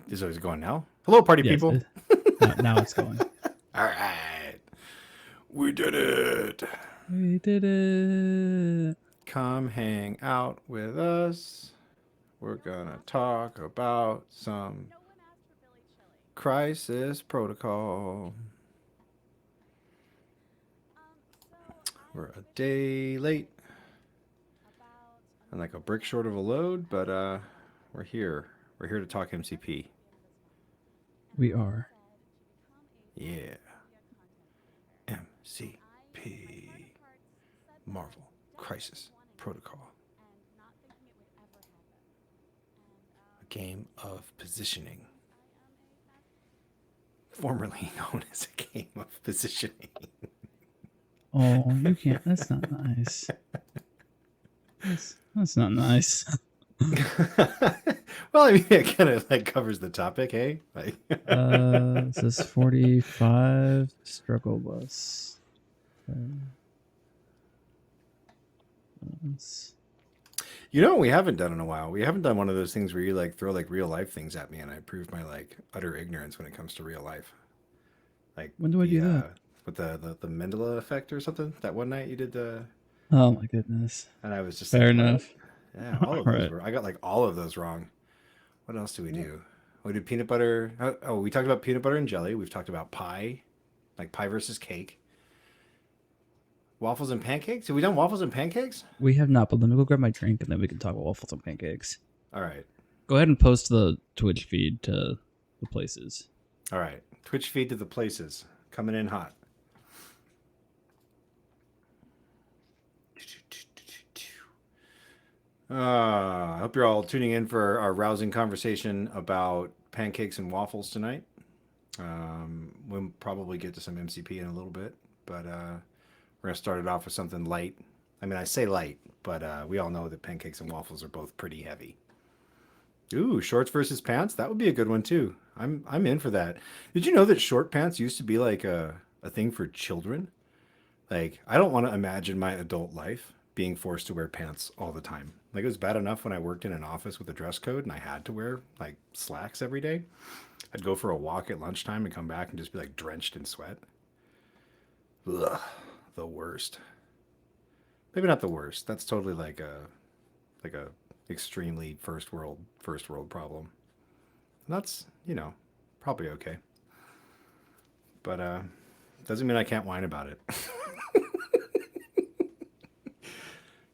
Is it going now? Hello, party Yes, people. now it's going. All right. We did it. We did it. Come hang out with us. We're going to talk about some crisis protocol. We're a day late and like a brick short of a load, but we're here. We're here to talk MCP. We are. Yeah. MCP. Marvel Crisis Protocol. A game of positioning. Formerly known as a game of positioning. Oh, you can't. That's not nice. That's not nice. Well, I mean, it kind of like covers the topic, hey? Like, This is 45 struggle bus. you know what we haven't done in a while? We haven't done one of those things where you like throw like real life things at me and I prove my like utter ignorance when it comes to real life. Like When do I do that? With the Mandela effect or something? That one night you did the Oh my goodness. and I was just Fair like, enough. what? Yeah, all of All those right. were I got like all of those wrong. What else do we do? We did peanut butter. Oh, we talked about peanut butter and jelly. We've talked about pie, like pie versus cake. Waffles and pancakes? Have we done waffles and pancakes? We have not, but let me go grab my drink and then we can talk about waffles and pancakes. All right. Go ahead and post the Twitch feed to the places. All right. Twitch feed to the places. Coming in hot. I hope you're all tuning in for our rousing conversation about pancakes and waffles tonight. We'll probably get to some MCP in a little bit, but we're going to start it off with something light. I mean, I say light, but we all know that pancakes and waffles are both pretty heavy. Ooh, shorts versus pants? That would be a good one too. I'm in for that. Did you know that short pants used to be like a thing for children? Like, I don't want to imagine my adult life being forced to wear pants all the time. Like, it was bad enough when I worked in an office with a dress code and I had to wear like slacks every day. I'd go for a walk at lunchtime and come back and just be like drenched in sweat. Ugh, the worst. Maybe not the worst. That's totally like a extremely first world problem. And that's, probably okay. But doesn't mean I can't whine about it.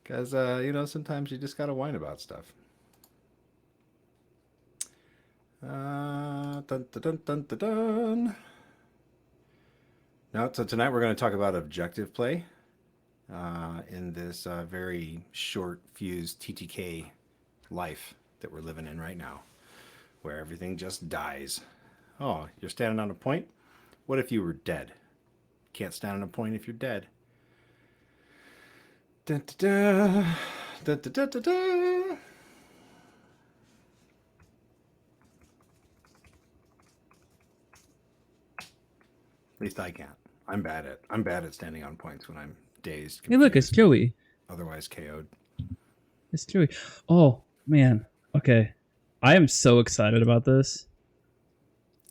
Because, sometimes you just got to whine about stuff. Dun, dun, dun, dun, dun, dun. Now, so tonight we're going to talk about objective play in this very short fused TTK life that we're living in right now, where everything just dies. Oh, you're standing on a point? What if you were dead? Can't stand on a point if you're dead. Da, da, da, da, da, da, da. At least I can't. I'm bad at standing on points when I'm dazed. Hey, look, it's Joey. Otherwise KO'd. It's Joey. Oh man. Okay. I am so excited about this.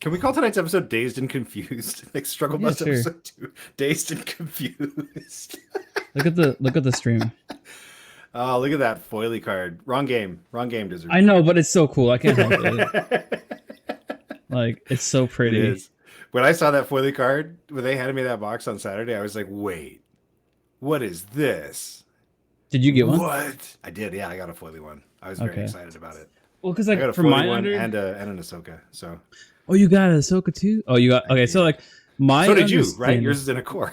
Can we call tonight's episode Dazed and Confused? Like Struggle Bus episode 2. Dazed and Confused. Look at the stream. Oh, look at that foily card. Wrong game, Dizzer. I know, but it's so cool. I can't help it. Like, it's so pretty. It is. When I saw that foily card, when they handed me that box on Saturday, I was like, wait, what is this? Did you get one? What? I did, yeah. I got a foily one. I was very excited about it. Well, because like I got a from my one and an Ahsoka. So. Oh, you got an Ahsoka too? Oh, you got okay. So like my. So did you, right? Yours is in a core.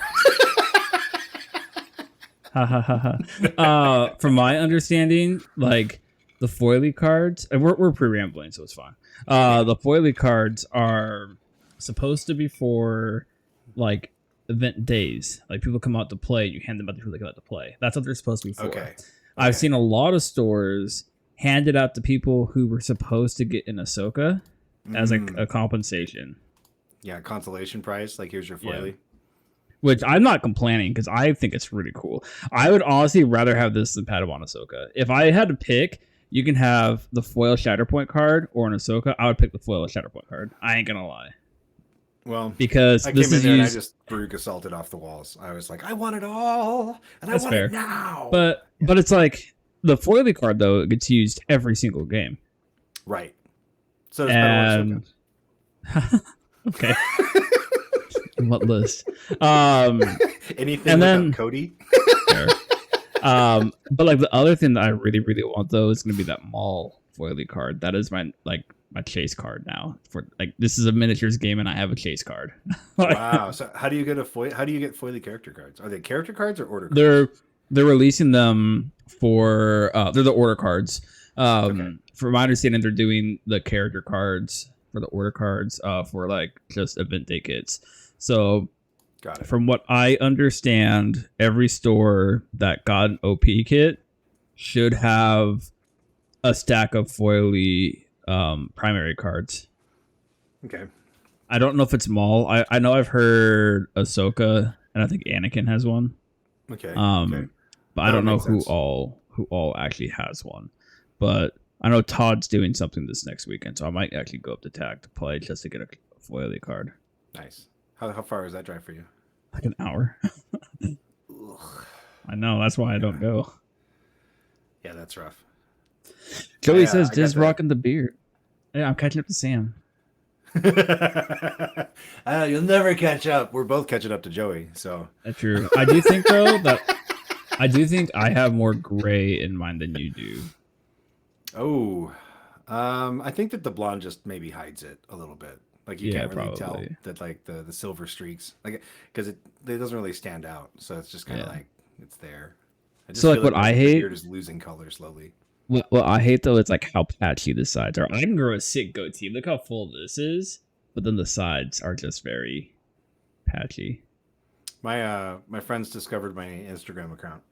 Ha ha ha ha. From my understanding, like the foily cards, and we're pre-rambling, so it's fine. The foily cards are supposed to be for like event days. Like people come out to play, you hand them out to people that come out to play. That's what they're supposed to be for. Okay. I've seen a lot of stores hand it out to people who were supposed to get an Ahsoka as like a compensation. Yeah, consolation prize. Like here's your foily. Yeah. Which I'm not complaining because I think it's really cool. I would honestly rather have this than Padawan Ahsoka. If I had to pick, You can have the foil Shatterpoint card or an Ahsoka. I would pick the foil Shatterpoint card. I ain't gonna lie, Well, because I this came in is there and I used. just Baruch assaulted off the walls. I was like, I want it all, and I That's want it fair, now. but it's like the foily card though. It gets used every single game, Right. So does Pedal Ahsoka. and okay, what list? Um, Anything and without then Cody. fair. But like the other thing that I really, really want though is gonna be that Maul foily card. That is my chase card now. For like this is a miniatures game and I have a chase card. Like, Wow. So how do you get how do you get foily character cards? Are they character cards or order cards? they're they're releasing them for they're the order cards. Okay. From my understanding, they're doing the character cards for the order cards for like just event day kits. So Got it. from what I understand, every store that got an OP kit should have a stack of foily primary cards. Okay. I don't know if it's Maul. I know I've heard Ahsoka and I think Anakin has one. Okay. Okay. But I That don't would know make sense. who all actually has one. But I know Todd's doing something this next weekend, so I might actually go up to TAG to play just to get a foily card. Nice. How far is that drive for you? Like an hour. Ugh. I know, that's why I don't go. Yeah, that's rough. Joey I says got just the- rocking the beard. Yeah, I'm catching up to Sam. You'll never catch up. We're both catching up to Joey. So That's true. I do think though that I do think I have more gray in mine than you do. Oh, I think that the blonde just maybe hides it a little bit. Like you Yeah, can't really tell probably. that like the silver streaks, like because it doesn't really stand out. So it's just kind of Yeah. like it's there. I just So like feel what I the hate, beard is losing color slowly. what I hate though, is like how patchy the sides are. I can grow a sick goatee. Look how full this is, but then the sides are just very patchy. My friends discovered my Instagram account,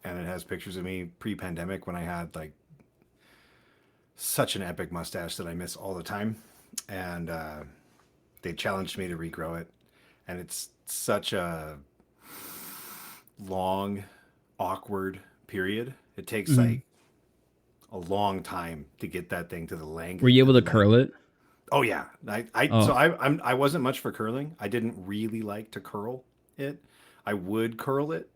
and it has pictures of me pre-pandemic when I had like such an epic mustache that I miss all the time, and they challenged me to regrow it, and it's such a long, awkward period. It takes Mhm. like a long time to get that thing to the length. Were you able to and, like, curl it? Oh yeah, so Oh, I wasn't much for curling. I didn't really like to curl it. I would curl it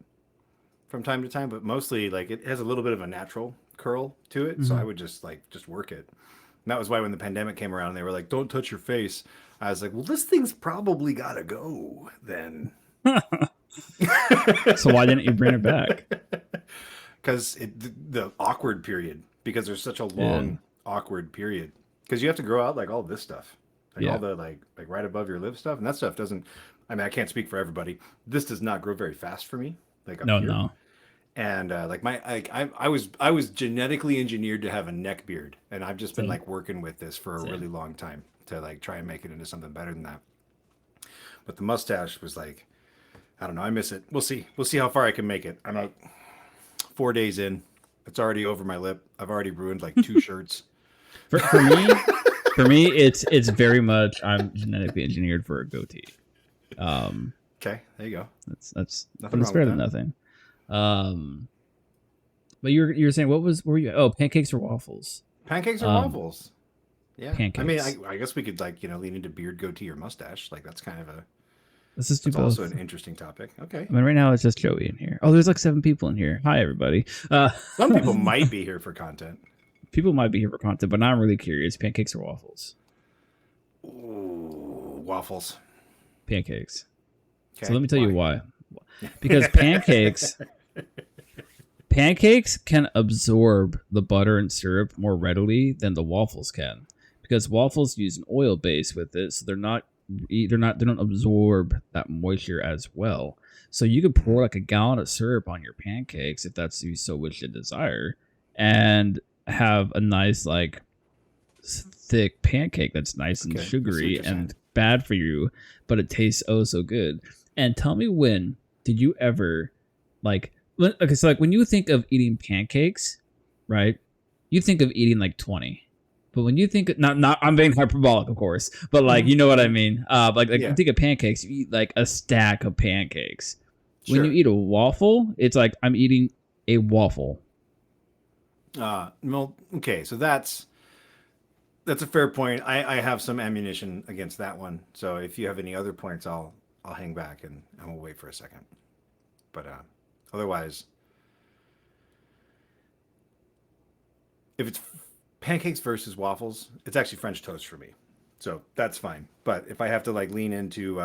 from time to time, but mostly like it has a little bit of a natural curl to it, so I mhm. would just work it. And that was why when the pandemic came around, they were like, "Don't touch your face." I was like, "Well, this thing's probably gotta go then." So why didn't you bring it back? Because the awkward period, because there's such a Yeah, long awkward period, because you have to grow out like all this stuff, like all yeah. the like right above your lip stuff, and that stuff doesn't. I mean, I can't speak for everybody. This does not grow very fast for me, like up No, here. no. And like I was genetically engineered to have a neck beard, and I've just been Same, like working with this for a really same. long time to like try and make it into something better than that. But the mustache was like, I don't know, I miss it. We'll see how far I can make it. I'm like 4 days in, it's already over my lip. I've already ruined like two shirts. For me, for me, it's very much I'm genetically engineered for a goatee. Um, Okay, there you go. but Nothing it's wrong with better than that. nothing. Um, but you were saying what were you? Oh, pancakes or waffles? Pancakes or Um, waffles? Yeah, I mean, pancakes. I guess we could like lean into beard, goatee, or mustache. Like Let's just do that's also both. an interesting topic. Okay, I mean, right now it's just Joey in here. Oh, there's like 7 people in here. Hi, everybody. some people might be here for content. People might be here for content, but now I'm really curious. Pancakes or waffles? Ooh, waffles. Pancakes. So Okay, let me tell you why. Because pancakes can absorb the butter and syrup more readily than the waffles can. Because waffles use an oil base with it, so they don't absorb that moisture as well. So you could pour like a gallon of syrup on your pancakes if that's you so wish to desire, and have a nice like thick pancake that's nice and Okay, I see what sugary you're saying. and bad for you, but it tastes oh so good. And tell me, when did you ever okay, so like when you think of eating pancakes, right? You think of eating like 20. But when you think not I'm being hyperbolic, of course, but like you know what I mean. Like you Yeah, think of pancakes, you eat like a stack of pancakes. When you sure. eat a waffle, it's like I'm eating a waffle. Well, okay, so that's a fair point. I have some ammunition against that one. So if you have any other points, I'll hang back and we'll wait for a second. But otherwise, if it's pancakes versus waffles, it's actually French toast for me. So that's fine. But if I have to like lean into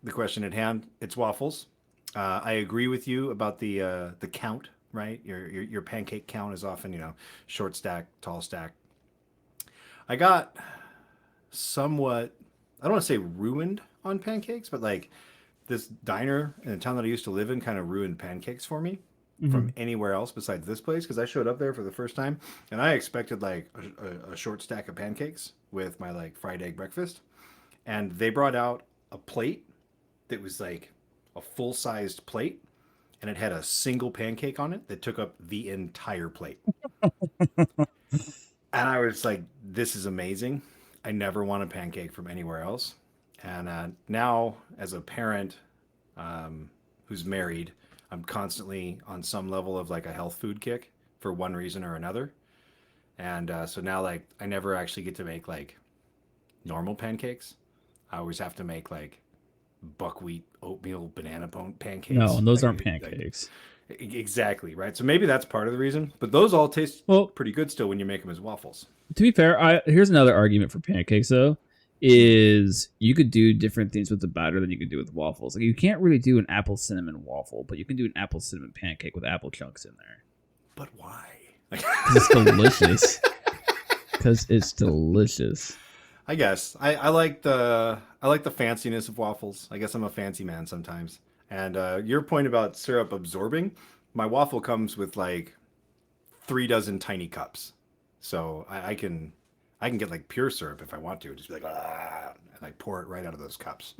the question at hand, it's waffles. I agree with you about the count. Right, your pancake count is often short stack, tall stack. I got somewhat, I don't want to say ruined on pancakes, but like this diner in the town that I used to live in kind of ruined pancakes for me Hmm. from anywhere else besides this place because I showed up there for the first time and I expected like a short stack of pancakes with my like fried egg breakfast. And they brought out a plate that was like a full sized plate and it had a single pancake on it that took up the entire plate. And I was like, this is amazing. I never want a pancake from anywhere else. And now, as a parent who's married, I'm constantly on some level of like a health food kick for one reason or another. And so now, like, I never actually get to make like normal pancakes. I always have to make like buckwheat oatmeal banana bone No, pancakes. and those aren't Like pancakes. exactly right. So maybe that's part of the reason. But those all taste Well, pretty good still when you make them as waffles. to be fair, I here's another argument for pancakes though. Mm. Is you could do different things with the batter than you could do with waffles. Like you can't really do an apple cinnamon waffle, but you can do an apple cinnamon pancake with apple chunks in there But why? because it's delicious. Because it's delicious. I guess I like the fanciness of waffles. I guess I'm a fancy man sometimes. And your point about syrup absorbing, my waffle comes with like 3 dozen tiny cups, so I can get like pure syrup if I want to. Just be like and like pour it right out of those cups.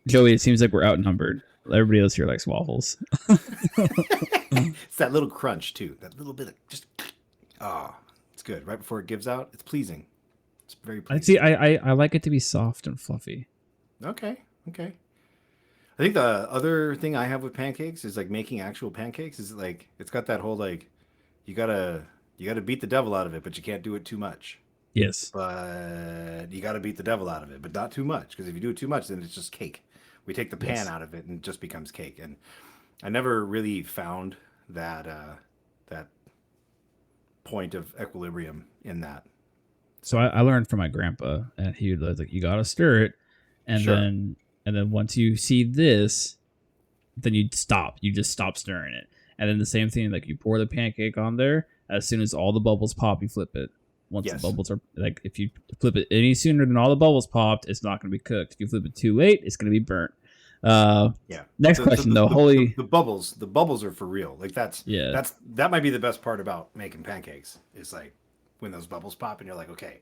Joey, it seems like we're outnumbered. Everybody else here likes waffles. It's that little crunch too. That little bit of just it's good. Right before it gives out, it's pleasing. It's very I see. pleasing. I like it to be soft and fluffy. Okay, okay. I think the other thing I have with pancakes is like making actual pancakes. Is like it's got that whole like you gotta you gotta beat the devil out of it, but you can't do it too much. Yes. But you gotta beat the devil out of it, but not too much because if you do it too much, then it's just cake. We take the pan Yes. out of it and it just becomes cake. And I never really found that point of equilibrium in that. So So I learned from my grandpa, and he was like, "You gotta stir it, and sure, then once you see this, then you stop. You just stop stirring it, and then the same thing. Like you pour the pancake on there. As soon as all the bubbles pop, you flip it. Once the yes, bubbles are like, if you flip it any sooner than all the bubbles popped, it's not gonna be cooked. If you flip it too late, it's gonna be burnt. Uh, yeah. Next The the, question the, though. the, the Holy, the bubbles the bubbles are for real. Like yeah. that might be the best part about making pancakes. Is like when those bubbles pop and you're like, okay,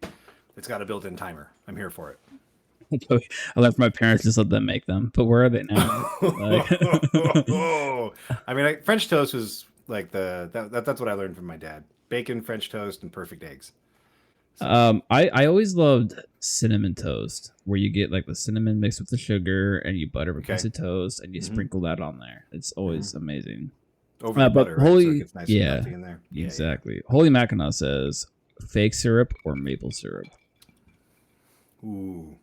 it's got a built-in timer. I'm here for it. I left my parents just let them make them, but where are they now? Like, I mean, like, French toast was like that's what I learned from my dad. Bacon, French toast, and perfect eggs. So I always loved cinnamon toast, where you get like the cinnamon mixed with the sugar, and you butter a piece okay, of toast, and you hmm sprinkle that on there. It's hmm always amazing. over the But butter, right? So it holy, gets nice and yeah, melty in there. Yeah, yeah. exactly. Holy Mackinac says fake syrup or maple syrup. Ooh.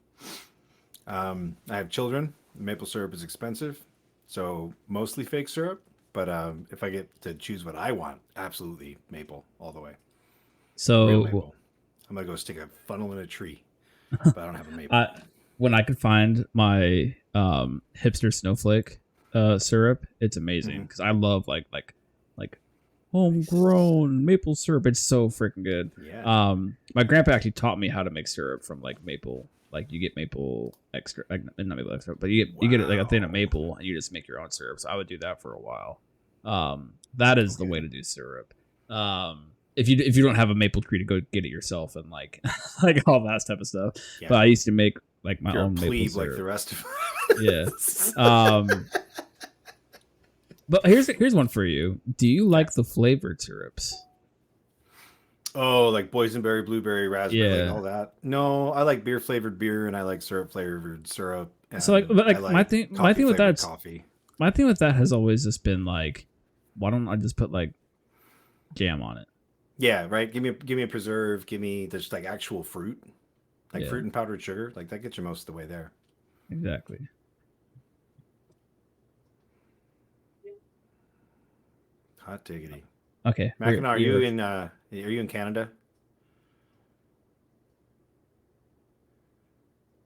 I have children. Maple syrup is expensive, so mostly fake syrup. But if I get to choose what I want, absolutely maple all the way. Real So maple. I'm gonna go stick a funnel in a tree, but I don't have a maple. I when I could find my hipster snowflake syrup, it's amazing Hmm. because I love like Nice. homegrown maple syrup. It's so freaking good. Yeah. My grandpa actually taught me how to make syrup from like maple. Like you get maple extra, like, not maple extra, but you get it like a thing of Wow. maple, and you just make your own syrup. So I would do that for a while. That is the way Okay. to do syrup. If you don't have a maple tree to go get it yourself and like like all that type of stuff. Yeah. But I used to make like my You're a own maple plebe like the syrup. rest of Yeah. us. Um, but here's one for you. Do you Okay. like the flavored syrups? Oh, like boysenberry, blueberry, raspberry, like Yeah. all that. No, I like beer flavored beer and I like syrup flavored syrup So like, and but I like my like thing, my coffee thing with flavored that, coffee. my thing with that has always just been like, why don't I just put like jam on it. Yeah, right. Give me a preserve. Give me just like actual fruit, like Yeah, fruit and powdered sugar. Like that gets you most of the way there. exactly. Hot diggity. Okay, Mackinac, are we you are. in? Are you in Canada?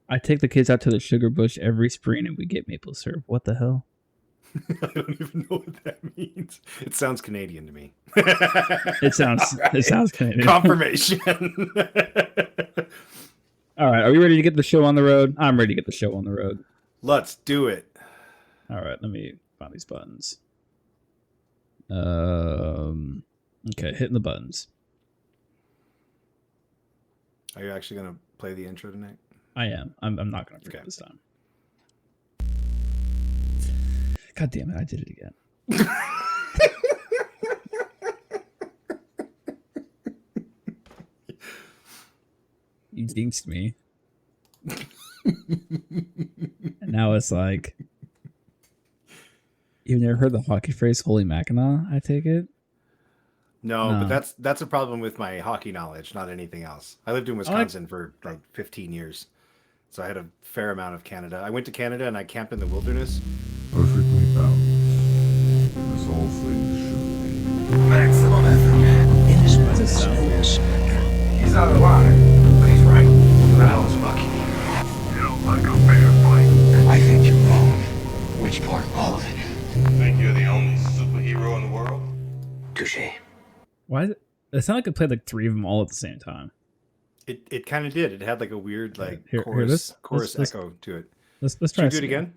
I take the kids out to the sugar bush every spring, and we get maple syrup. What the hell? I don't even know what that means. It sounds Canadian to me. It All sounds it right. sounds Canadian. Confirmation. All right, are we ready to get the show on the road? I'm ready to get the show on the road. Let's do it. All right, let me find these buttons. Okay, hitting the buttons. Are you actually going to play the intro tonight? I am. I'm not gonna forget Okay. this time. God damn it! I did it again. You jinxed me. And now it's like, you've never heard the hockey phrase "Holy Mackinac"? I take it. No, but No. that's a problem with my hockey knowledge, not anything else. I lived in I like. Wisconsin for like 15 years, so I had a fair amount of Canada. I went to Canada and I camped in the wilderness. Perfectly balanced, as all things should be. Maximum effort. In his What's it sound? He's out of line, but he's right. Who the hell is Bucky? You don't like a fair fight. I think you're wrong. Which part? All of it. Think you're the only superhero in the world? Touche. Why? It sounded like it played like three of them all at the same time. It kind of did. It had like a weird like Here, chorus this- echo to it. Let's Should try we do it again?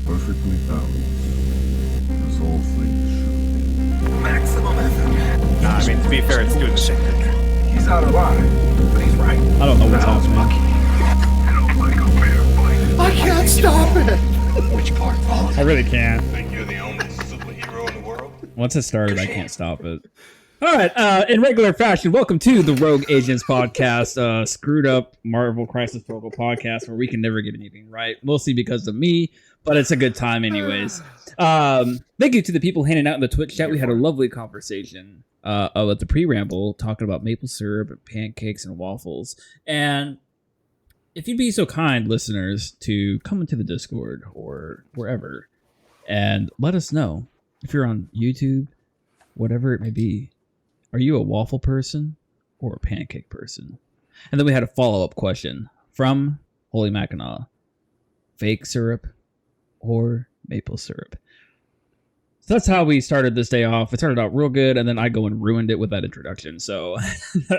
Perfectly balanced, as all things should be. Maximum effort. Nah, I mean, to be fair, it's doing the same thing. He's out of line, but he's right. I don't know Who the what's hell is happening. Bucky? You don't like a fair fight. I can't stop it. Which part? All of I it. really can't. Think you're the only superhero in the world? Once it started, I can't stop it. All right, in regular fashion, welcome to the Rogue Agents podcast, screwed up Marvel Crisis Protocol podcast, where we can never get anything right, mostly because of me, but it's a good time anyways. Thank you to the people hanging out in the Twitch chat. We had a lovely conversation at the pre-ramble talking about maple syrup and pancakes and waffles. And if you'd be so kind, listeners, to come into the Discord or wherever and let us know if you're on YouTube, whatever it may be. Are you a waffle person or a pancake person? And then we had a follow-up question from Holy Mackinac. Fake syrup or maple syrup? So that's how we started this day off. It started out real good, and then I go and ruined it with that introduction. So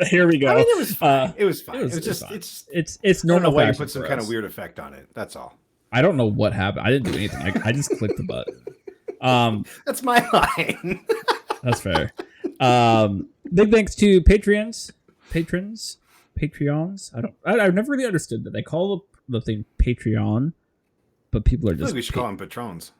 here we go. I mean, it was fine. It was fine. it was just fine. it's. It's I don't normal know why you fashion put some for kind us. of weird effect on it. That's all. I don't know what happened. I didn't do anything. I just clicked the button. That's my line. That's fair. Big thanks to patrons. I've never really understood that they call the thing Patreon, but people are I feel just like we should call them patrons.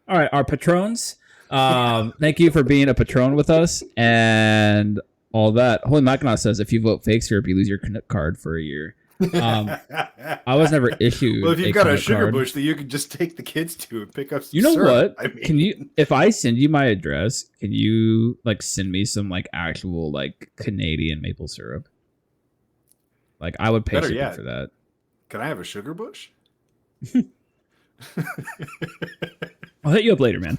all right. Our patrons. Thank you for being a patron with us and all that. Holy Mackinac says if you vote fake syrup, you lose your Canuck card for a year. I was never issued. Well, if you've got a Canuck sugar card. bush that you could just take the kids to and pick up some You know syrup. what? I mean, Can you, if I send you my address, can you like send me some like actual like Canadian maple syrup? Like I would pay Better shipping yet. for that. Can I have a sugar bush? I'll hit you up later, man.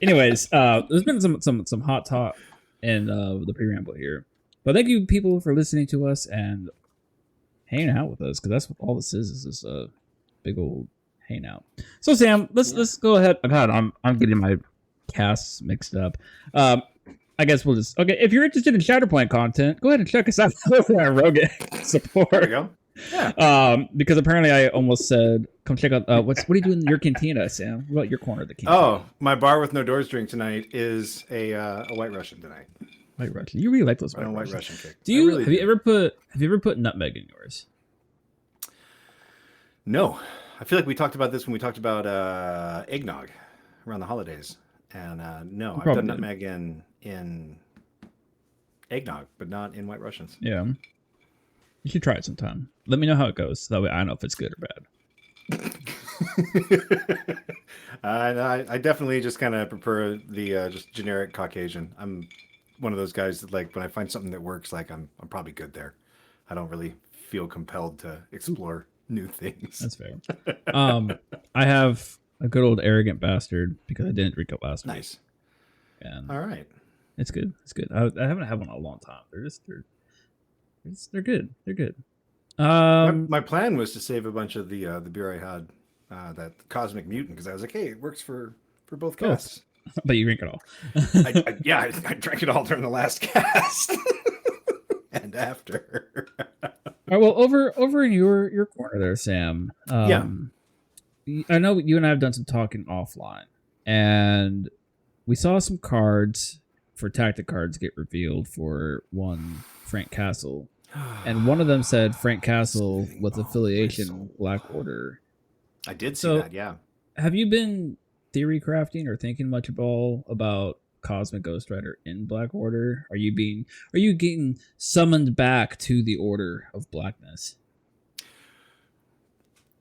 Anyways, there's been some hot talk in the pre-ramble here, but thank you people for listening to us and hanging out with us because that's what all this is this big old hangout. So Sam, let's go ahead. God, I'm getting my casts mixed up. I guess we'll just if you're interested in Shatterpoint content, go ahead and check us out over at Rogue Support. There we go. Yeah. Because apparently I almost said, come check out, what are you doing in your cantina, Sam? What about your corner of the cantina? Oh, my bar with no doors drink tonight is a White Russian tonight. White Russian. You really like those I'm on a White White Russians. Russian kick. Do you, I really have you do. ever put nutmeg in yours? No. I feel like we talked about this when we talked about eggnog around the holidays. And no, I've probably done did. nutmeg in eggnog, but not in White Russians. Yeah. You should try it sometime. Let me know how it goes. That way I know if it's good or bad. I definitely just kind of prefer the just generic Caucasian. I'm one of those guys that like when I find something that works, like I'm probably good there. I don't really feel compelled to explore new things. That's fair. Um, I have a good old arrogant bastard because I didn't drink it last week, Nice. and All right. it's good. It's good. I haven't had one in a long time. They're good. They're good. My plan was to save a bunch of the beer I had, that Cosmic Mutant, because I was like, hey, it works for both Both. casts. But you drink it all. I drank it all during the last cast and after. All right, well, over in your corner there, Sam. I know you and I have done some talking offline, and we saw some cards for tactic cards get revealed for one Frank Castle, and one of them said Frank Castle with affiliation Black Order. I did see So- that. Yeah. Have you been theory crafting or thinking much about Cosmic Ghost Rider in Black Order? Are you getting summoned back to the Order of Blackness?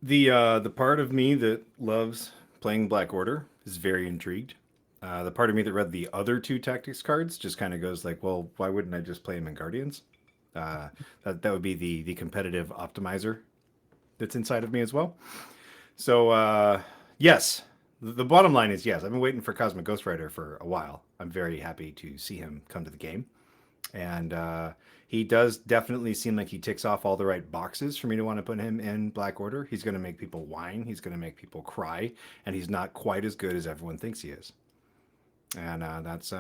The part of me that loves playing Black Order is very intrigued. The part of me that read the other two tactics cards just kind of goes like, well, why wouldn't I just play him in Guardians? That would be the competitive optimizer that's inside of me as well. So yes, the bottom line is yes. I've been waiting for Cosmic Ghost Rider for a while. I'm very happy to see him come to the game, and he does definitely seem like he ticks off all the right boxes for me to want to put him in Black Order. He's going to make people whine. He's going to make people cry, and he's not quite as good as everyone thinks he is. And that's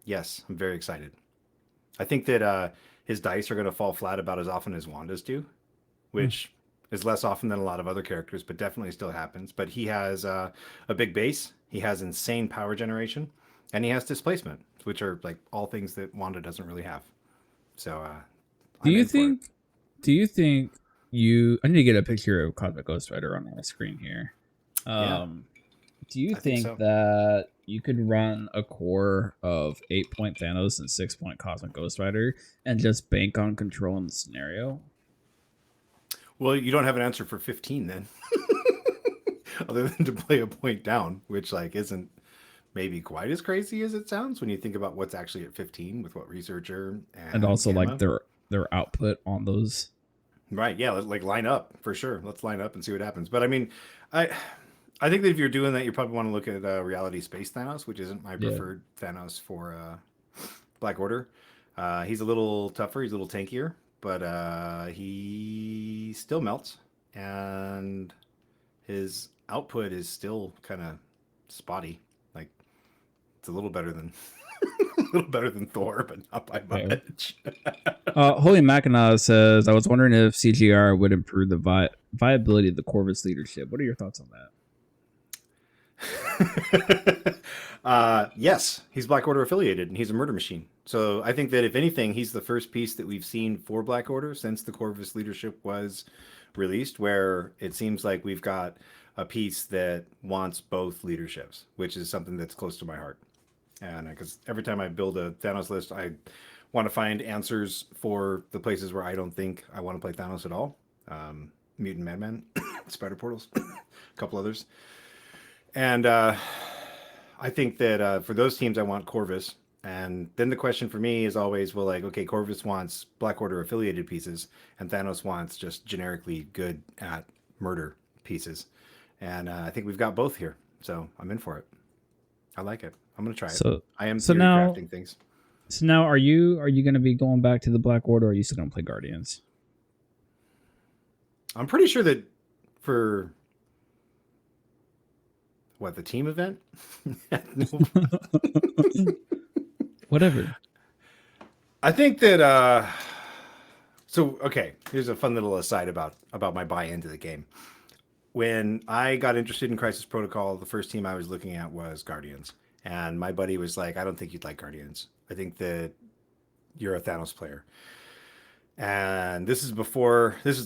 yes, I'm very excited. I think that his dice are going to fall flat about as often as Wanda's do, which is less often than a lot of other characters, but definitely still happens. But he has a big base. He has insane power generation, and he has displacement, which are like all things that Wanda doesn't really have. So, Do I'm you in for it. think? Do you think you? I need to get a picture of Cosmic Ghost Rider on my screen here. Yeah. Do you I think think so. that you could run a core of 8-point Thanos and 6-point Cosmic Ghost Rider and just bank on controlling the scenario? Well, you don't have an answer for 15 then, other than to play a point down, which like isn't maybe quite as crazy as it sounds when you think about what's actually at 15 with what researcher And also Gamma. like their output on those. Right, yeah, like line up for sure. Let's line up and see what happens. But I mean, I think that if you're doing that, you probably want to look at Reality Space Thanos, which isn't my Yeah. preferred Thanos for Black Order. He's a little tougher, he's a little tankier, but he still melts, and his output is still kind of spotty. Like it's a little better than a little better than Thor, but not by Fair. much. Holy Mackinac says, I was wondering if CGR would improve the viability of the Corvus leadership. What are your thoughts on that? Yes, he's Black Order affiliated and he's a murder machine. So I think that if anything, he's the first piece that we've seen for Black Order since the Corvus leadership was released, where it seems like we've got a piece that wants both leaderships, which is something that's close to my heart. And because every time I build a Thanos list, I want to find answers for the places where I don't think I want to play Thanos at all. Mutant Madman, Spider Portals, a couple others. And I think that for those teams, I want Corvus. And then the question for me is always, well, like, okay, Corvus wants Black Order affiliated pieces, and Thanos wants just generically good at murder pieces. And I think we've got both here. So I'm in for it. I like it. I'm going to try it. So I am so theory now- crafting things. So now, are you going to be going back to the Black Order, or are you still going to play Guardians? I'm pretty sure that for what, the team event? Whatever. I think that so okay, here's a fun little aside about my buy into the game. When I got interested in Crisis Protocol, the first team I was looking at was Guardians. And my buddy was like, I don't think you'd like Guardians. I think that you're a Thanos player. And this is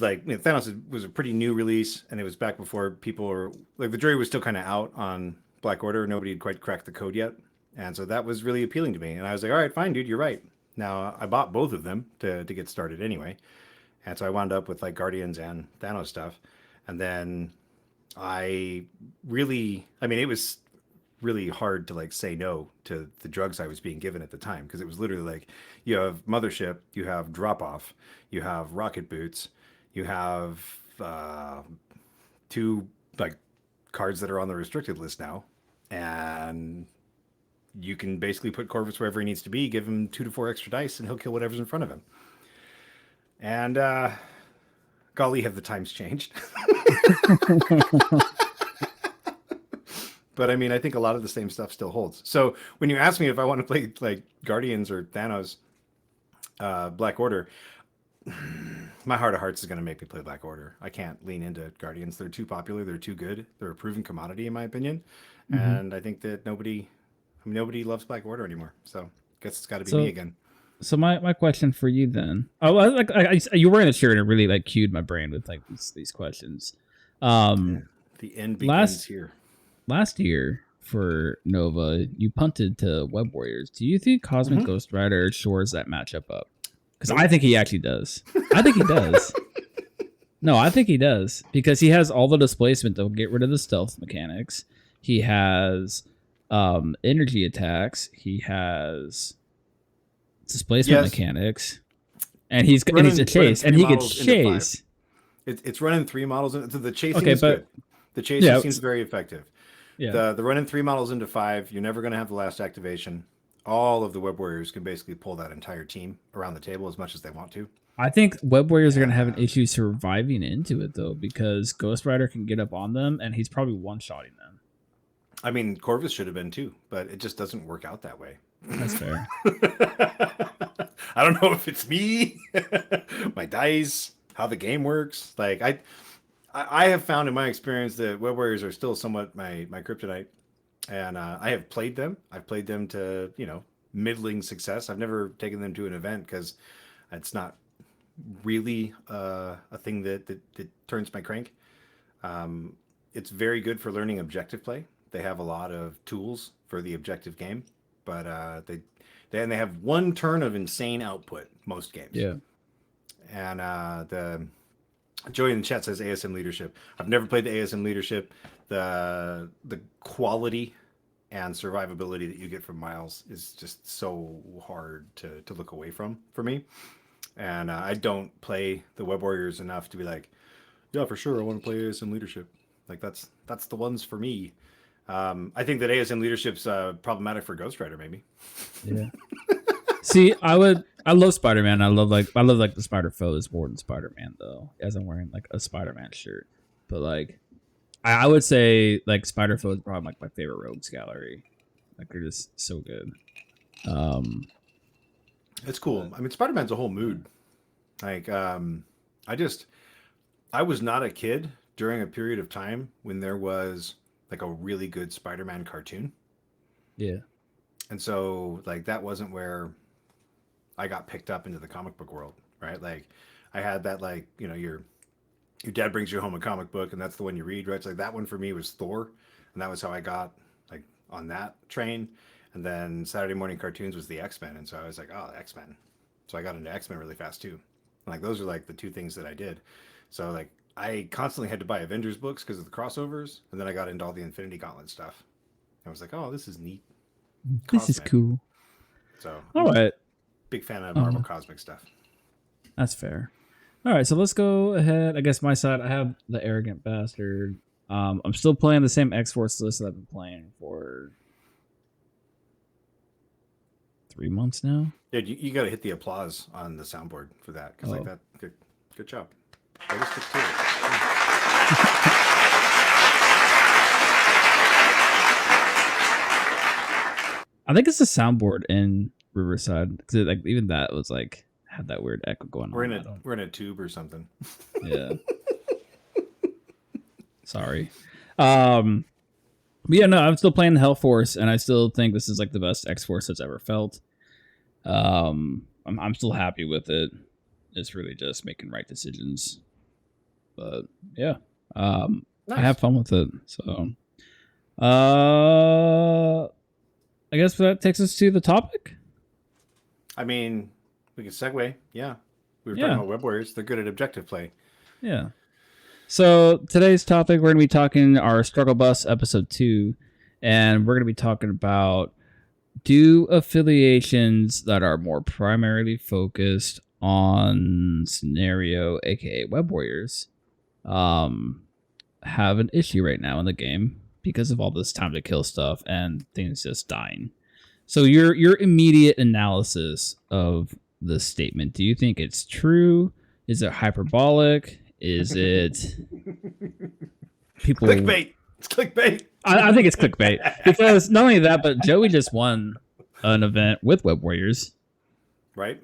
like, you know, Thanos was a pretty new release, and it was back before people were like, the jury was still kind of out on Black Order. Nobody had quite cracked the code yet. And so that was really appealing to me. And I was like, all right, fine, dude, you're right. Now I bought both of them to get started anyway. And so I wound up with like Guardians and Thanos stuff. And then I mean, it was really hard to like say no to the drugs I was being given at the time because it was literally like you have mothership, you have drop off, you have rocket boots, you have two like cards that are on the restricted list now, and you can basically put Corvus wherever he needs to be, give him 2 to 4 extra dice, and he'll kill whatever's in front of him. And golly, have the times changed. But I mean, I think a lot of the same stuff still holds. So when you ask me if I want to play like Guardians or Thanos, Black Order, my heart of hearts is going to make me play Black Order. I can't lean into Guardians. They're too popular. They're too good. They're a proven commodity, in my opinion. And I think that nobody loves Black Order anymore. So I guess it's got to be me again. So my question for you then, you were in a chair and it really like cued my brain with like these questions. The end begins here. Last year for Nova, you punted to Web Warriors. Do you think Cosmic Ghost Rider shores that matchup up? Because I think he actually does. I think he does. No, I think he does because he has all the displacement to get rid of the stealth mechanics. He has energy attacks. He has displacement mechanics, and he's a chase, and he gets chase. It's running 3 models. The chasing is good. The chasing seems very effective. Yeah. The running 3 models into 5, you're never going to have the last activation. All of the Web Warriors can basically pull that entire team around the table as much as they want to. I think Web Warriors are going to have an issue surviving into it, though, because Ghost Rider can get up on them, and he's probably one-shotting them. I mean, Corvus should have been, too, but it just doesn't work out that way. That's fair. I don't know if it's me, my dice, how the game works. Like, I have found in my experience that Web Warriors are still somewhat my kryptonite. And I have played them. I've played them to, middling success. I've never taken them to an event because it's not really a thing that turns my crank. It's very good for learning objective play. They have a lot of tools for the objective game, but they have 1 turn of insane output most games. Yeah. And the Joey in the chat says ASM leadership. I've never played the ASM leadership. The quality and survivability that you get from Miles is just so hard to look away from for me. And I don't play the Web Warriors enough to be like, yeah, for sure, I want to play ASM leadership. Like that's the ones for me. I think that ASM leadership's problematic for Ghost Rider, maybe. Yeah. See, I love Spider-Man. I love the Spider Foes more than Spider-Man though, as I'm wearing like a Spider-Man shirt. But like, I would say like Spider Foes is probably like my favorite Rogues Gallery. Like they're just so good. It's cool. I mean, Spider-Man's a whole mood. Like, I was not a kid during a period of time when there was like a really good Spider-Man cartoon. Yeah. And so like that wasn't where I got picked up into the comic book world, right? Like I had that like, your dad brings you home a comic book and that's the one you read, right? It's like that one for me was Thor, and that was how I got like on that train. And then Saturday morning cartoons was the X-Men, and so I was like, oh, X-Men. So I got into X-Men really fast too. And like those are like the 2 things that I did. So like I constantly had to buy Avengers books because of the crossovers, and then I got into all the Infinity Gauntlet stuff. I was like, oh, this is neat. This is cool. So all right, big fan of Marvel Cosmic stuff. That's fair. All right, so let's go ahead. I guess my side, I have the Arrogant Bastard. I'm still playing the same X-Force list that I've been playing for 3 months now. Yeah, you got to hit the applause on the soundboard for that because like that. Good job. I just stick to it. I think it's the soundboard in Riverside because like even that was like had that weird echo going on. We're in a tube or something. Yeah. Sorry. But yeah, no, I'm still playing the Hellforce, and I still think this is like the best X-Force that's ever felt. I'm still happy with it. It's really just making right decisions. But yeah, nice. I have fun with it. So, I guess that takes us to the topic. I mean, we can segue. Yeah, we were talking about Web Warriors. They're good at objective play. Yeah. So today's topic, we're going to be talking our Struggle Bus episode 2, and we're going to be talking about, do affiliations that are more primarily focused on scenario, aka Web Warriors, have an issue right now in the game because of all this time to kill stuff and things just dying. So your immediate analysis of this statement, do you think it's true? Is it hyperbolic? Is it people? Clickbait. It's clickbait. I think it's clickbait because not only that, but Joey just won an event with Web Warriors, Right?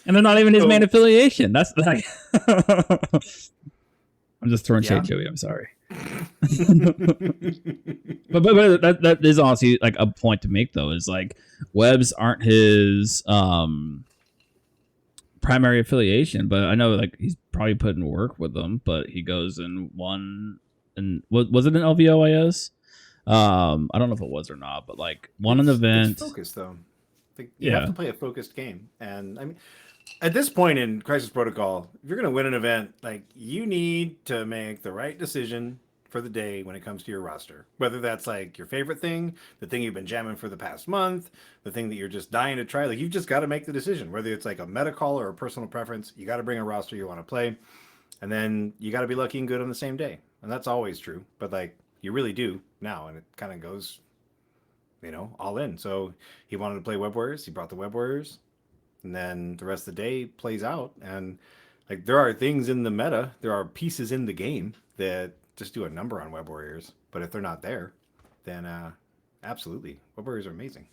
and they're not even his main affiliation. That's like, I'm just throwing shade, Joey. I'm sorry, but that is honestly like a point to make though. Is like Webs aren't his primary affiliation, but I know like he's probably put in work with them. But he goes and won, and was it an LVOIS? I don't know if it was or not, but like won an event. It's focused though. You have to play a focused game, and I mean, at this point in Crisis Protocol, if you're going to win an event, like you need to make the right decision for the day when it comes to your roster. Whether that's like your favorite thing, the thing you've been jamming for the past month, the thing that you're just dying to try, like you've just got to make the decision. Whether it's like a meta call or a personal preference, you got to bring a roster you want to play, and then you got to be lucky and good on the same day. And that's always true, but like you really do now, and it kind of goes, all in. So he wanted to play Web Warriors. He brought the Web Warriors. And then the rest of the day plays out. And like there are things in the meta, there are pieces in the game that just do a number on Web Warriors. But if they're not there, then absolutely. Web Warriors are amazing.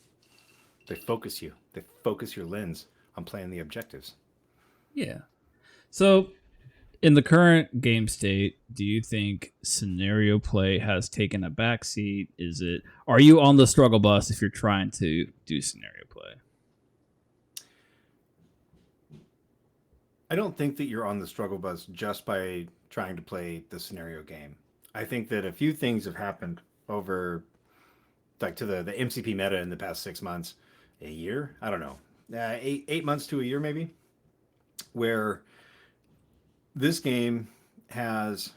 They focus you. They focus your lens on playing the objectives. Yeah. So in the current game state, do you think scenario play has taken a backseat? Are you on the struggle bus if you're trying to do scenario play? I don't think that you're on the struggle bus just by trying to play the scenario game. I think that a few things have happened over, like to the MCP meta in the past 6 months, a year, I don't know, 8 months to a year maybe, where this game has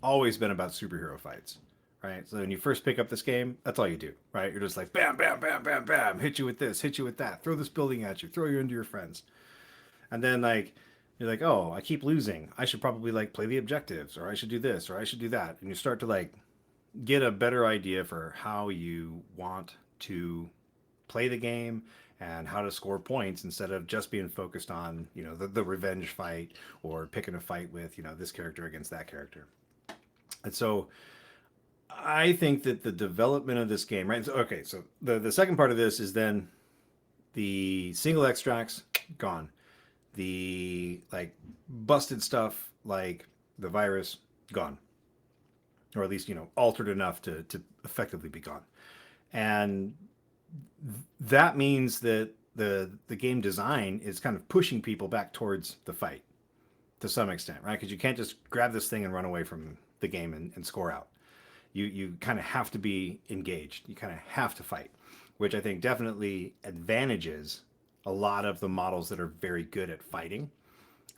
always been about superhero fights, right? So when you first pick up this game, that's all you do, right? You're just like bam, bam, bam, bam, bam, hit you with this, hit you with that, throw this building at you, throw you into your friends. And then like you're like, oh, I keep losing. I should probably like play the objectives, or I should do this, or I should do that. And you start to like get a better idea for how you want to play the game and how to score points instead of just being focused on, the revenge fight or picking a fight with, this character against that character. And so I think that the development of this game, right? So, okay, so the second part of this is then the single extracts gone. The like busted stuff like the virus gone, or at least altered enough to effectively be gone. And that means that the game design is kind of pushing people back towards the fight to some extent, right? Because you can't just grab this thing and run away from the game and score out. You kind of have to be engaged. You kind of have to fight, which I think definitely advantages a lot of the models that are very good at fighting.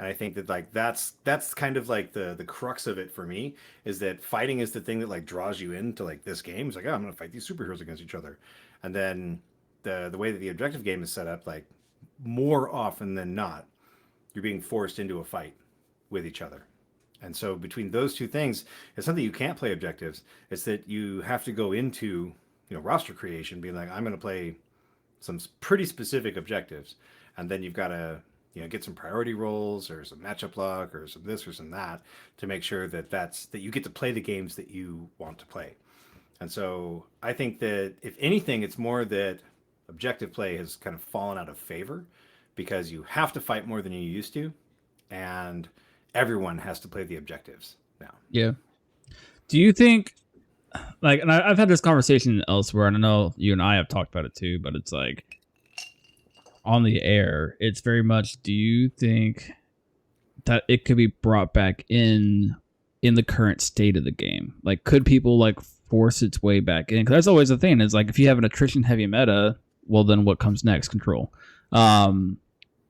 And I think that like that's kind of like the crux of it for me, is that fighting is the thing that like draws you into like this game. It's like, oh, I'm gonna fight these superheroes against each other. And then the way that the objective game is set up, like more often than not, you're being forced into a fight with each other. And so between those two things, it's not that you can't play objectives. It's that you have to go into roster creation being like, I'm gonna play some pretty specific objectives, and then you've got to get some priority rolls or some matchup luck or some this or some that to make sure that you get to play the games that you want to play. And so I think that if anything, it's more that objective play has kind of fallen out of favor because you have to fight more than you used to, and everyone has to play the objectives now. Yeah. Do you think, like, and I've had this conversation elsewhere, and I know you and I have talked about it too, but it's like on the air, it's very much, do you think that it could be brought back in the current state of the game? Like, could people like force its way back in? Because that's always the thing, is like, if you have an attrition heavy meta, well, then what comes next? Control. But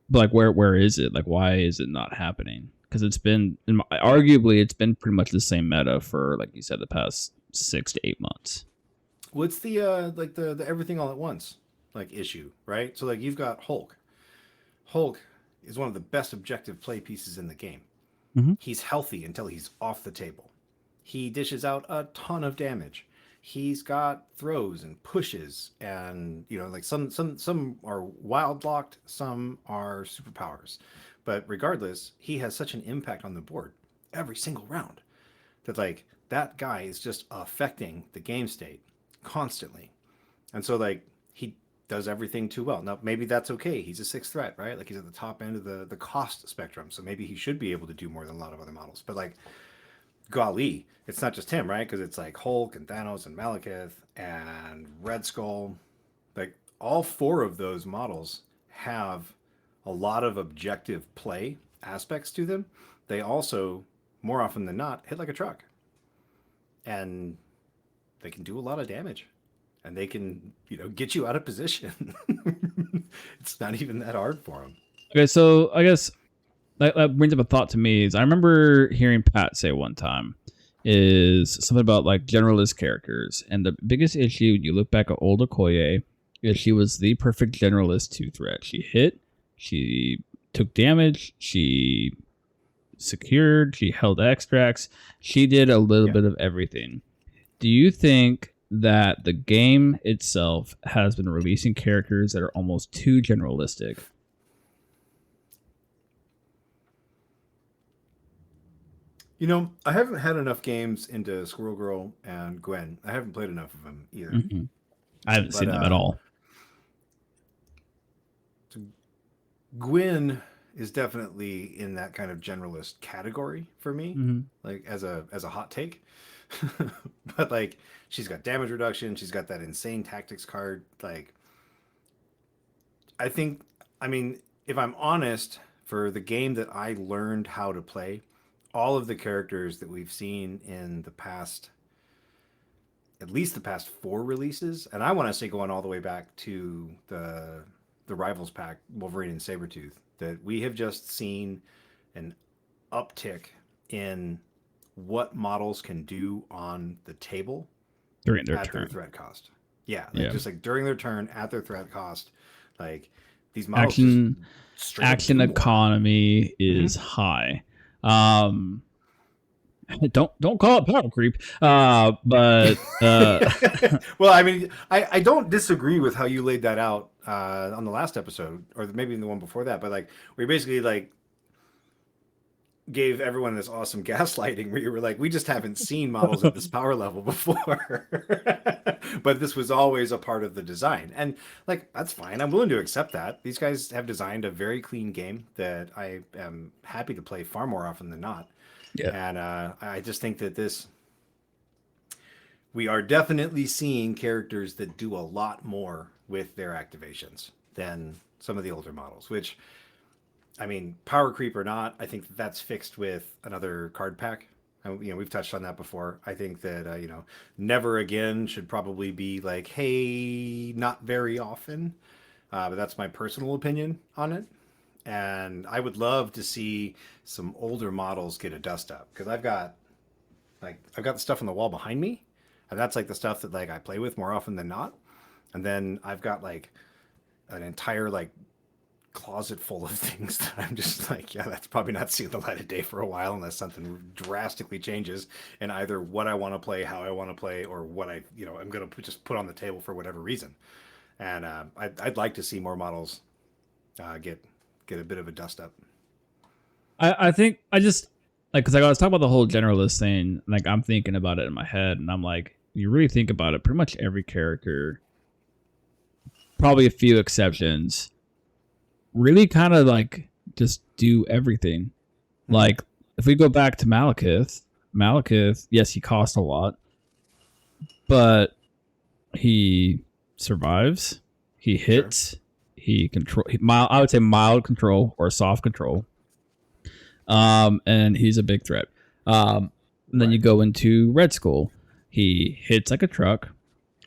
like, where is it? Like, why is it not happening? because arguably it's been pretty much the same meta for, like you said, the past 6 to 8 months. What's the like the everything all at once like issue, right? So like you've got Hulk. Hulk is one of the best objective play pieces in the game. Mhm. He's healthy until he's off the table. He dishes out a ton of damage. He's got throws and pushes, and like some are wild blocked, some are superpowers. But regardless, he has such an impact on the board every single round that like that guy is just affecting the game state constantly. And so like he does everything too well. Now maybe that's okay. He's a sixth threat, right? Like he's at the top end of the cost spectrum. So maybe he should be able to do more than a lot of other models. But like golly, it's not just him, right? Because it's like Hulk and Thanos and Malekith and Red Skull. Like all four of those models have a lot of objective play aspects to them. They also, more often than not, hit like a truck. And they can do a lot of damage. And they can, get you out of position. It's not even that hard for them. Okay, so I guess that brings up a thought to me. Is I remember hearing Pat say one time is something about like generalist characters, and the biggest issue when you look back at old Okoye is she was the perfect generalist 2 threat. She hit, she took damage, she secured, she held extracts, she did a little bit of everything. Do you think that the game itself has been releasing characters that are almost too generalistic? I haven't had enough games into Squirrel Girl and Gwen. I haven't played enough of them either. Mm-hmm. I haven't seen them at all. Gwen is definitely in that kind of generalist category for me, like as a hot take. But like she's got damage reduction, she's got that insane tactics card. Like I mean, if I'm honest, for the game that I learned how to play, all of the characters that we've seen in the past, at least the past 4 releases, and I want to say going all the way back to the Rivals Pack, Wolverine and Sabretooth, that we have just seen an uptick in what models can do on the table during their at turn. their threat cost. Yeah, just like during their turn at their threat cost, like these models action economy is high. Don't call it power creep. But well, I mean, I don't disagree with how you laid that out on the last episode, or maybe in the one before that. But like, we basically like gave everyone this awesome gaslighting where you were like, we just haven't seen models at this power level before. But this was always a part of the design. And like, that's fine. I'm willing to accept that. These guys have designed a very clean game that I am happy to play far more often than not. Yeah. And I just think that we are definitely seeing characters that do a lot more with their activations than some of the older models, which, I mean, power creep or not, I think that's fixed with another card pack. We've touched on that before. I think that, never again should probably be like, hey, not very often. But that's my personal opinion on it. And I would love to see some older models get a dust up, because I've got the stuff on the wall behind me, and that's like the stuff that like I play with more often than not. And then I've got like an entire like closet full of things that I'm just like, yeah, that's probably not seeing the light of day for a while unless something drastically changes in either what I want to play, how I want to play, or what I'm going to just put on the table for whatever reason. And I'd like to see more models get a bit of a dust up. I think I just like, because I was talking about the whole generalist thing, like I'm thinking about it in my head, and I'm like, you really think about it, pretty much every character, probably a few exceptions, really kind of like just do everything. Like if we go back to Malekith, yes, he cost a lot, but he survives, he hits, he control, I would say mild control or soft control, and he's a big threat. And then you go into Red Skull, he hits like a truck,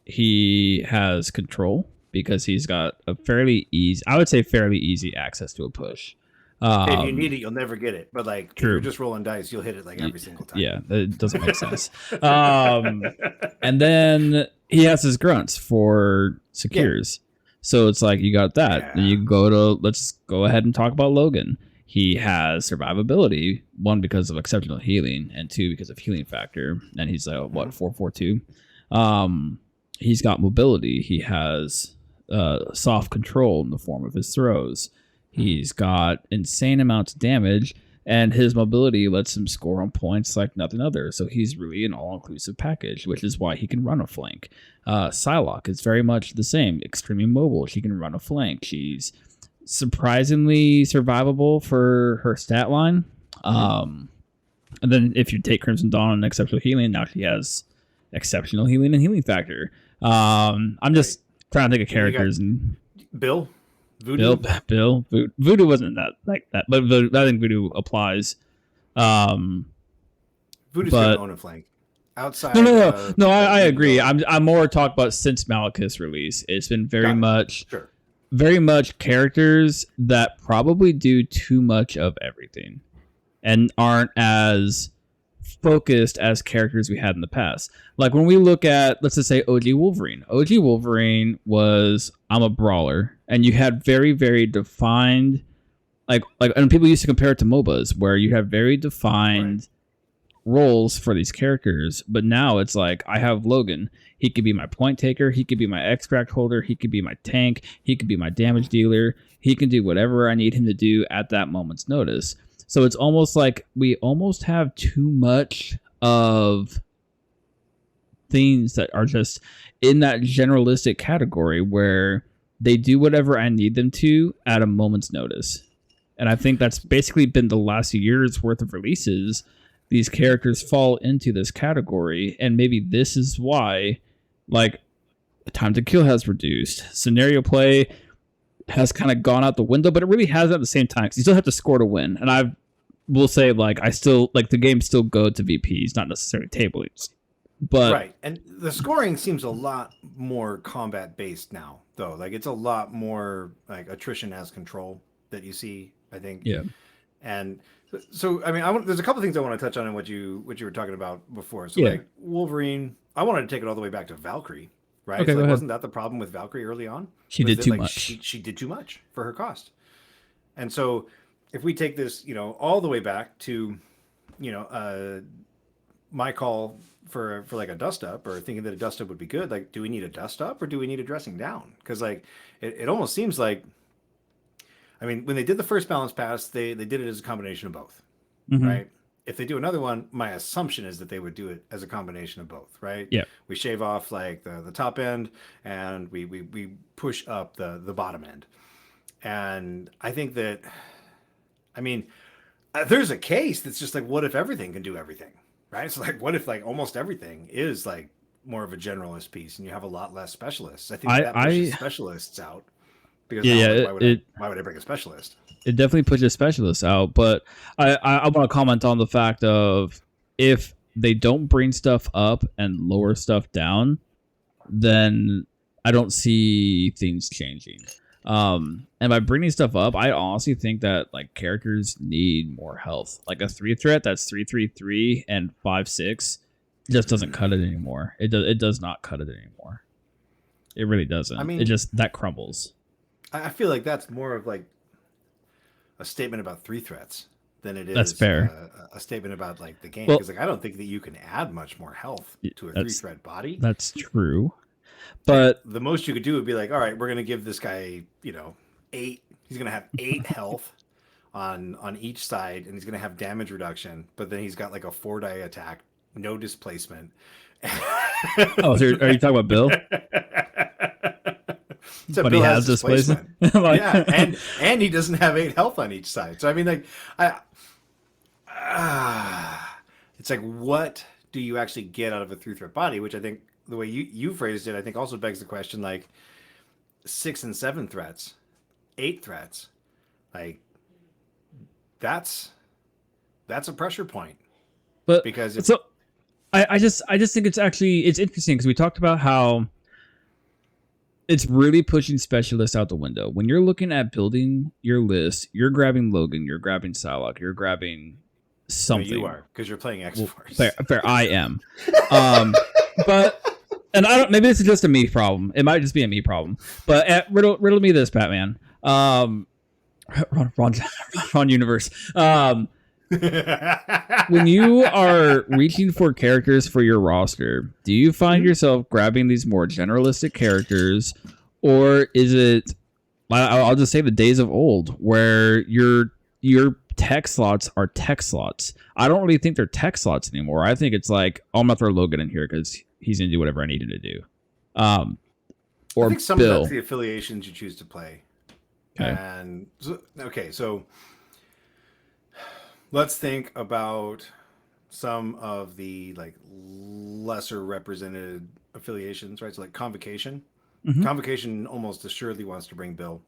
he has control because he's got a fairly easy access to a push. If you need it, you'll never get it. But like, if True. you're just rolling dice, you'll hit it like every single time. Yeah, it doesn't make sense. And then he has his grunts for secures. So it's like you got that. Yeah. Then you go to, let's go ahead and talk about Logan. He has survivability, one because of exceptional healing, and two because of healing factor. And he's like, what, 442? He's got mobility. He has soft control in the form of his throws. He's got insane amounts of damage, and his mobility lets him score on points like nothing other. So he's really an all-inclusive package, which is why he can run a flank. Psylocke is very much the same. Extremely mobile. She can run a flank. She's surprisingly survivable for her stat line. And then if you take Crimson Dawn and exceptional healing, now she has exceptional healing and healing factor. I'm just trying to think of characters. And Bill? Voodoo? Bill. Voodoo wasn't that like that, but I think Voodoo applies. Voodoo's but- gonna own a flank. Outside. No. I agree. I'm more talking about since Malekith's release. It's been very much characters that probably do too much of everything, and aren't as focused as characters we had in the past. Like when we look at, let's just say OG Wolverine. OG Wolverine was, I'm a brawler, and you had very, very defined, like, and people used to compare it to MOBAs, where you have very defined roles for these characters. But now it's like, I have Logan. He could be my point taker. He could be my extract holder. He could be my tank. He could be my damage dealer. He can do whatever I need him to do at that moment's notice. So it's almost like we almost have too much of things that are just in that generalistic category where they do whatever I need them to at a moment's notice. And I think that's basically been the last year's worth of releases. These characters fall into this category, and maybe this is why, like, time to kill has reduced. Scenario play has kind of gone out the window, but it really has at the same time, because you still have to score to win. And I will say, like, I still, like, the game still go to VPs, not necessarily tables. But right, and the scoring seems a lot more combat based now, though. Like, it's a lot more like attrition as control that you see, I think. Yeah. And so, I mean, there's a couple things I want to touch on in what you were talking about before. So, Yeah. like Wolverine, I wanted to take it all the way back to Valkyrie, right? Okay, So, go ahead. wasn't that the problem with Valkyrie early on? She Was did that, too like, much. She did too much for her cost. And so, if we take this, all the way back to, my call for like a dust up, or thinking that a dust up would be good, like, do we need a dust up or do we need a dressing down? Because like it almost seems like, I mean, when they did the first balance pass, they did it as a combination of both, Mhm. right? If they do another one, my assumption is that they would do it as a combination of both, right? Yeah. We shave off like the top end, and we push up the bottom end. And I think that, I mean, there's a case that's just like, what if everything can do everything, right? So like, what if like almost everything is like more of a generalist piece, and you have a lot less specialists? I think that pushes specialists out. Because why would I bring a specialist? It definitely pushes specialists out, but I want to comment on the fact of, if they don't bring stuff up and lower stuff down, then I don't see things changing. And by bringing stuff up, I honestly think that like characters need more health. Like a 3 threat that's 3/3/3 and 5/6 just doesn't cut it anymore. It does not cut it anymore. It really doesn't. I mean, it just that crumbles. I feel like that's more of like a statement about 3 threats than it is. That's fair. A statement about like the game, Well, because like I don't think that you can add much more health to a 3-threat body. That's true, but the most you could do would be like, all right, we're gonna give this guy 8. He's gonna have 8 health on each side, and he's gonna have damage reduction. But then he's got like a 4-die attack, no displacement. oh, so are you talking about Bill? So but Bill he has displacement. Like, yeah, and he doesn't have 8 health on each side. So I mean, like, it's like, what do you actually get out of a 3-threat body? Which I think the way you phrased it, I think also begs the question, like 6 and 7 threats, 8 threats, like that's a pressure point. But because I just think it's interesting, because we talked about how it's really pushing specialists out the window. When you're looking at building your list, you're grabbing Logan, you're grabbing Psylocke, you're grabbing No, something. you are because you're playing X Well, Force. fair, I am. But and I don't. Maybe this is just a me problem. It might just be a me problem. But riddle me this, Batman. Ron Universe. When you are reaching for characters for your roster, do you find yourself grabbing these more generalistic characters, or is it? I'll just say the days of old where your tech slots are tech slots. I don't really think they're tech slots anymore. I think it's like, oh, I'm gonna throw Logan in here because he's gonna do whatever I need him to do. Or I think some Bill. of that's the affiliations you choose to play. Okay. And so let's think about some of the like lesser represented affiliations, right? So like Convocation. Mhm. Convocation almost assuredly wants to bring Bill,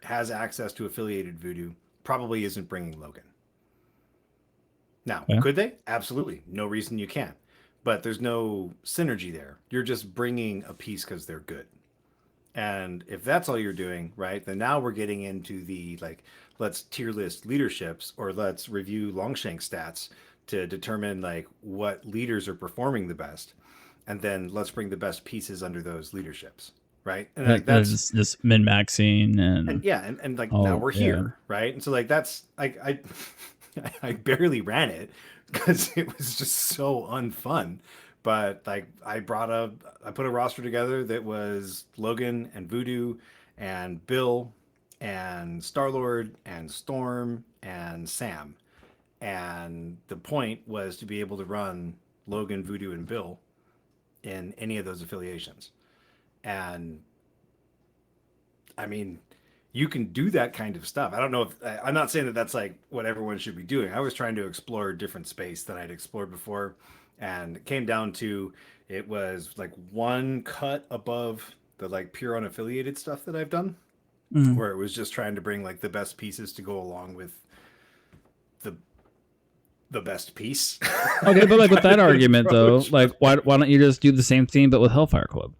has access to affiliated Voodoo, probably isn't bringing Logan. Now, Yeah. could they? Absolutely. No reason you can't. But there's no synergy there. You're just bringing a piece because they're good. And if that's all you're doing, right, then now we're getting into the like, let's tier list leaderships or let's review Longshank stats to determine like what leaders are performing the best. And then let's bring the best pieces under those leaderships, right? And like that's just min maxing and yeah, and like Oh, now we're yeah. here, right? And so like that's like I barely ran it because it was just so unfun. But like I put a roster together that was Logan and Voodoo and Bill and Star-Lord and Storm and Sam. And the point was to be able to run Logan, Voodoo, and Bill in any of those affiliations. And I mean, you can do that kind of stuff. I don't know if I'm not saying that that's like what everyone should be doing. I was trying to explore a different space than I'd explored before. And it came down to it was like one cut above the like pure unaffiliated stuff that I've done, where it was just trying to bring like the best pieces to go along with the best piece. Okay, but like with that argument though, like why don't you just do the same thing but with Hellfire Club?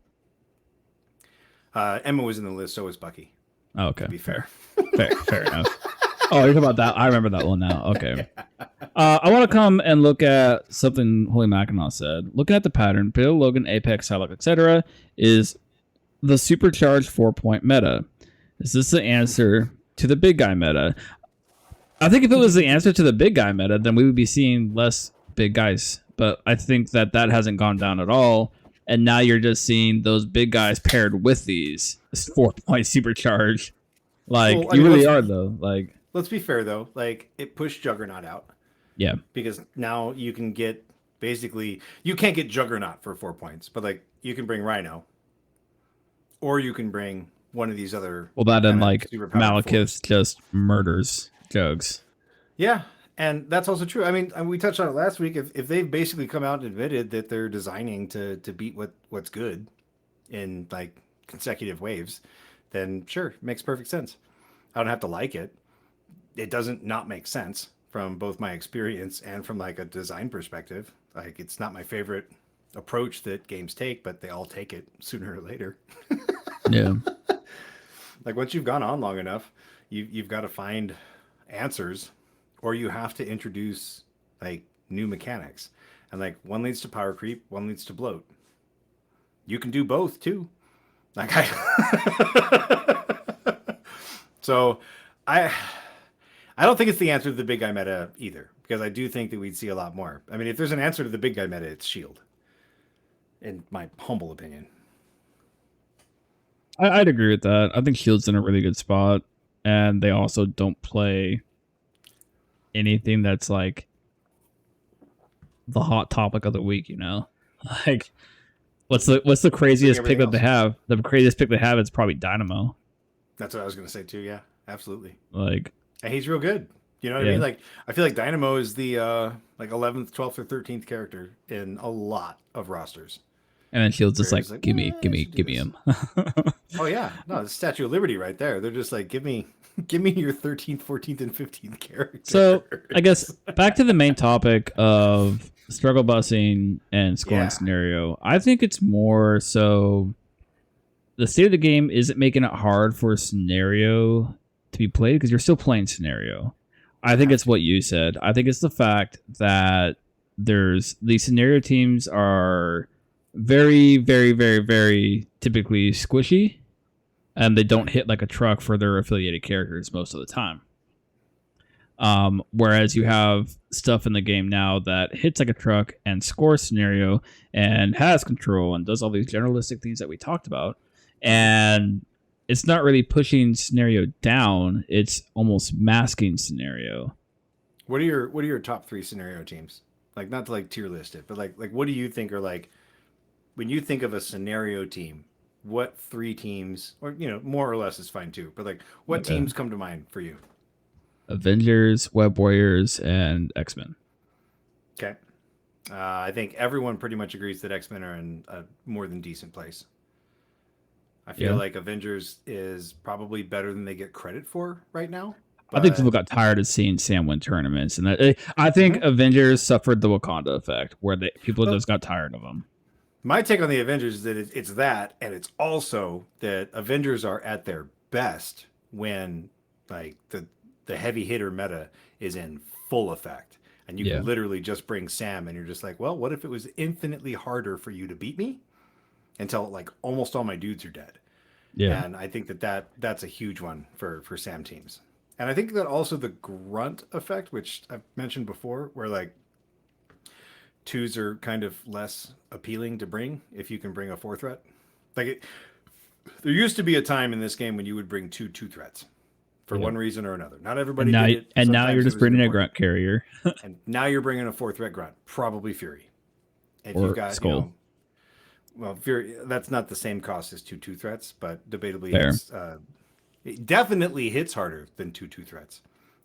Emma was in the list, so was Bucky. Oh, okay, To be fair. fair enough. Oh, you're talking about that. I remember that one now. Okay. I want to come and look at something Holy Mackinac said. Looking at the pattern, Bill, Logan, Apex, Psylocke, etc., is the supercharged 4-point meta. Is this the answer to the big guy meta? I think if it was the answer to the big guy meta, then we would be seeing less big guys. But I think that hasn't gone down at all. And now you're just seeing those big guys paired with these 4-point supercharge. Like, Well, I you mean, really let's- are, though. Like, Let's be fair though. Like it pushed Juggernaut out yeah. because now you can get basically you can't get Juggernaut for 4 points, but like you can bring Rhino, or you can bring one of these other. Well, that and kinda like superpowered Malekith force. just murders Jugs. Yeah, and that's also true. I mean, we touched on it last week. If they've basically come out and admitted that they're designing to beat what's good in like consecutive waves, then sure, it makes perfect sense. I don't have to like it. It doesn't not make sense from both my experience and from like a design perspective. Like it's not my favorite approach that games take, but they all take it sooner or later. Yeah. Like once you've gone on long enough, you've got to find answers, or you have to introduce like new mechanics. And like one leads to power creep, one leads to bloat. You can do both too. Like so I don't think it's the answer to the big guy meta either, because I do think that we'd see a lot more. I mean, if there's an answer to the big guy meta, it's Shield, in my humble opinion. I'd agree with that. I think Shield's in a really good spot, and they also don't play anything that's like the hot topic of the week. You know, like what's the craziest pick that they have? The craziest pick they have is probably Dynamo. That's what I was going to say too. Yeah, absolutely. Like, and he's real good. You know what I mean? Like, I feel like Dynamo is the like 11th, 12th, or 13th character in a lot of rosters. and then Shield's just Whereas, like, like, give me I should do him. Oh yeah, no, the Statue of Liberty right there. They're just like, give me your 13th, 14th, and 15th character. So I guess back to the main topic of struggle busing and scoring Yeah. scenario. I think it's more so the state of the game isn't making it hard for scenario to be played because you're still playing scenario. I think it's what you said. I think it's the fact that these scenario teams are very, very, very, very typically squishy, and they don't hit like a truck for their affiliated characters most of the time. Whereas you have stuff in the game now that hits like a truck and scores scenario and has control and does all these generalistic things that we talked about. And it's not really pushing scenario down. It's almost masking scenario. What are your top 3 scenario teams? Like, not to like tier list it, but like what do you think are like, when you think of a scenario team, what 3 teams, or more or less is fine too, but like what teams come to mind for you? Avengers, Web Warriors, and X-Men. Okay. I think everyone pretty much agrees that X-Men are in a more than decent place. I feel like Avengers is probably better than they get credit for right now. I think people got tired of seeing Sam win tournaments, and I think Avengers suffered the Wakanda effect, where people just got tired of them. My take on the Avengers is that it's that, and it's also that Avengers are at their best when like the heavy hitter meta is in full effect, and you can literally just bring Sam, and you're just like, well, what if it was infinitely harder for you to beat me until like almost all my dudes are dead? Yeah, and I think that's a huge one for Sam teams. And I think that also the grunt effect, which I've mentioned before, where like 2s are kind of less appealing to bring if you can bring a 4 threat. Like there used to be a time in this game when you would bring 2 threats for one reason or another. Not everybody did it. And now you're just bringing a grunt carrier. And now you're bringing a 4 threat grunt, probably Fury. And or you've got Skull. Well, Fury, that's not the same cost as 2 threats, but debatably it definitely hits harder than 2 threats.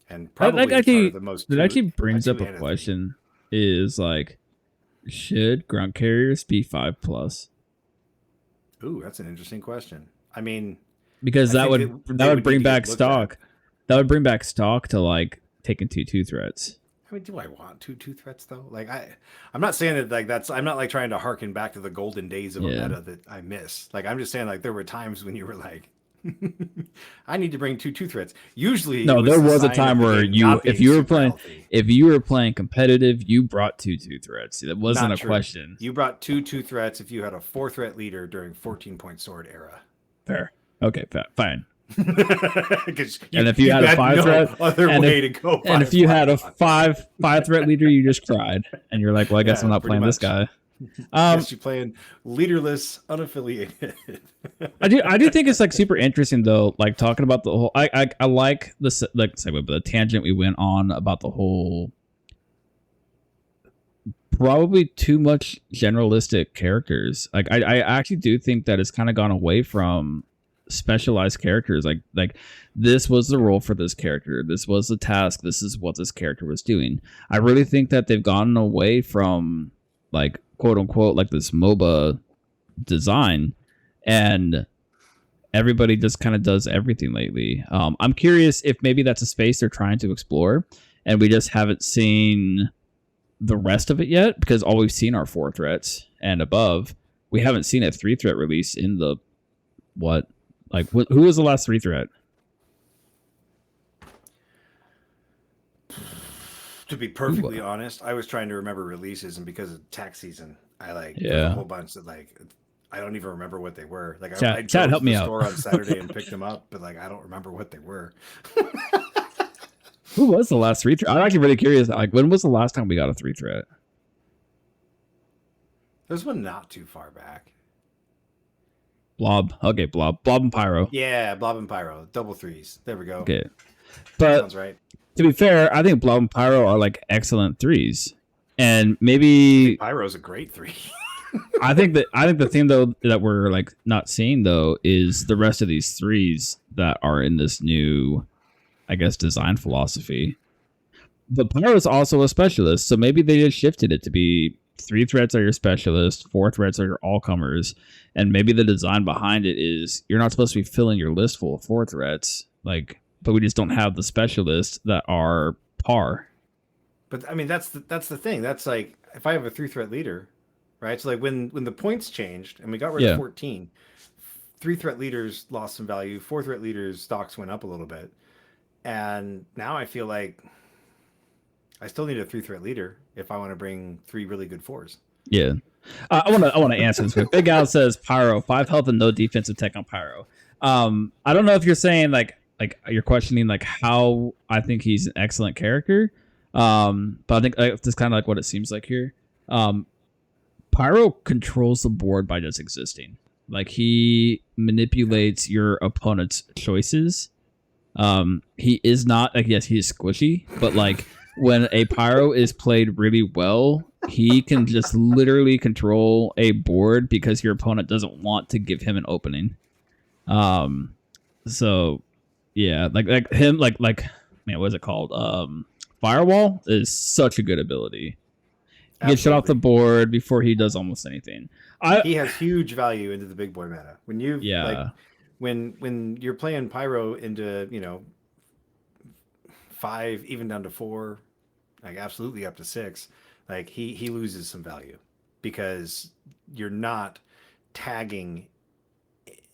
And probably the most. That actually brings up a question: is like, should grunt carriers be 5+? Ooh, that's an interesting question. I mean, because that would bring back stock. That would bring back stock to like taking 2 threats. I mean, do I want 2 threats though? Like I'm not saying that like I'm not like trying to harken back to the golden days of a meta that I miss. Like I'm just saying like there were times when you were like, I need to bring 2 threats. Usually, no, there was a time where if you were playing competitive, you brought 2 threats. That wasn't a question. You brought 2 threats if you had a 4 threat leader during 14-point sword era. Fair. Okay, fine. And if you had a 5 threat, and if you had a 5 threat leader, you just cried, and you're like, well, I guess I'm not playing this guy. Yes, you're playing leaderless, unaffiliated. I do think it's like super interesting though, like talking about the whole. I like this like segue, but the tangent we went on about the whole. Probably too much generalistic characters. Like I actually do think that it's kind of gone away from specialized characters. Like this was the role for this character. This was the task. This is what this character was doing. I really think that they've gone away from like quote unquote like this MOBA design, and everybody just kind of does everything lately. I'm curious if maybe that's a space they're trying to explore, and we just haven't seen the rest of it yet, because all we've seen are 4 threats and above. We haven't seen a 3 threat release in the who was the last 3 threat? To be perfectly honest, I was trying to remember releases, and because of tax season, I a whole bunch that like I don't even remember what they were. Like I Chad, help me to the out. store on Saturday and picked them up, but like I don't remember what they were. Who was the last 3 threat? I'm actually really curious. Like, when was the last time we got a 3 threat? There's one not too far back. Blob. Okay, Blob and Pyro. Yeah, Blob and Pyro. Double 3s. There we go. Okay. But sounds right. To be fair, I think Blob and Pyro are like excellent 3s. And maybe Pyro's a great 3. I think the thing though that we're like not seeing though is the rest of these 3s that are in this new, I guess, design philosophy. But Pyro is also a specialist, so maybe they just shifted it to be 3 threats are your specialists, 4 threats are your all-comers, and maybe the design behind it is you're not supposed to be filling your list full of 4 threats, like, but we just don't have the specialists that are par. But I mean, that's the thing. That's like if I have a 3 threat leader, right? So like when the points changed and we got rid of 14, 3 threat leaders lost some value, 4 threat leaders stocks went up a little bit, and now I feel like I still need a 3 threat leader if I want to bring 3 really good 4s. Yeah. I want to answer this quick. Big Al says Pyro, 5 health and no defensive tech on Pyro. I don't know if you're saying like you're questioning like how I think he's an excellent character. But I think that's kind of like what it seems like here. Pyro controls the board by just existing. Like he manipulates your opponent's choices. He is not like, yes, he is squishy, but like when a Pyro is played really well, he can just literally control a board because your opponent doesn't want to give him an opening. So yeah, like him, like man, what is it called? Firewall is such a good ability. He gets shut off the board before he does almost anything. He has huge value into the big boy meta. When you like when you're playing Pyro into, 5, even down to 4, like absolutely up to 6, like he loses some value because you're not tagging.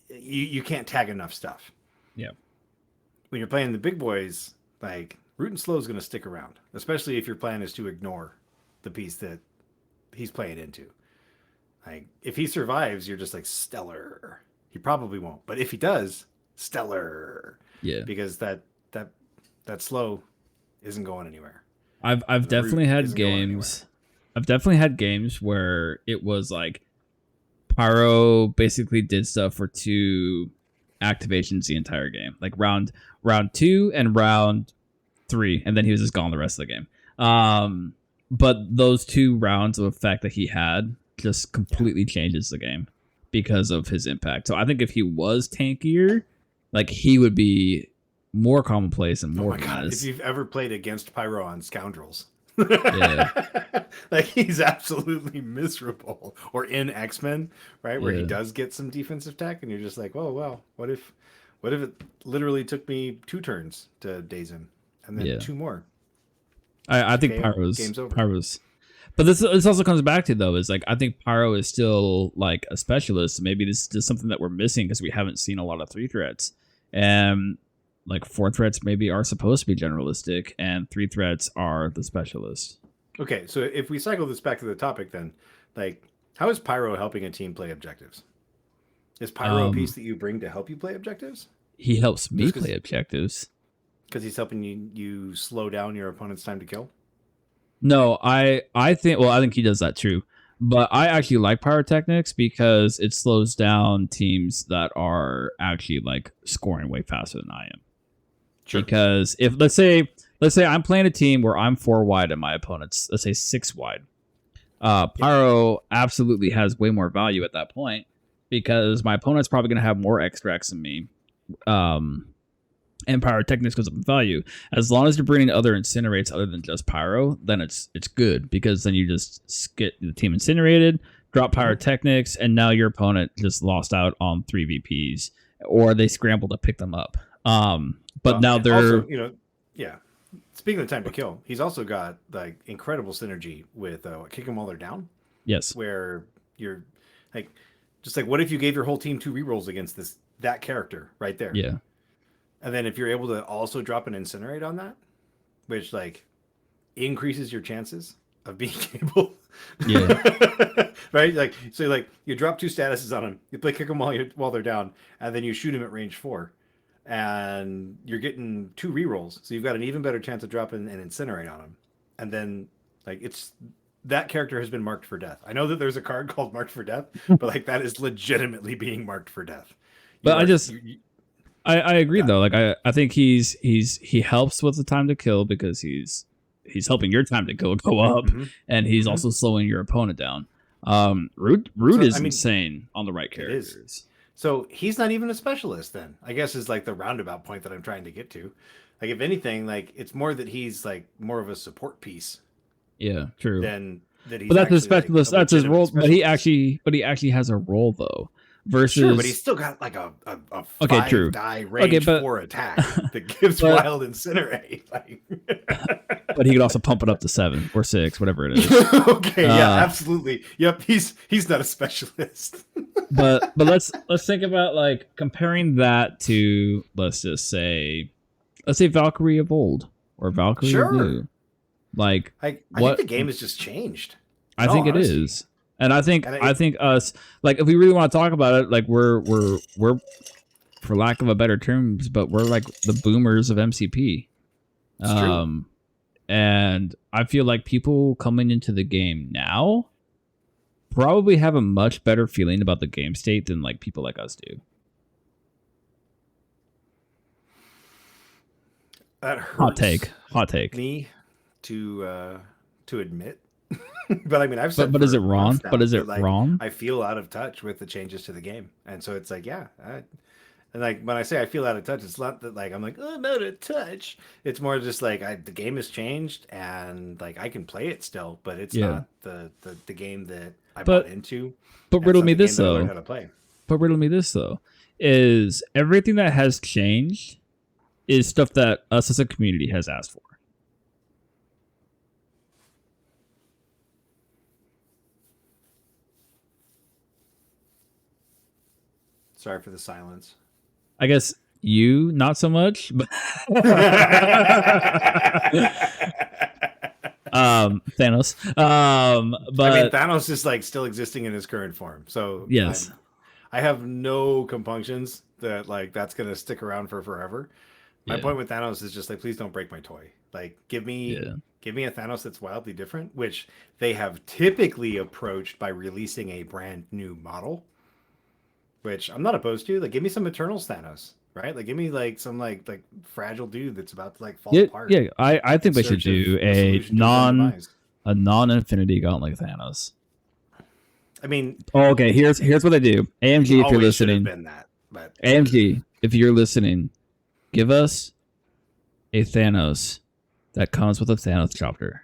You can't tag enough stuff. Yeah. When you're playing the big boys, like Root and Slow is going to stick around, especially if your plan is to ignore the piece that he's playing into. Like if he survives, you're just like stellar. He probably won't, but if he does, stellar. Yeah. Because that slow isn't going anywhere. I've definitely had games. I've definitely had games where it was like Pyro basically did stuff for 2 activations the entire game, like round 2 and round 3, and then he was just gone the rest of the game. But those 2 rounds of effect that he had just completely changes the game because of his impact. So I think if he was tankier, like he would be more commonplace and more. Oh my god! If you've ever played against Pyro on Scoundrels, yeah. like he's absolutely miserable. Or in X-Men, right, where Yeah. he does get some defensive tech, and you're just like, oh well, what if it literally took me 2 turns to daze him, and then 2 more? I think game's over. Pyro's. But this also comes back to though is like I think Pyro is still like a specialist. Maybe this is just something that we're missing because we haven't seen a lot of 3 threats, and like 4 threats maybe are supposed to be generalistic, and 3 threats are the specialist. Okay, so if we cycle this back to the topic, then like how is Pyro helping a team play objectives? Is Pyro a piece that you bring to help you play objectives? He helps me play objectives. Because he's helping you slow down your opponent's time to kill? No, I think he does that too. But I actually like pyrotechnics because it slows down teams that are actually like scoring way faster than I am. Sure. Because if let's say I'm playing a team where I'm 4 wide and my opponent's, let's say, 6 wide. Pyro absolutely has way more value at that point because my opponent's probably going to have more extracts than me. And pyrotechnics goes up in value. As long as you're bringing other incinerates other than just pyro, then it's good because then you just get the team incinerated, drop pyrotechnics, and now your opponent just lost out on 3 VPs, or they scramble to pick them up. But now they're also, speaking of time to kill, he's also got like incredible synergy with kick them while they're down. Yes, where you're like, just like, what if you gave your whole team 2 rerolls against that character right there? Yeah. And then if you're able to also drop an incinerate on that, which like increases your chances of being able, right? Like so, like you drop 2 statuses on them, you play kick them while they're down, and then you shoot them at range 4, and you're getting 2 rerolls, so you've got an even better chance of dropping an incinerate on them. And then like it's that character has been marked for death. I know that there's a card called Marked for Death, but like that is legitimately being marked for death. I agree though. Like I think he helps with the time to kill because he's helping your time to kill go up, and he's also slowing your opponent down. Root is insane on the right characters. So he's not even a specialist then, I guess, is like the roundabout point that I'm trying to get to. Like if anything, like it's more that he's like more of a support piece. Yeah, true. Than that he's. But that's his specialist. Like that's his role. But he actually has a role though. Versus, sure, but he's still got like a 5 die range 4 attack that gives wild incinerate. Like, but he could also pump it up to 7 or 6, whatever it is. Okay, yeah, absolutely. Yep, he's not a specialist. but let's think about like comparing that to let's say Valkyrie of old or Valkyrie of Sure. new. Like I think what the game has just changed. I In all think it honesty. is. And I think And I think us like if we really want to talk about it, like we're for lack of a better terms, but we're like the boomers of MCP. It's true. And I feel like people coming into the game now probably have a much better feeling about the game state than like people like us do. That hurts Hot take. me to admit. But I mean, I've said But is for it wrong? months now But is it that, like, wrong? I feel out of touch with the changes to the game, and so it's like, yeah, and like when I say I feel out of touch, it's not that like I'm like, oh, I'm out of touch. It's more just like the game has changed, and like I can play it still, but it's Yeah. not the game that I But- bought into. But and riddle it's not me the this game that I learned though. how to play. But riddle me this though. Is everything that has changed is stuff that us as a community has asked for. Sorry for the silence. I guess you not so much, but Thanos. But I mean, Thanos is like still existing in his current form, so yes. I have no compunctions that like that's gonna stick around for forever. My Yeah. point with Thanos is just like, please don't break my toy. Like, give me a Thanos that's wildly different, which they have typically approached by releasing a brand new model, which I'm not opposed to. Like, give me some Eternals Thanos, right? Like, give me like some like fragile dude that's about to like fall Yeah, apart. yeah. I think in they should search of do a a solution to his own demise. non-Infinity Gauntlet Thanos. I mean, Oh, okay, here's what I do. AMG, if you're always should have listening, been that, but AMG, if you're listening, give us a Thanos that comes with a Thanos chopper.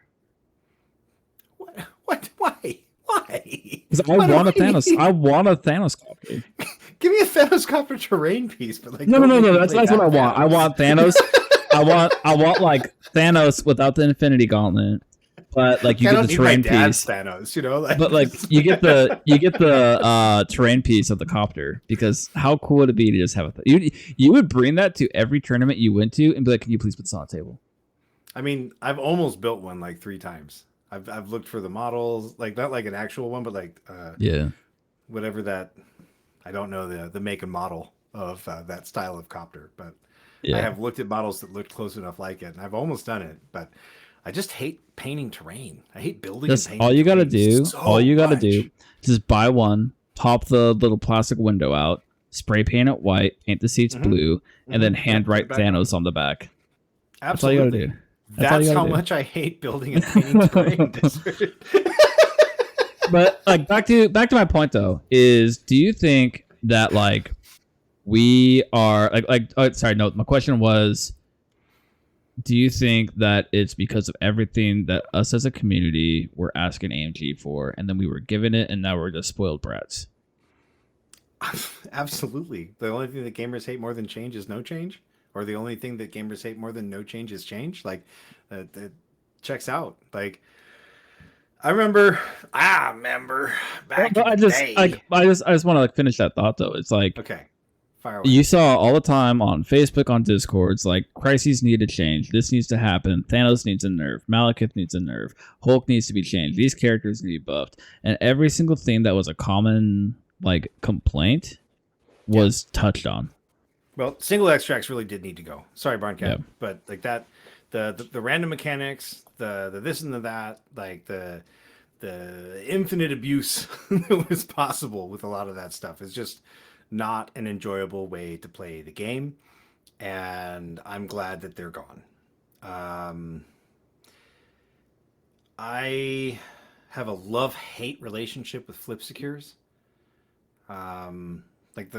what? Why? Why? Because I Why do want a I Thanos. need- I want a Thanos copter. Give me a Thanos copter terrain piece, but like No. don't make me That's play what I that want. I want Thanos. I want like Thanos without the Infinity Gauntlet, but like you I get don't the need my terrain dad's piece. Thanos, you know. Like, But like you get the terrain piece of the copter, because how cool would it be to just have you would bring that to every tournament you went to and be like, can you please put this on the table? I mean, I've almost built one like 3 times. I've looked for the models, like not like an actual one, but like Yeah. whatever that. I don't know the make and model of that style of copter, but Yeah. I have looked at models that looked close enough like it, and I've almost done it. But I just hate painting terrain. I hate building. That's and painting all you gotta terrain do. so All you gotta do. much. Just buy one, pop the little plastic window out, spray paint it white, paint the seats blue, and then Mhm. hand write Put it back Thanos on the back. That's all Absolutely. you gotta do. That's all you That's gotta how do. much I hate building and painting terrain. Desert. But like back to my point though, is do you think that like we are sorry, no, my question was, do you think that it's because of everything that us as a community were asking AMG for, and then we were given it, and now we're just spoiled brats? Absolutely. The only thing that gamers hate more than change is no change, or the only thing that gamers hate more than no change is change. Like, that checks out. Like, I remember back in I the just day. I just want to like finish that thought though. It's like Okay, fire away. you saw all the time on Facebook, on Discords, like crises need to change. This needs to happen. Thanos needs a nerf. Malekith needs a nerf. Hulk needs to be changed. These characters need to be buffed. And every single thing that was a common like complaint was touched on. Well, single extracts really did need to go. Sorry, Barncat, Yeah. but like that, the random mechanics, the this and the that, like the infinite abuse that was possible with a lot of that stuff is just not an enjoyable way to play the game, and I'm glad that they're gone. I have a love-hate relationship with flip secures. Like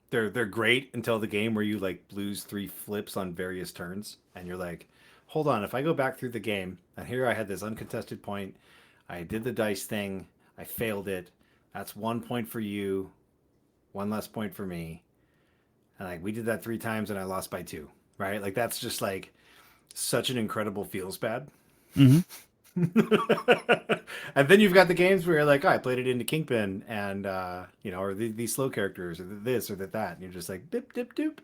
they're great until the game where you like lose 3 flips on various turns, and you're like, hold on, if I go back through the game, and here I had this uncontested point, I did the dice thing, I failed it, that's 1 point for you, 1 less point for me, and like we did that 3 times and I lost by 2, right? Like that's just like such an incredible feels bad. Mhm. And then you've got the games where you're like, oh, I played it into Kingpin, and or these slow characters, or this or that, and you're just like, dip, dip, doop.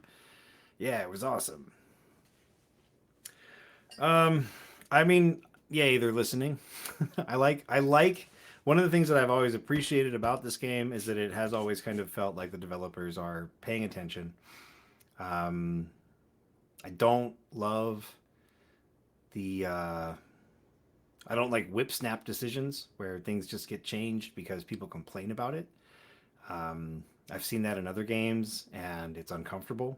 Yeah, it was awesome. I mean, yay, they're listening. I like one of the things that I've always appreciated about this game is that it has always kind of felt like the developers are paying attention. I don't love the I don't like whip snap decisions where things just get changed because people complain about it. I've seen that in other games and it's uncomfortable.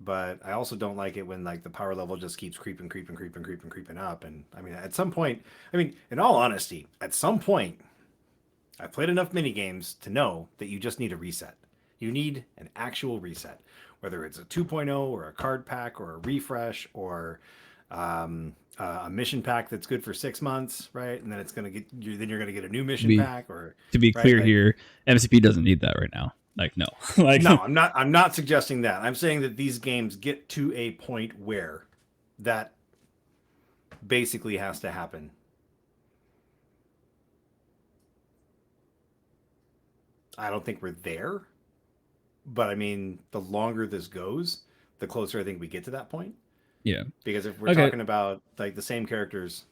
But I also don't like it when like the power level just keeps creeping up. And I mean, at some point, I mean, in all honesty, at some point, I've played enough mini games to know that you just need a reset. You need an actual reset, whether it's a 2.0 or a card pack or a refresh or a mission pack that's good for 6 months, right? And then it's gonna get you. Then you're gonna get a new mission pack. Or to be right? clear Like, here, MCP doesn't need that right now. Like no, like no, I'm not suggesting that. I'm saying that these games get to a point where that basically has to happen. I don't think we're there, but I mean, the longer this goes, the closer I think we get to that point. Yeah. Because if we're talking about like the same characters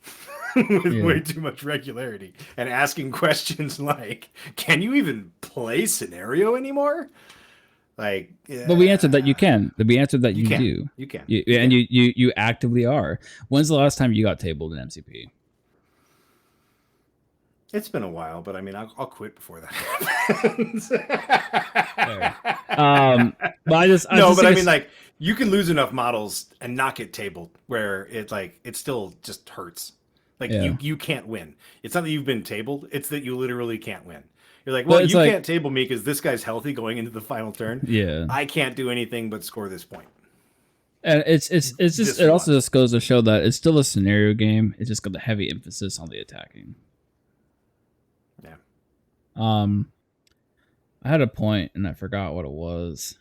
with way too much regularity and asking questions like, can you even play scenario anymore? Like, but we answered that you can. We answered that you can. do. You can. And you actively are. When's the last time you got tabled in MCP? It's been a while, but I mean, I'll quit before that happens. But I mean, like, you can lose enough models and not get tabled where it still just hurts. Like you can't win. It's not that you've been tabled; it's that you literally can't win. You're like, well, you can't table me because this guy's healthy going into the final turn. Yeah, I can't do anything but score this point. And it's just it also just goes to show that it's still a scenario game. It's just got the heavy emphasis on the attacking. Yeah. I had a point and I forgot what it was.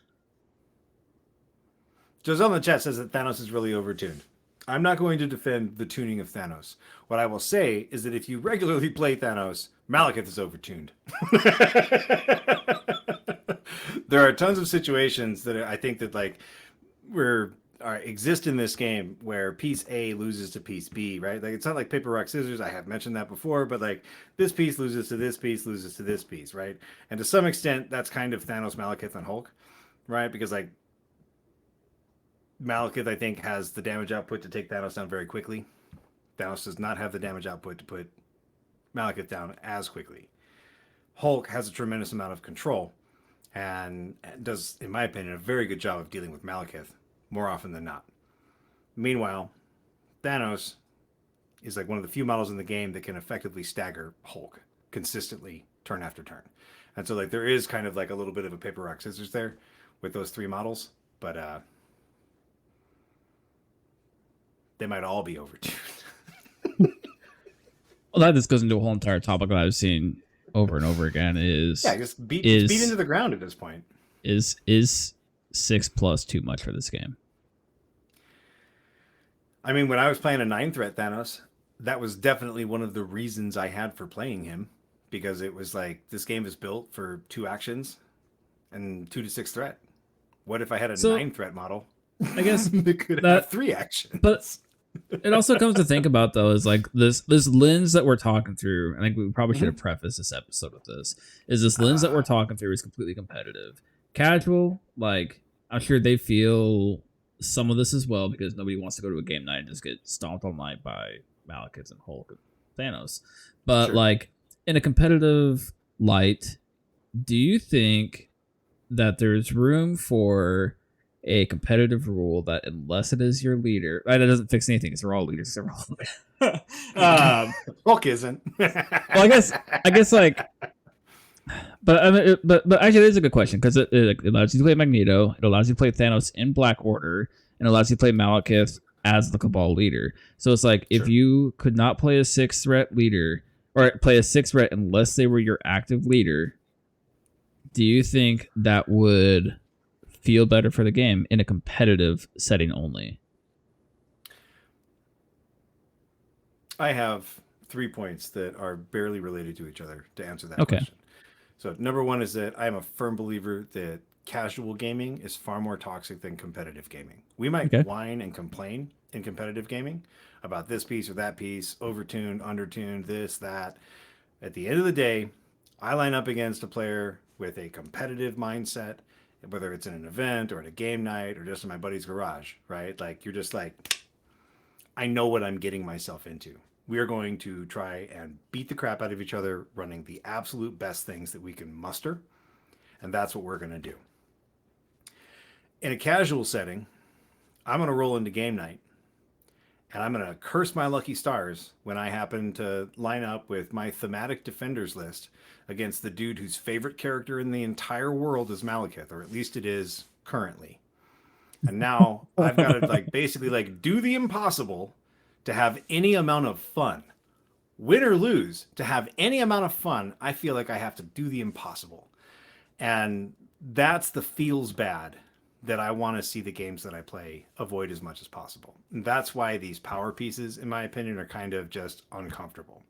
Giselle in the chat says that Thanos is really overtuned. I'm not going to defend the tuning of Thanos. What I will say is that if you regularly play Thanos, Malekith is overtuned. There are tons of situations that I think that like exist in this game where piece A loses to piece B, right? Like it's not like paper, rock, scissors. I have mentioned that before, but like this piece loses to this piece, loses to this piece, right? And to some extent, that's kind of Thanos, Malekith, and Hulk, right? Because like Malekith, I think, has the damage output to take Thanos down very quickly. Thanos does not have the damage output to put Malekith down as quickly. Hulk has a tremendous amount of control and does, in my opinion, a very good job of dealing with Malekith more often than not. Meanwhile, Thanos is like one of the few models in the game that can effectively stagger Hulk consistently turn after turn. And so like there is kind of like a little bit of a paper, rock, scissors there with those three models, but they might all be overtuned. Well, that just goes into a whole entire topic that I've seen over and over again. Just beat into the ground at this point. Is 6+ too much for this game? I mean, when I was playing a 9-threat Thanos, that was definitely one of the reasons I had for playing him, because it was like this game is built for 2 actions and 2 to 6 threat. What if I had a 9-threat model? I guess that could have 3 actions. But it also comes to think about though is like this lens that we're talking through. I think we probably should have prefaced this episode with this. Is this lens that we're talking through is completely competitive. Casual, like I'm sure they feel some of this as well because nobody wants to go to a game night and just get stomped all night by Malekith and Hulk and Thanos. But like in a competitive light, do you think that there's room for a competitive rule that unless it is your leader, that doesn't fix anything because we're all leaders. Hulk isn't. Well, I guess like, but I mean, but actually, it is a good question because it allows you to play Magneto, it allows you to play Thanos in Black Order, and it allows you to play Malekith as the Cabal leader. So it's like if you could not play a 6-threat leader or play a 6-threat unless they were your active leader, do you think that would feel better for the game in a competitive setting only? I have 3 points that are barely related to each other to answer that Okay. question. So number one is that I am a firm believer that casual gaming is far more toxic than competitive gaming. We might Okay. whine and complain in competitive gaming about this piece or that piece, overtuned, undertuned, this, that. At the end of the day, I line up against a player with a competitive mindset, whether it's in an event or at a game night or just in my buddy's garage, right? Like you're just like, I know what I'm getting myself into. We are going to try and beat the crap out of each other, running the absolute best things that we can muster. And that's what we're going to do. In a casual setting, I'm going to roll into game night and I'm going to curse my lucky stars when I happen to line up with my thematic defenders list against the dude whose favorite character in the entire world is Malekith, or at least it is currently. And now I've got to like basically like do the impossible to have any amount of fun. Win or lose, to have any amount of fun, I feel like I have to do the impossible. And that's the feels bad that I want to see the games that I play avoid as much as possible. And that's why these power pieces, in my opinion, are kind of just uncomfortable.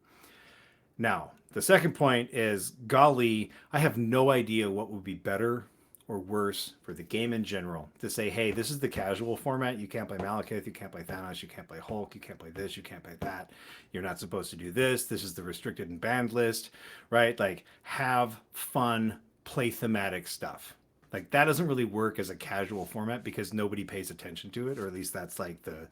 Now, the second point is, golly, I have no idea what would be better or worse for the game in general to say, hey, this is the casual format. You can't play Malekith, you can't play Thanos, you can't play Hulk, you can't play this, you can't play that. You're not supposed to do this. This is the restricted and banned list, right? Like, have fun, play thematic stuff. Like, that doesn't really work as a casual format because nobody pays attention to it, or at least that's like the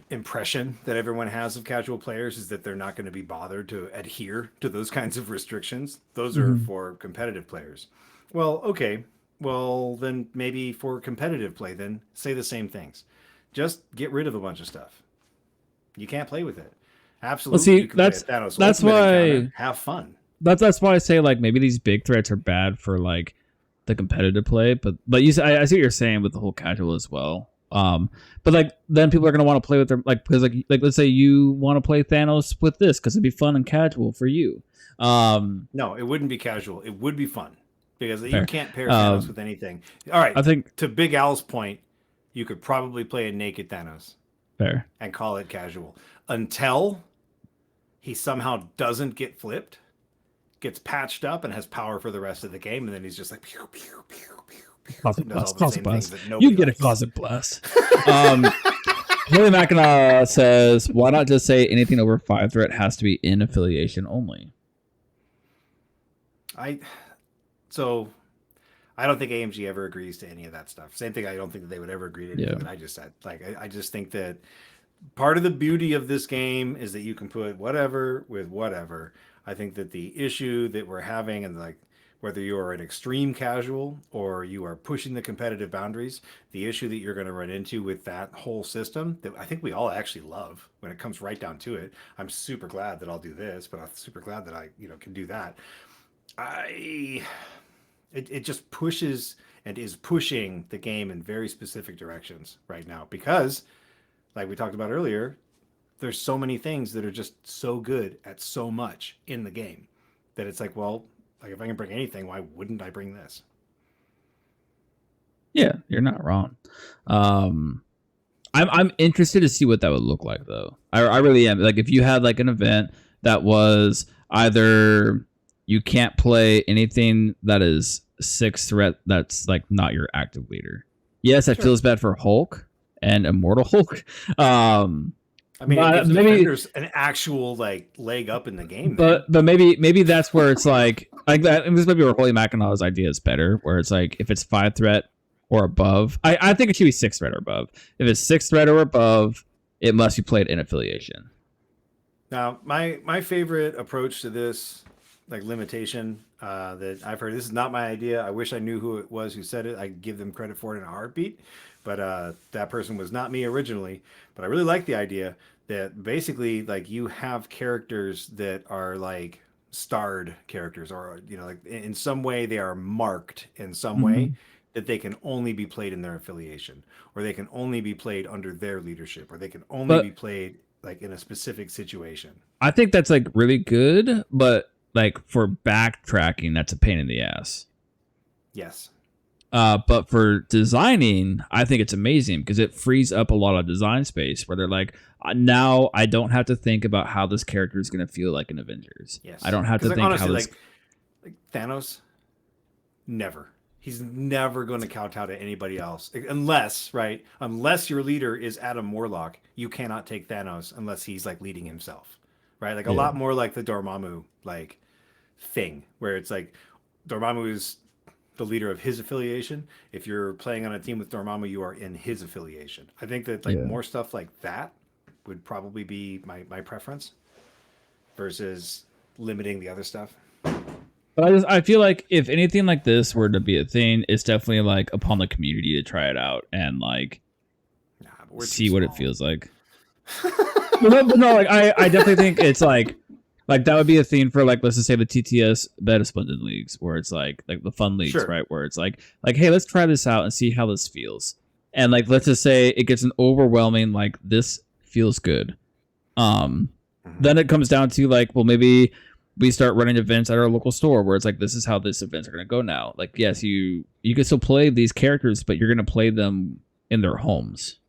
impression that everyone has of casual players, is that they're not going to be bothered to adhere to those kinds of restrictions. Those are for competitive players. Well, okay. Well, then maybe for competitive play, then say the same things. Just get rid of a bunch of stuff. You can't play with it. Absolutely, see, you can play a Thanos that's Ultimate why- encounter. Have fun. That's why I say like maybe these big threats are bad for like the competitive play, but I see what you're saying with the whole casual as well. But like then people are gonna want to play with their like, because like let's say you want to play Thanos with this because it'd be fun and casual for you. No, it wouldn't be casual. It would be fun because Fair. you can't pair Thanos with anything. All right, I think to Big Al's point, you could probably play a naked Thanos fair. and call it casual until he somehow doesn't get flipped, gets patched up, and has power for the rest of the game, and then he's just like pew pew pew pew pew. Cosmic and does all blast, the cosmic same blast. things that nobody You get a likes. cosmic blast. Haley Mackinac says, "Why not just say anything over 5 threat has to be in affiliation only?" I don't think AMG ever agrees to any of that stuff. Same thing. I don't think that they would ever agree to anything that I just said. Like I just think that part of the beauty of this game is that you can put whatever with whatever. I think that the issue that we're having, and like whether you are an extreme casual or you are pushing the competitive boundaries, the issue that you're going to run into with that whole system that I think we all actually love when it comes right down to it. I'm super glad that I'll do this, but I'm super glad that I can do that. It just pushes and is pushing the game in very specific directions right now because, like we talked about earlier, there's so many things that are just so good at so much in the game that it's like, well, like if I can bring anything, why wouldn't I bring this? Yeah, you're not wrong. I'm interested to see what that would look like though. I really am. Like if you had like an event that was either you can't play anything that is 6 threat that's like not your active leader. Yes, that feels bad for Hulk and Immortal Hulk. I mean, it gives maybe defenders an actual like leg up in the game. but maybe that's where it's like that. And this might be where Holy Mackinaw's idea is better, where it's like if it's 5 threat or above, I think it should be 6 threat or above. If it's 6 threat or above, it must be played in affiliation. Now, my favorite approach to this like limitation that I've heard, this is not my idea. I wish I knew who it was who said it. I'd give them credit for it in a heartbeat, but that person was not me originally. But I really like the idea that basically like you have characters that are like starred characters, or like in some way they are marked in some way that they can only be played in their affiliation, or they can only be played under their leadership, or they can only be played like in a specific situation. I think that's like really good, but like for backtracking, that's a pain in the ass. Yes. But for designing, I think it's amazing because it frees up a lot of design space where they're like, now I don't have to think about how this character is going to feel like in Avengers. Yes. I don't have to Because like, think honestly, how this. like Thanos, never. He's never going to kowtow to anybody else unless, right? Unless your leader is Adam Warlock, you cannot take Thanos unless he's like leading himself, right? Like a Yeah. lot more like the Dormammu like thing, where it's like Dormammu is the leader of his affiliation. If you're playing on a team with Dormammu, you are in his affiliation. I think that like Yeah. more stuff like that would probably be my preference versus limiting the other stuff. But I feel like if anything like this were to be a thing, it's definitely like upon the community to try it out and like Nah, but we're too see what it small. feels like. But no, like I definitely think it's like that would be a thing for like let's just say the TTS beta splendid leagues where it's like the fun leagues, Sure. right? Where it's like hey, let's try this out and see how this feels. And like let's just say it gets an overwhelming like this feels good. Then it comes down to like, well, maybe we start running events at our local store where it's like this is how this events are going to go now. Like yes, you can still play these characters, but you're going to play them in their homes.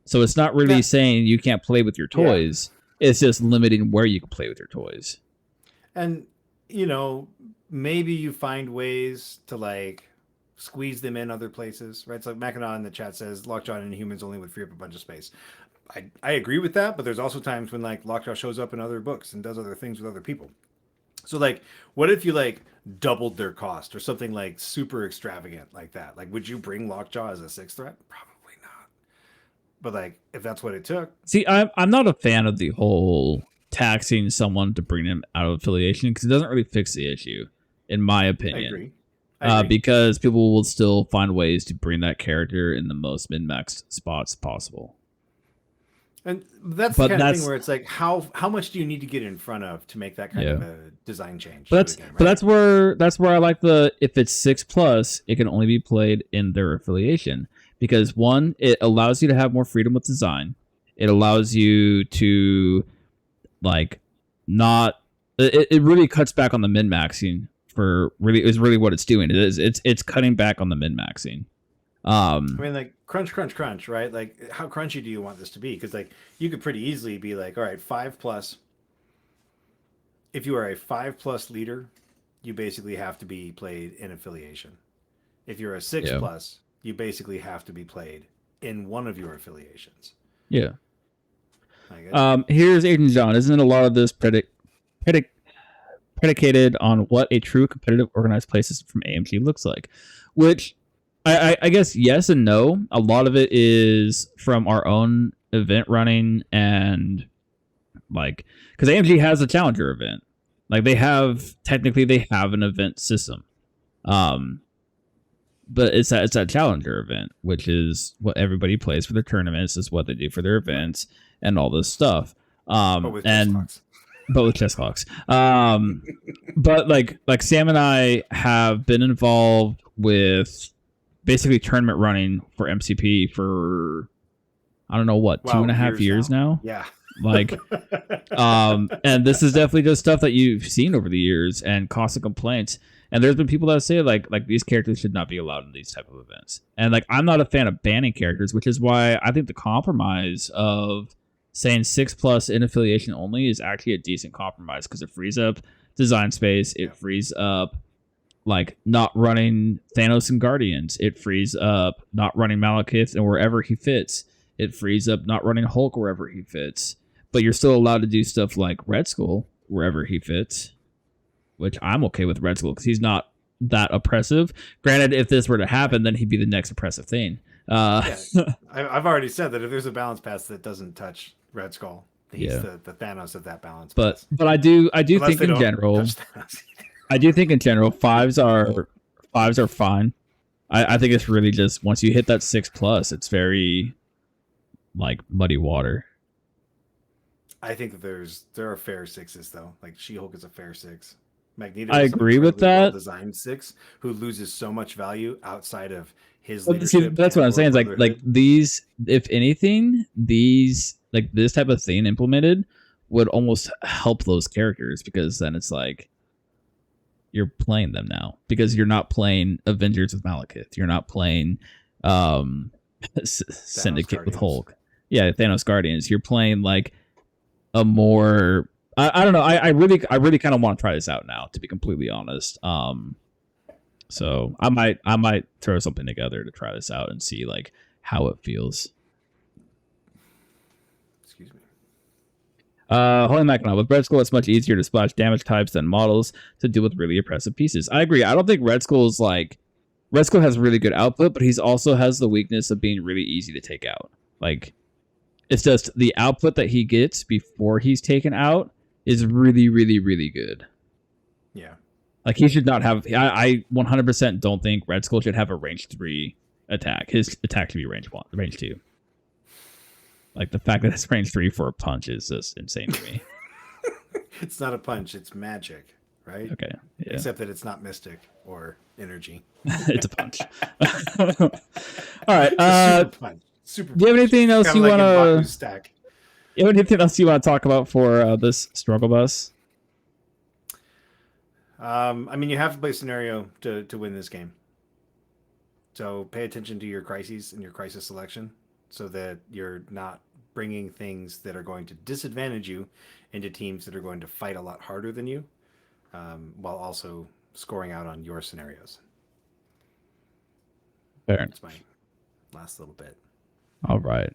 So it's not really saying you can't play with your toys. It's just limiting where you can play with your toys. And you know, maybe you find ways to like squeeze them in other places, right? So Mackinac in the chat says Lockjaw and Inhumans only would free up a bunch of space. I agree with that, but there's also times when like Lockjaw shows up in other books and does other things with other people. So like, what if you like doubled their cost or something like super extravagant like that? Like, would you bring Lockjaw as a sixth threat? Probably not. But like, if that's what it took, See, I'm not a fan of the whole taxing someone to bring them out of affiliation because it doesn't really fix the issue, in my I opinion. agree. I agree. Because people will still find ways to bring that character in the most min-maxed spots possible. And that's But the kind of that's- thing where it's like, how much do you need to get in front of to make that kind of a design change? But to it again, that's where I like the if it's 6+, it can only be played in their affiliation because one, it allows you to have more freedom with design. It allows you to like not. It really cuts back on the min maxing for really is really what it's doing. It's cutting back on the min maxing. I mean, like crunch, right? Like, how crunchy do you want this to be? Because like, you could pretty easily be like, all right, 5+. If you are a 5+ leader, you basically have to be played in affiliation. If you're a 6+, you basically have to be played in one of your affiliations. Yeah. Like, Here's Agent John. Isn't a lot of this predicated on what a true competitive organized play system from AMG looks like? Which I guess yes and no. A lot of it is from our own event running and like because AMG has a challenger event. Like they have an event system. But it's that challenger event, which is what everybody plays for their tournaments, is what they do for their events and all this stuff. but with Chess clocks. But like Sam and I have been involved with basically tournament running for MCP for I don't know what, Wow, 2.5 years now. Yeah. Like and this is definitely just stuff that you've seen over the years and constant complaints. And there's been people that say like these characters should not be allowed in these type of events. And like I'm not a fan of banning characters, which is why I think the compromise of saying 6+ in affiliation only is actually a decent compromise because it frees up design space. It frees up like not running Thanos and Guardians. It frees up not running Malekith and wherever he fits. It frees up not running Hulk wherever he fits. But you're still allowed to do stuff like Red Skull wherever he fits, which I'm okay with Red Skull because he's not that oppressive. Granted, if this were to happen, then he'd be the next oppressive thing. I've already said that if there's a balance pass that doesn't touch Red Skull, he's the Thanos of that balance pass. But I do Unless think they in don't general, touch Thanos either. I do think in general fives are fine. I think it's really just once you hit that 6+, it's very like muddy water. I think that there are fair 6s though. Like She-Hulk is a fair 6. Magneto I is an agree with incredibly that. Well-designed 6 who loses so much value outside of his But leadership. see, that's what I'm saying. Is like brotherhood. these, if anything, these like this type of thing implemented would almost help those characters because then it's like you're playing them now because you're not playing Avengers with Malekith. You're not playing Syndicate with Guardians. Hulk. Yeah, Thanos Guardians. You're playing like a more I don't know. I really kind of want to try this out now, to be completely honest. So I might throw something together to try this out and see like how it feels. Excuse me. Holy Mackinac, with Red Skull, it's much easier to splash damage types than models to deal with really oppressive pieces. I agree. I don't think Red Skull has really good output, but he's also has the weakness of being really easy to take out. Like, it's just the output that he gets before he's taken out is really, really, really good. Yeah. Like, he should not have. I 100% don't think Red Skull should have a range 3 attack. His attack should be range 2. Like, the fact that it's range 3 for a punch is just insane to me. It's not a punch, it's magic, right? Okay. Yeah. Except that it's not mystic or energy. It's a punch. All right. It's a super punch. Super Do you have anything else Kinda you like in want Baku's to? stack. You have anything else you want to talk about for this struggle bus? I mean, you have to play scenario to win this game. So pay attention to your crises and your crisis selection so that you're not bringing things that are going to disadvantage you into teams that are going to fight a lot harder than you, while also scoring out on your scenarios. Fair. That's my last little bit. All right.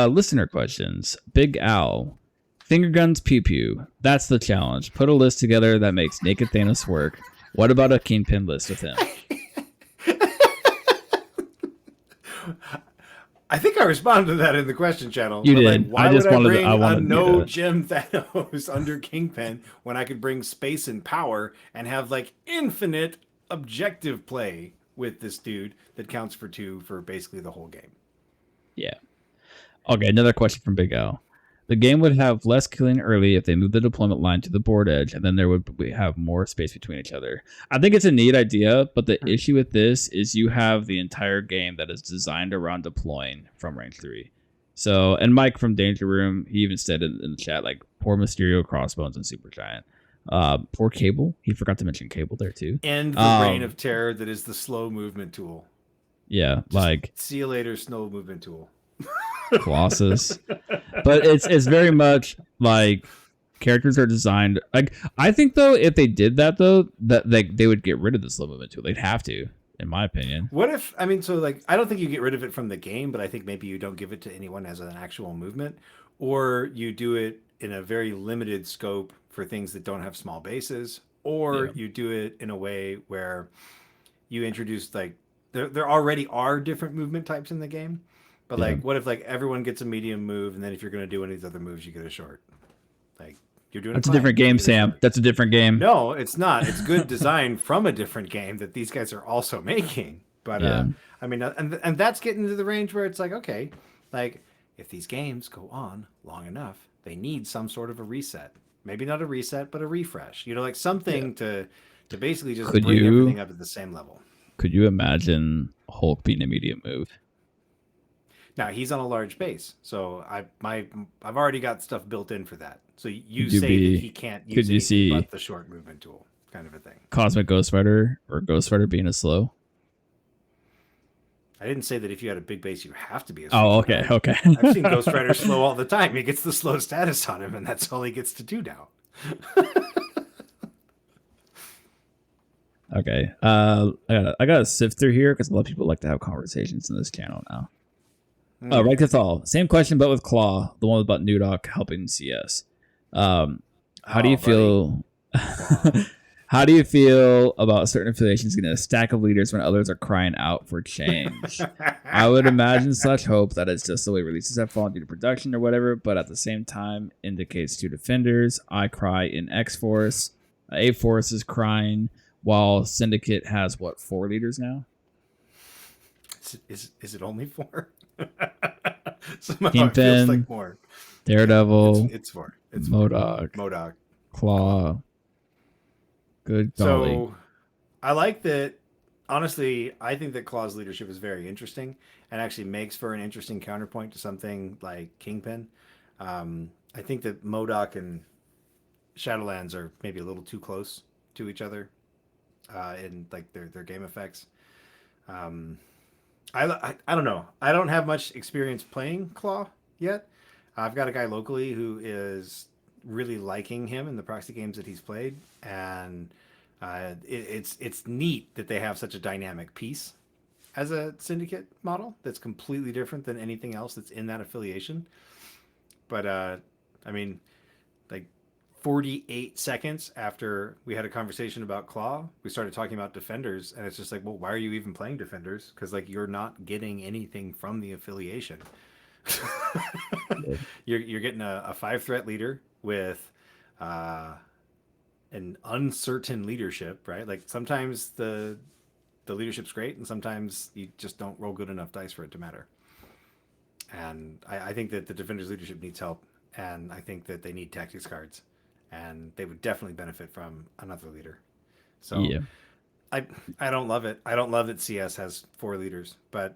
Listener questions. Big Al. Finger guns pew pew. That's the challenge. Put a list together that makes Naked Thanos work. What about a Kingpin list with him? I think I responded to that in the question channel. You but, did. Like, why I just would wanted to- bring I wanted a to do no that. gem Thanos under Kingpin when I could bring space and power and have like infinite objective play with this dude that counts for 2 for basically the whole game? Yeah. Okay, another question from Big Al. The game would have less killing early if they moved the deployment line to the board edge, and then there would have more space between each other. I think it's a neat idea, but the issue with this is you have the entire game that is designed around deploying from range 3. So, and Mike from Danger Room, he even said in the chat, like, poor Mysterio, Crossbones, and Supergiant. Poor Cable. He forgot to mention Cable there, too. And the Reign of Terror that is the slow movement tool. Yeah, like... See you later, slow movement tool. Colossus. But it's very much like characters are designed like I think though if they did that though that they would get rid of the slow movement too. They'd have to, in my opinion. What if, I mean, so like, I don't think you get rid of it from the game, but I think maybe you don't give it to anyone as an actual movement, or you do it in a very limited scope for things that don't have small bases, or you do it in a way where you introduce like, there already are different movement types in the game. But like, what if like everyone gets a medium move, and then if you're going to do any of these other moves, you get a short? Like, you're doing. That's a different game, Sam. That's a different game. No, it's not. It's good design from a different game that these guys are also making. But I mean, and that's getting to the range where it's like, okay, like if these games go on long enough, they need some sort of a reset. Maybe not a reset, but a refresh. You know, like something to basically just bring everything up at the same level. Could you imagine Hulk being a medium move? Now he's on a large base, so I've already got stuff built in for that. So you say that he can't use anything but the short movement tool, kind of a thing. Cosmic Ghost Rider or Ghost Rider being a slow? I didn't say that if you had a big base, you have to be a slow. Oh, okay, okay. I've seen Ghost Rider slow all the time. He gets the slow status on him, and that's all he gets to do now. Okay. I gotta sift through here because a lot of people like to have conversations in this channel now. Right, that's all. Same question, but with Claw, the one about Nudok helping CS. How do you feel? How do you feel about certain affiliations getting a stack of leaders when others are crying out for change? I would imagine such hope that it's just the way releases have fallen due to production or whatever, but at the same time indicates 2 defenders. I cry in X Force. A Force is crying, while Syndicate has 4 leaders now? Is it only 4? Somehow Kingpin, it feels like more. Daredevil. It's 4. It's MODOK. Claw. Good golly. So I like that. Honestly, I think that Claw's leadership is very interesting and actually makes for an interesting counterpoint to something like Kingpin. I think that MODOK and Shadowlands are maybe a little too close to each other in like their game effects. Um, I don't know. I don't have much experience playing Claw yet. I've got a guy locally who is really liking him in the proxy games that he's played, and it's neat that they have such a dynamic piece as a syndicate model that's completely different than anything else that's in that affiliation. But I mean, like 48 seconds after we had a conversation about Claw, we started talking about Defenders, and it's just like, well, why are you even playing Defenders? Because like you're not getting anything from the affiliation. You're getting a 5 threat leader with an uncertain leadership, right? Like sometimes the leadership's great, and sometimes you just don't roll good enough dice for it to matter. And I think that the Defenders leadership needs help, and I think that they need tactics cards, and they would definitely benefit from another leader. So Yeah. I don't love it. I don't love that CS has 4 leaders, but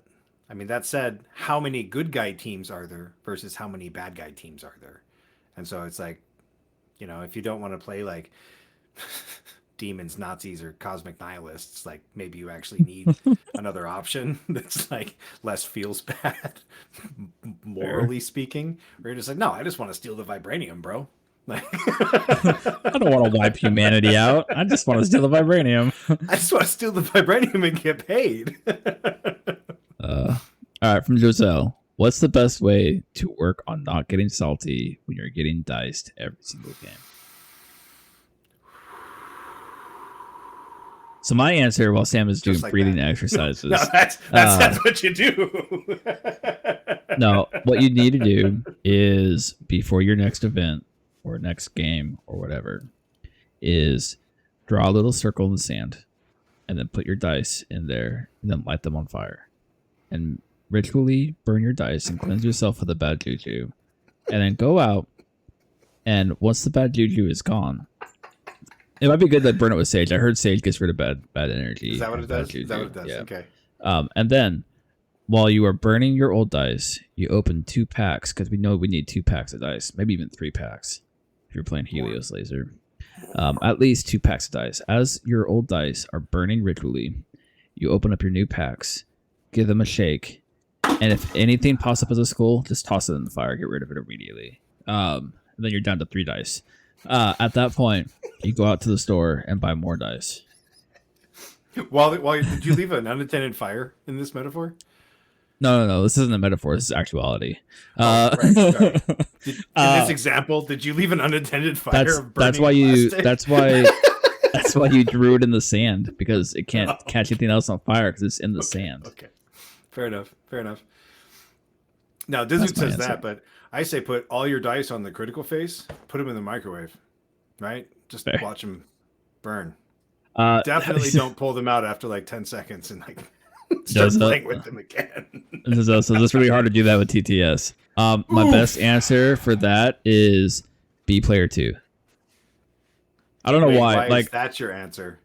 I mean that said, how many good guy teams are there versus how many bad guy teams are there? And so it's like, you know, if you don't want to play like demons, Nazis, or cosmic nihilists, like maybe you actually need another option that's like less feels bad, morally speaking. Where you're just like, no, I just want to steal the vibranium, bro. Like, I don't want to wipe humanity out. I just want to steal the vibranium. I just want to steal the vibranium and get paid. All right, from Joselle. What's the best way to work on not getting salty when you're getting diced every single game? So my answer, while Sam is doing Just like breathing that. exercises, No, that's what you do. no, what you need to do is before your next event or next game or whatever, is draw a little circle in the sand, and then put your dice in there, and then light them on fire, and ritually burn your dice and cleanse yourself of the bad juju, and then go out, and once the bad juju is gone, it might be good to burn it with sage. I heard sage gets rid of bad energy. Is that what it does? Juju. Is that what it does? Yeah. Okay. And then while you are burning your old dice, you open 2 packs, because we know we need 2 packs of dice, maybe even 3 packs if you're playing Helios Laser. At least 2 packs of dice. As your old dice are burning ritually, you open up your new packs, give them a shake, and if anything pops up as a skull, just toss it in the fire, get rid of it immediately. And then you're down to 3 dice. At that point, you go out to the store and buy more dice. Did you leave an unintended fire in this metaphor? No. This isn't a metaphor. This is actuality. Right. In this example, did you leave an unintended fire? That's why you. That's why. That's why you drew it in the sand, because it can't catch anything else on fire because it's in the sand. Okay. Fair enough. Now, Dazed says that, but I say put all your dice on the critical face, put them in the microwave, right? Just Fair. watch them burn. Definitely don't pull them out after like 10 seconds and like start playing with them again. So it's really hard to do that with TTS. My best answer for that is be player 2. I don't know why. Like that's your answer.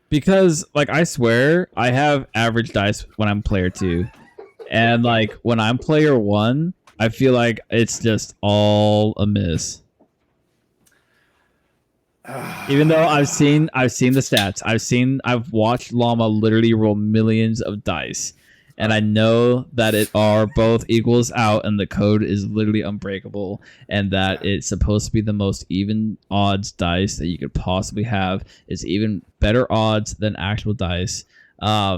Because like I swear I have average dice when I'm player 2, and like when I'm player 1, I feel like it's just all a miss. Even though I've seen the stats, I've watched Llama literally roll millions of dice, and I know that it are both equals out, and the code is literally unbreakable, and that it's supposed to be the most even odds dice that you could possibly have. It's even better odds than actual dice. Yeah,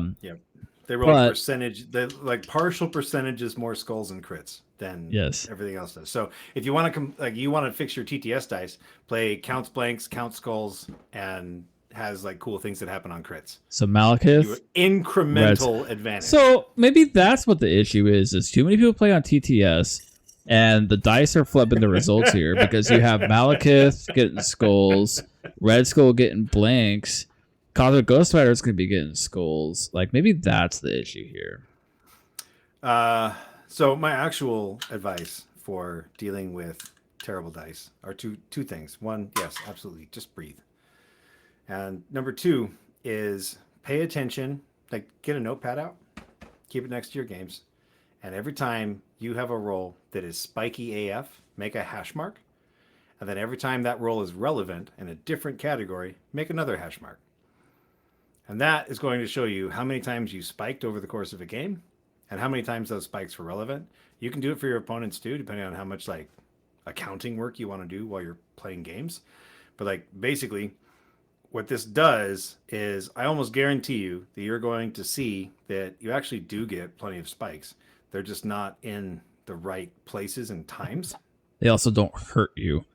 they roll percentage. They like partial percentages more skulls and crits than everything else does. So if you want to you want to fix your TTS dice, play counts blanks, counts skulls, and has like cool things that happen on crits. So Malekith, incremental advantage. So maybe that's what the issue is too many people play on TTS, and the dice are flipping the results here, because you have Malekith getting skulls, Red Skull getting blanks, Cosmic Ghost Rider is going to be getting skulls. Like maybe that's the issue here. So my actual advice for dealing with terrible dice are two things. One, yes, absolutely, just breathe. And number 2 is pay attention. Like get a notepad out, keep it next to your games, and every time you have a roll that is spiky AF, make a hash mark. And then every time that roll is relevant in a different category, make another hash mark. And that is going to show you how many times you spiked over the course of a game and how many times those spikes were relevant. You can do it for your opponents too, depending on how much like accounting work you want to do while you're playing games. But like basically what this does is I almost guarantee you that you're going to see that you actually do get plenty of spikes. They're just not in the right places and times. They also don't hurt you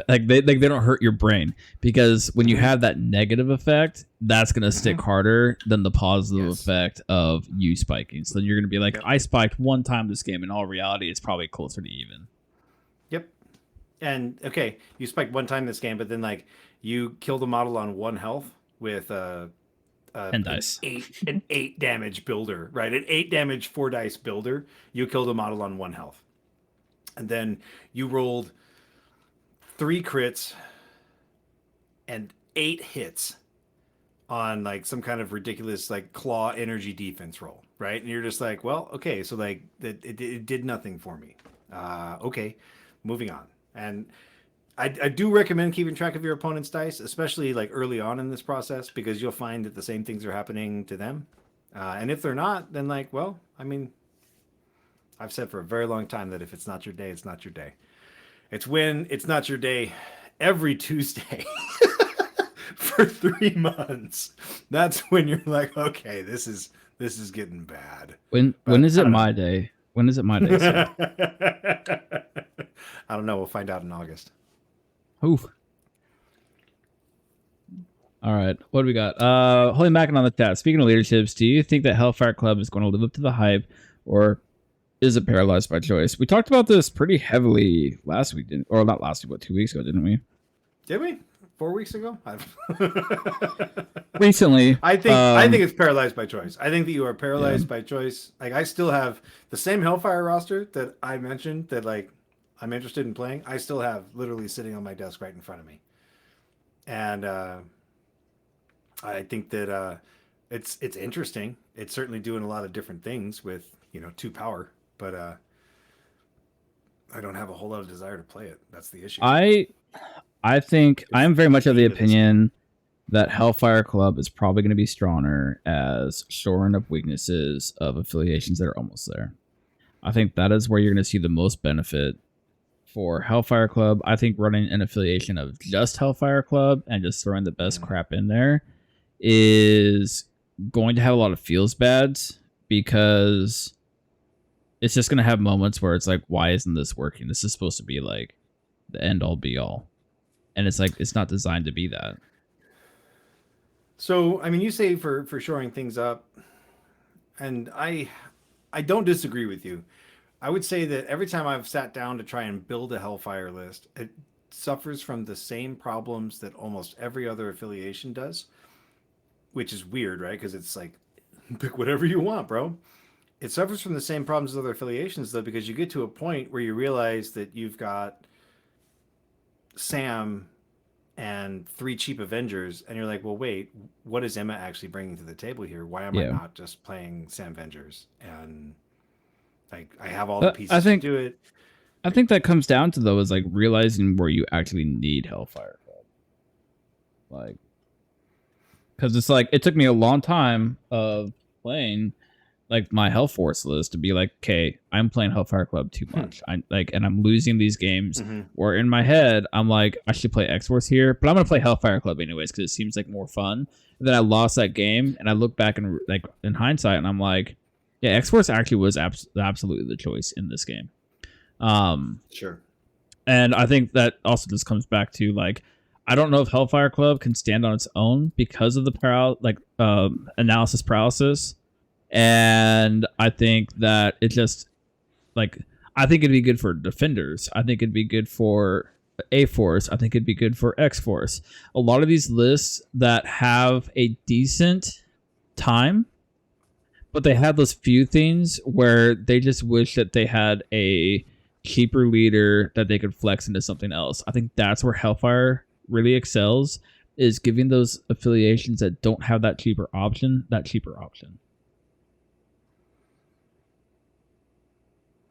like they don't hurt your brain, because when you have that negative effect, that's going to stick harder than the positive effect of you spiking. So then you're going to be like, I spiked one time this game. In all reality, it's probably closer to even. Yep. And okay, you spiked one time this game, but then like you killed a model on 1 health with And dice. an 8 damage builder, right? An 8 damage 4 dice builder. You killed a model on 1 health. And then you rolled 3 crits and 8 hits on like some kind of ridiculous like claw energy defense roll, right? And you're just like, well, okay, so like it did nothing for me. Okay, moving on. And I do recommend keeping track of your opponent's dice, especially like early on in this process, because you'll find that the same things are happening to them. And if they're not, then like, well, I mean, I've said for a very long time that if it's not your day, it's not your day. It's when it's not your day every Tuesday for 3 months. That's when you're like, okay, this is getting bad. When is it my day? When is it my day? Sir? I don't know. We'll find out in August. Oof. All right. What do we got? Holy Mackin on the chat. Speaking of leaderships, do you think that Hellfire Club is going to live up to the hype, or is it paralyzed by choice? We talked about this pretty heavily last week, or not last week, but 2 weeks ago, didn't we? Did we? 4 weeks ago? Recently. I think it's paralyzed by choice. I think that you are paralyzed by choice. Like I still have the same Hellfire roster that I mentioned that like I'm interested in playing. I still have literally sitting on my desk right in front of me. And I think that it's interesting. It's certainly doing a lot of different things with, 2 power, but I don't have a whole lot of desire to play it. That's the issue. I think I am very much of the opinion that Hellfire Club is probably going to be stronger as shoring up weaknesses of affiliations that are almost there. I think that is where you're going to see the most benefit for Hellfire Club. I think running an affiliation of just Hellfire Club and just throwing the best crap in there is going to have a lot of feels bads, because it's just going to have moments where it's like, why isn't this working? This is supposed to be like the end all be all. And it's like, it's not designed to be that. So, I mean, you say for shoring things up, and I don't disagree with you. I would say that every time I've sat down to try and build a Hellfire list, it suffers from the same problems that almost every other affiliation does, which is weird, right? Because it's like, pick whatever you want, bro. It suffers from the same problems as other affiliations, though, because you get to a point where you realize that you've got Sam and 3 cheap Avengers, and you're like, well, wait, what is Emma actually bringing to the table here? Why am I not just playing Sam Avengers? And like, I have all the pieces to do it. I think that comes down to, though, is like realizing where you actually need Hellfire Club. Like, because it's like, it took me a long time of playing like my Hellforce list to be like, okay, I'm playing Hellfire Club too much. And I'm losing these games. Or in my head, I'm like, I should play X-Force here, but I'm gonna play Hellfire Club anyways because it seems like more fun. And then I lost that game, and I look back and like in hindsight, and I'm like, yeah, X-Force actually was absolutely the choice in this game. Sure. And I think that also just comes back to like, I don't know if Hellfire Club can stand on its own because of the analysis paralysis. And I think that it just like, I think it'd be good for defenders. I think it'd be good for A-Force. I think it'd be good for X-Force. A lot of these lists that have a decent time, but they have those few things where they just wish that they had a cheaper leader that they could flex into something else. I think that's where Hellfire really excels, is giving those affiliations that don't have that cheaper option.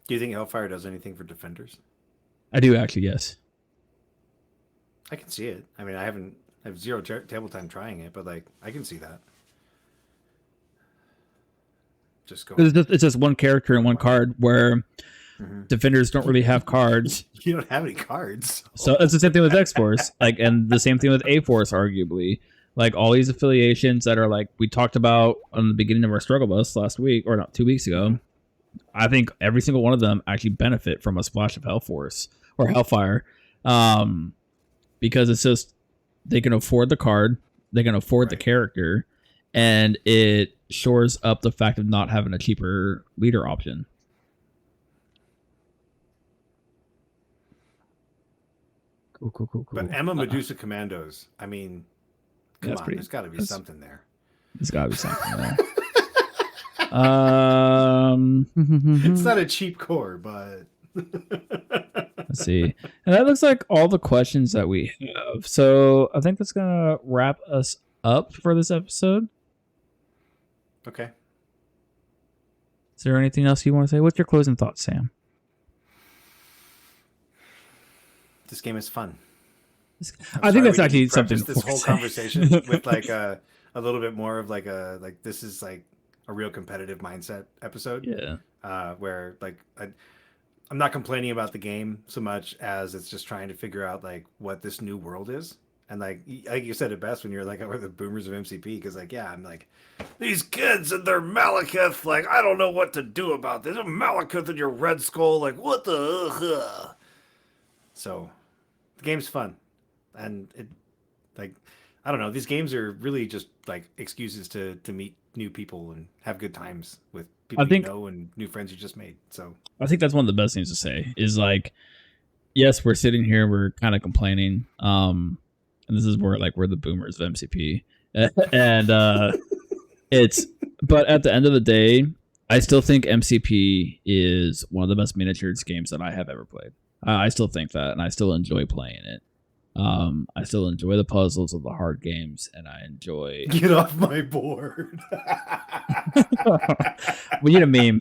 Do you think Hellfire does anything for defenders? I do actually, yes. I can see it. I mean, I have 0 table time trying it, but like I can see that. just go. Because it's just one character and one card where defenders don't really have cards. You don't have any cards. So it's the same thing with X Force, like, and the same thing with A Force, arguably. Like all these affiliations that are like we talked about on the beginning of our struggle bus last week, or not 2 weeks ago. I think every single one of them actually benefit from a splash of Hellforce or Hellfire, because it's just they can afford the card, they can afford the character, and it shores up the fact of not having a cheaper leader option. Cool. But Emma Medusa Commandos, I mean, come That's on, pretty- there's got to be that's- something there. There's got to be something there. It's not a cheap core, but Let's see. And that looks like all the questions that we have. So I think that's going to wrap us up for this episode. okay. Is there anything else you want to say? What's your closing thoughts, Sam? This game is fun. I think that's we actually didn't something preface this for whole say. conversation with like a little bit more of like this is like a real competitive mindset episode. Yeah. Where like I'm not complaining about the game so much as it's just trying to figure out like what this new world is. And like you said it best when you're like, we're the boomers of MCP, because like, yeah, I'm like, these kids and their Malekith, like, I don't know what to do about this. A Malekith in your Red Skull, like, what the? So the game's fun. And it, like, I don't know, these games are really just like excuses to meet new people and have good times with people you know and new friends you just made. So I think that's one of the best things to say is like, yes, we're sitting here, we're kind of complaining. And this is where like we're the boomers of MCP. And but at the end of the day, I still think MCP is one of the best miniatures games that I have ever played. I still think that, and I still enjoy playing it. I still enjoy the puzzles of the hard games, and I enjoy. Get off my board. We need a meme.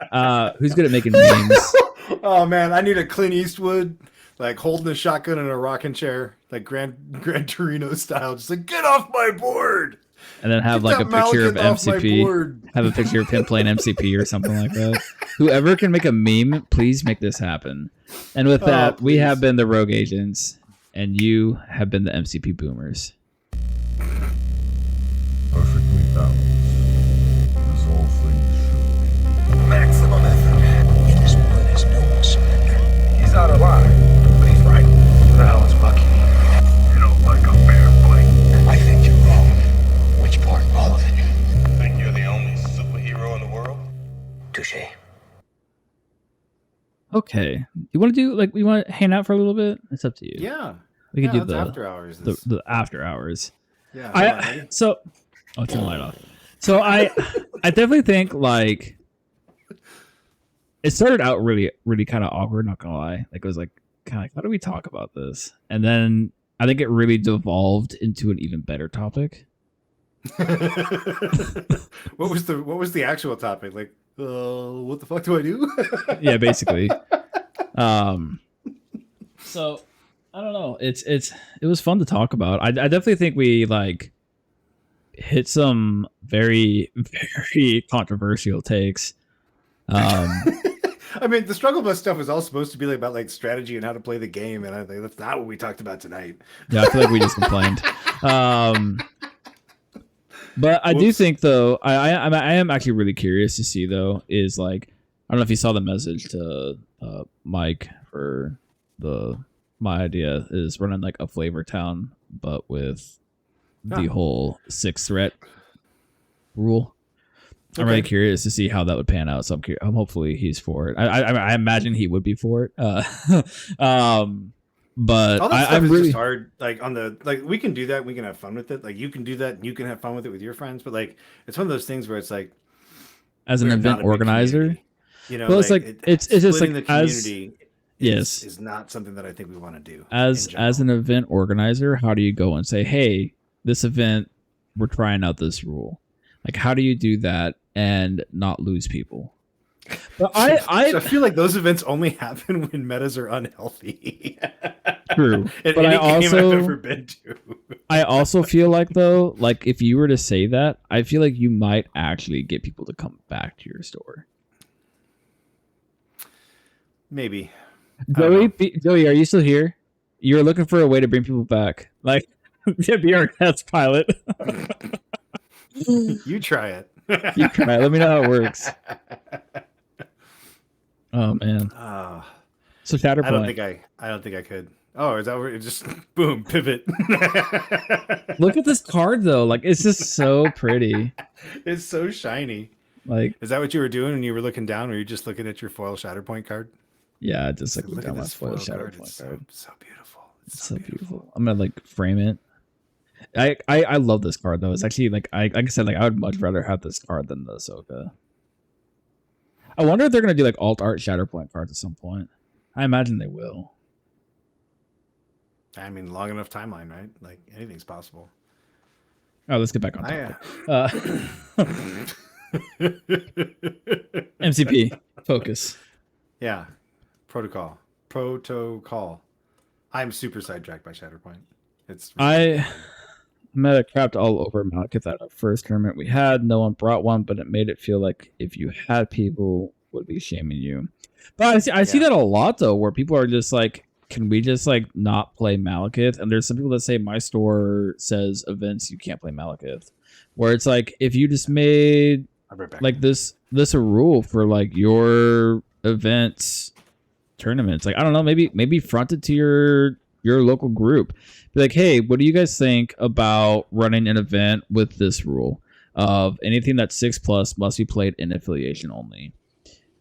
Who's good at making memes? Oh man, I need a Clint Eastwood, like holding a shotgun in a rocking chair, like Gran Torino style, just like get off my board. And then have Get like a that picture of Malekith off my MCP. board. Have a picture of him playing MCP or something like that. Whoever can make a meme, please make this happen. And with that, we have been the Rogue Agents, and you have been the MCP Boomers. Perfectly balanced, as all things should be. Maximum effort. In this world, there's no surrender. He's out of line, but he's right. Who the hell is Bucky? You don't like a fair fight. I think you're wrong. Which part? All of it. Think you're the only superhero in the world? Touche. Okay. You want to do like we want to hang out for a little bit? It's up to you. Yeah. We can do that's the after hours. the after hours. Yeah. Oh, turn the light off. So I definitely think like it started out really kind of awkward, not gonna lie. Like it was like kind of like, how do we talk about this? And then I think it really devolved into an even better topic. What was the actual topic? Like, what the fuck do I do? Yeah, basically. So I don't know. It was fun to talk about. I definitely think we like hit some very very controversial takes. I mean, the struggle bus stuff was all supposed to be like about like strategy and how to play the game, and I think that's not what we talked about tonight. Yeah, I feel like we just complained. But I do think though, I am actually really curious to see though is like I don't know if you saw the message to Mike for my idea is running like a flavor town, but with the whole 6 threat rule. I'm really curious to see how that would pan out. So I'm hopefully he's for it. I imagine he would be for it. But All that stuff I'm is really just hard. Like on the like, we can do that. We can have fun with it. Like you can do that. And you can have fun with it with your friends. But like, it's one of those things where it's like, as an we're event not a big organizer, community. You know, well, it's like it's just splitting like the community. yes, is not something that I think we want to do. as an event organizer. How do you go and say, hey, this event, we're trying out this rule? Like, how do you do that and not lose people? But I feel like those events only happen when metas are unhealthy. True, In but any I game also I've ever been to. I also feel like though, like if you were to say that, I feel like you might actually get people to come back to your store. Maybe. I don't know. Joey, are you still here? You're looking for a way to bring people back, like to be our test pilot. You try it. You try. Let me know how it works. Oh man. So Shatterpoint. I don't think I could. Oh, is that where it just boom pivot? Look at this card though. Like it's just so pretty. It's so shiny. Like Is that what you were doing when you were looking down? Were you just looking at your foil Shatterpoint card? yeah, just like Look look at at my this foil foil card. Shatterpoint It's card. so beautiful. It's so beautiful. I'm gonna like frame it. I love this card though. It's actually like I said, like I would much rather have this card than the Ahsoka. I wonder if they're gonna do like alt art Shatterpoint cards at some point. I imagine they will. I mean, long enough timeline, right? Like anything's possible. Oh, let's get back on topic. MCP focus. Yeah, protocol. I'm super sidetracked by Shatterpoint. It's I meta crapped all over Malekith at our first tournament we had. No one brought one, but it made it feel like if you had, people would be shaming you. But I see that a lot though, where people are just like, can we just like not play Malekith? And there's some people that say my store says events you can't play Malekith. Where it's like if you just made I'll be right back. like this a rule for like your events tournaments. Like I don't know, maybe front it to your local group. Be like, hey, what do you guys think about running an event with this rule of anything that's 6+ must be played in affiliation only?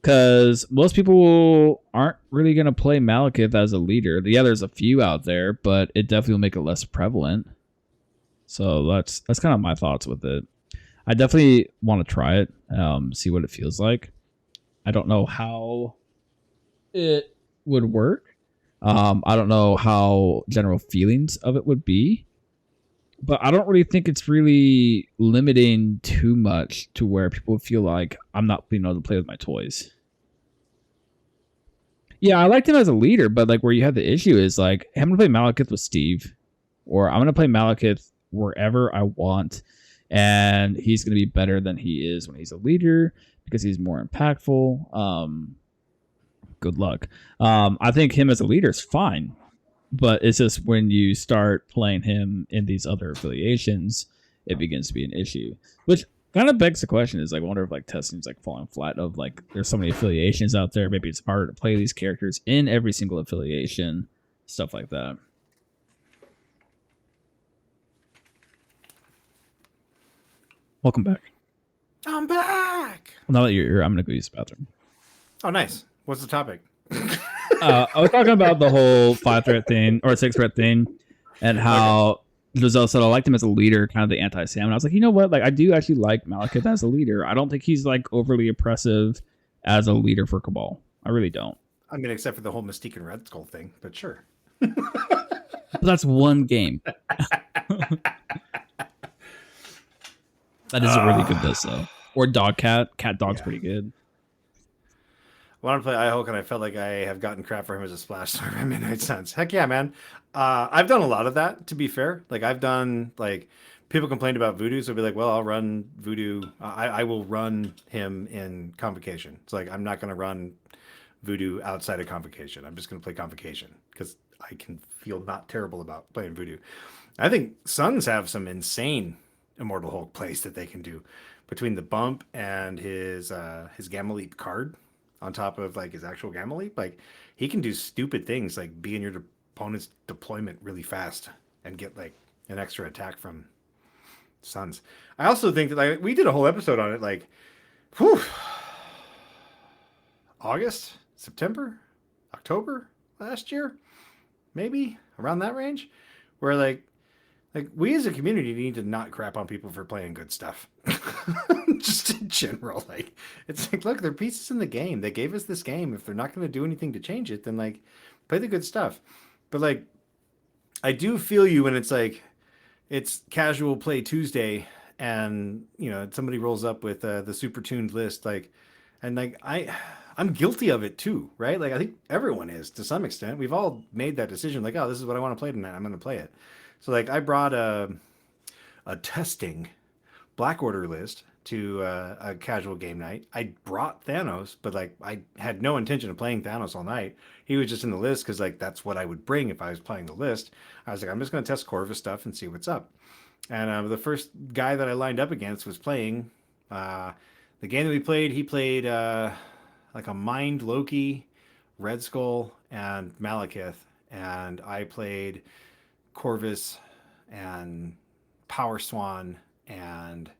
Because most people aren't really going to play Malekith as a leader. Yeah, there's a few out there, but it definitely will make it less prevalent. So that's kind of my thoughts with it. I definitely want to try it, see what it feels like. I don't know how it would work. I don't know how general feelings of it would be, but I don't really think it's really limiting too much to where people feel like I'm not being able to play with my toys. Yeah, I liked him as a leader, but like where you have the issue is like, hey, I'm gonna play Malekith with Steve, or I'm gonna play Malekith wherever I want, and he's gonna be better than he is when he's a leader because he's more impactful. Good luck. I think him as a leader is fine, but it's just when you start playing him in these other affiliations, it begins to be an issue. Which kind of begs the question: is like, I wonder if like testing's like falling flat. Of like, there's so many affiliations out there. Maybe it's harder to play these characters in every single affiliation, stuff like that. Welcome back. I'm back. Well, now that you're here, I'm gonna go use the bathroom. Oh, nice. What's the topic? I was talking about the whole 5-threat thing or 6-threat thing, and how Giselle said I liked him as a leader, kind of the anti-Sam. And I was like, you know what? Like, I do actually like Malekith as a leader. I don't think he's like overly oppressive as a leader for Cabal. I really don't. I mean, except for the whole Mystique and Red Skull thing, but sure. But that's one game. That is a really good list, though. Or Dog Cat. Cat Dog's pretty good. I want to play Ihulk, and I felt like I have gotten crap for him as a splash star by Midnight Suns. Heck yeah, man. I've done a lot of that, to be fair. Like, I've done, like, people complained about Voodoo, so I'll be like, well, I'll run Voodoo. I will run him in Convocation. It's like, I'm not going to run Voodoo outside of Convocation. I'm just going to play Convocation because I can feel not terrible about playing Voodoo. I think Suns have some insane Immortal Hulk plays that they can do between the bump and his Gamma Leap card on top of like his actual Gamma Leap. Like, he can do stupid things like be in your opponent's deployment really fast and get like an extra attack from Suns. I also think that like we did a whole episode on it, like, whew, August, September, October last year, maybe around that range, where like we as a community need to not crap on people for playing good stuff. Just in general, like, it's like, look, they're pieces in the game. They gave us this game. If they're not going to do anything to change it, then like play the good stuff. But like, I do feel you when it's like it's casual play Tuesday, and you know somebody rolls up with the super tuned list, like, and like I'm guilty of it too, right? Like, I think everyone is to some extent. We've all made that decision, like, oh, this is what I want to play tonight. I'm going to play it. So like I brought a testing Black Order list to a casual game night. I brought Thanos, but like I had no intention of playing Thanos all night. He was just in the list because like that's what I would bring if I was playing the list. I was like, I'm just going to test Corvus stuff and see what's up. And the first guy that I lined up against was playing the game that we played. He played like a Mind Loki, Red Skull, and Malekith, and I played Corvus and Power Swan and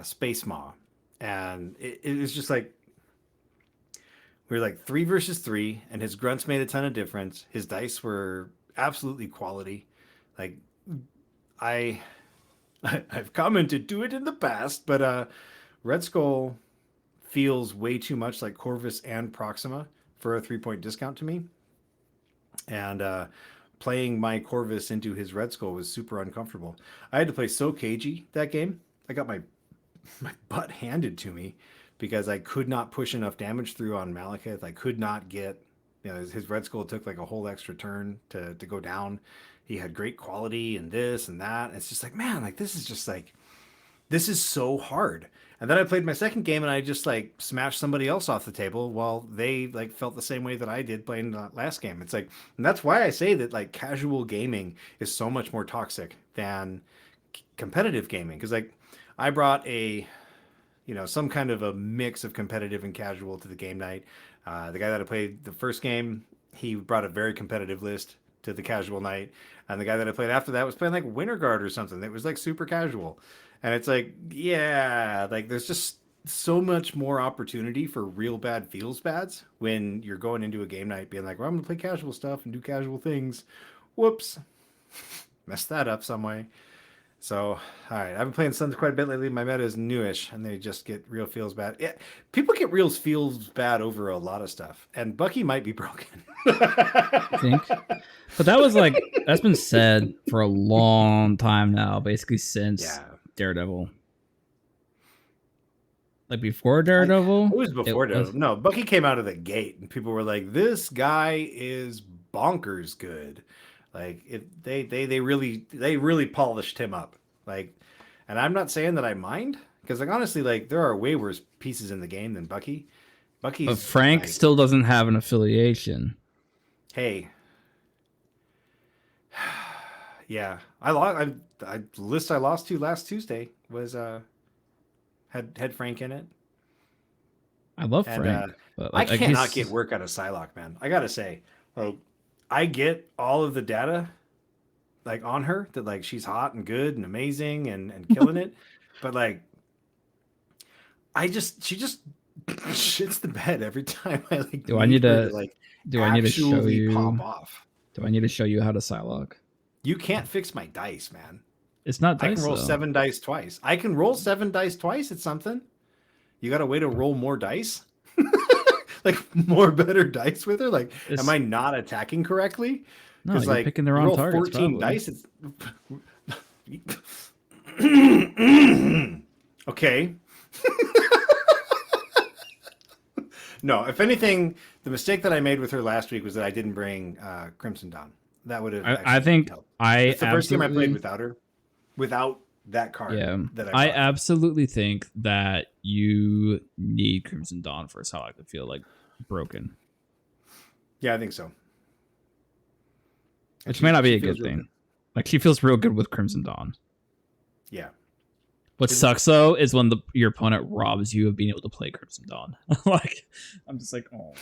Space Maw, and it was just like we were like 3 versus 3, and his grunts made a ton of difference. His dice were absolutely quality. Like I, I've commented to it in the past, but Red Skull feels way too much like Corvus and Proxima for a 3 point discount to me, and playing my Corvus into his Red Skull was super uncomfortable. I had to play so cagey that game. I got my butt handed to me because I could not push enough damage through on Malekith. I could not get, his Red Skull took like a whole extra turn to go down. He had great quality and this and that. It's just like, man, like this is just like, this is so hard. And then I played my second game and I just like smashed somebody else off the table while they like felt the same way that I did playing the last game. It's like, and that's why I say that like casual gaming is so much more toxic than competitive gaming. Cause like I brought some kind of a mix of competitive and casual to the game night. The guy that I played the first game, he brought a very competitive list to the casual night. And the guy that I played after that was playing like Winter Guard or something. It was like super casual. And it's like, yeah, like there's just so much more opportunity for real bad feels bads when you're going into a game night being like, well, I'm going to play casual stuff and do casual things. Whoops. Messed that up some way. So, all right, I've been playing Suns quite a bit lately. My meta is newish, and they just get real feels bad. Yeah, people get real feels bad over a lot of stuff, and Bucky might be broken. I think, but that's been said for a long time now, basically since Daredevil. Like before Daredevil, it was before Daredevil. No, Bucky came out of the gate, and people were like, "This guy is bonkers good." Like they really polished him up. Like, and I'm not saying that I mind because like honestly, like there are way worse pieces in the game than Bucky. But Frank like, still doesn't have an affiliation. Hey, yeah, I lost. The list I lost to last Tuesday was had Frank in it. I love Frank, but like, I cannot get work out of Psylocke, man. I gotta say, like, I get all of the data like on her that like she's hot and good and amazing and killing it, but like she just shits the bed every time I like. Do I need to show you? Pop off. Do I need to show you how to Psylocke? You can't fix my dice, man. It's not dice. I can roll 7 dice twice. I can roll 7 dice twice at something. You got a way to roll more dice? Like more better dice with her? Like, am I not attacking correctly? No, you're like, picking the wrong targets. 14 dice. Okay. No, if anything, the mistake that I made with her last week was that I didn't bring Crimson Dawn. That would have. I think helped. It's the first game I played without her, without that card. Yeah, that I absolutely think that you need Crimson Dawn for Psylocke to feel like broken. Yeah, I think so. Which may not be a good thing. Like she feels real good with Crimson Dawn. Yeah. What sucks though is when your opponent robs you of being able to play Crimson Dawn. Like I'm just like, oh.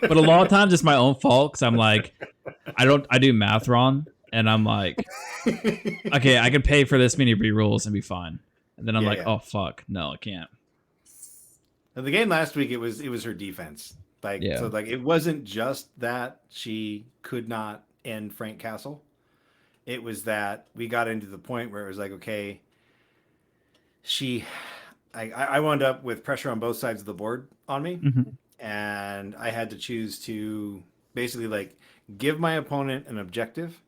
But a lot of times it's my own fault because I'm like, I do math wrong, and I'm like, okay, I can pay for this many rerolls and be fine. And then I'm oh fuck, no, I can't. In the game last week, it was her defense. Like so, like it wasn't just that she could not end Frank Castle. It was that we got into the point where it was like, okay, I wound up with pressure on both sides of the board on me. Mm-hmm. And I had to choose to basically like give my opponent an objective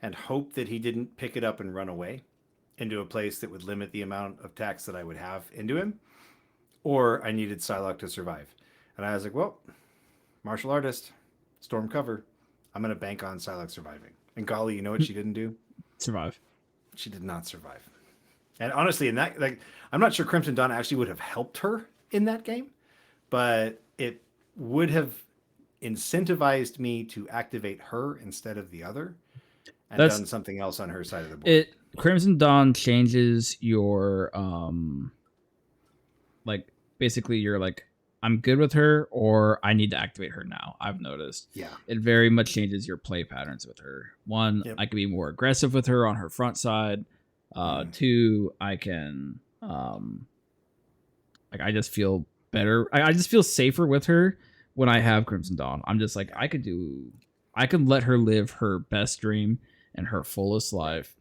and hope that he didn't pick it up and run away into a place that would limit the amount of attacks that I would have into him, or I needed Psylocke to survive. And I was like, well, martial artist, storm cover. I'm gonna bank on Psylocke surviving. And golly, you know what she didn't do? Survive. She did not survive. And honestly, in that, like, I'm not sure Crimson Dawn actually would have helped her in that game, but it would have incentivized me to activate her instead of the other, and That's done something else on her side of the board. it. Crimson Dawn changes your like basically you're like I'm good with her or I need to activate her now. I've noticed. Yeah. It very much changes your play patterns with her. One, Yep. I can be more aggressive with her on her front side. Two, I can like I just feel better. I just feel safer with her when I have Crimson Dawn. I'm just like I can let her live her best dream and her fullest life,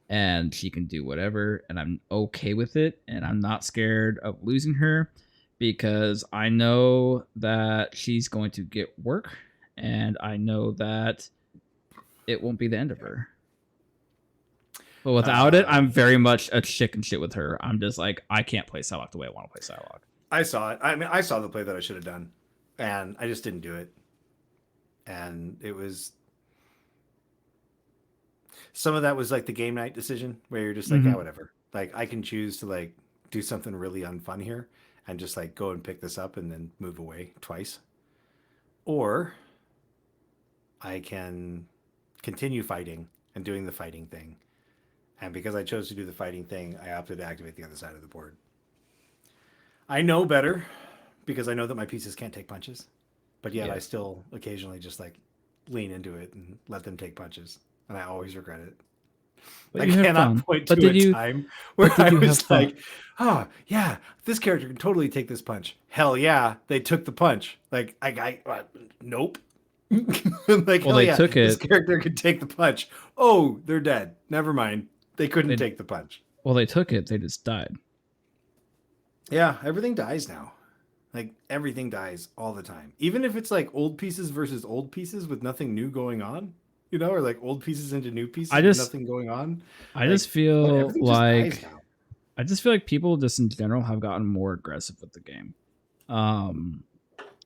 and she can do whatever, and I'm okay with it, and I'm not scared of losing her because I know that she's going to get work, and I know that it won't be the end of her. But without it, I'm very much a chicken shit with her. I'm just like, I can't play Psylocke the way I want to play Psylocke. I saw it. I mean, I saw the play that I should have done, and I just didn't do it. And it was some of that was like the game night decision where you're just like, yeah, whatever. Like I can choose to like do something really unfun here and just like go and pick this up and then move away twice, or I can continue fighting and doing the fighting thing. And because I chose to do the fighting thing, I opted to activate the other side of the board. I know better because I know that my pieces can't take punches, but yet I still occasionally just like lean into it and let them take punches, and I always regret it. But I you have cannot fun. point But to did a you- time where but did I you have was fun? like, "Oh yeah, this character can totally take this punch." Hell yeah, they took the punch. Like nope. Like hell they yeah, took this it. character could take the punch. Oh, they're dead. Never mind. They couldn't take the punch. Well, they took it. They just died. Yeah, everything dies now. Like everything dies all the time. Even if it's like old pieces versus old pieces with nothing new going on, you know, or like old pieces into new pieces with nothing going on. I Like, just feel everything just dies now. I just feel like people just in general have gotten more aggressive with the game.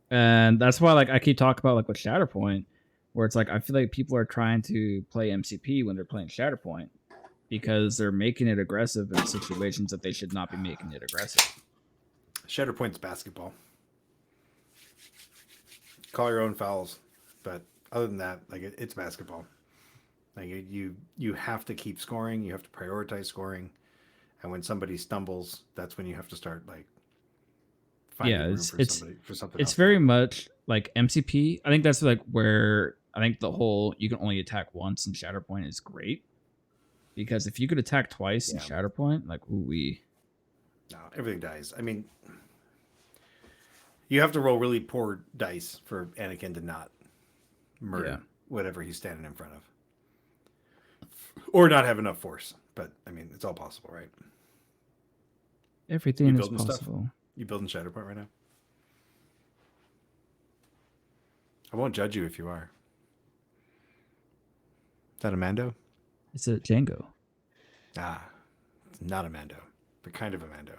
And that's why like I keep talking about like with Shatterpoint, where it's like I feel like people are trying to play MCP when they're playing Shatterpoint because they're making it aggressive in situations that they should not be making it aggressive. Shatterpoint's basketball. Call your own fouls, but other than that, like it's basketball. Like you have to keep scoring. You have to prioritize scoring, and when somebody stumbles, that's when you have to start like finding room for something. It's else. very much like MCP. I think that's like where I think the whole you can only attack once in Shatterpoint is great because if you could attack twice in Shatterpoint, like no, everything dies. I mean, you have to roll really poor dice for Anakin to not murder whatever he's standing in front of, or not have enough force. But I mean, it's all possible, right? everything is building stuff? possible. You building Shatterpoint right now? I won't judge you if you are. Is that a Mando? It's a Django. Ah, it's not a Mando, but kind of a Mando.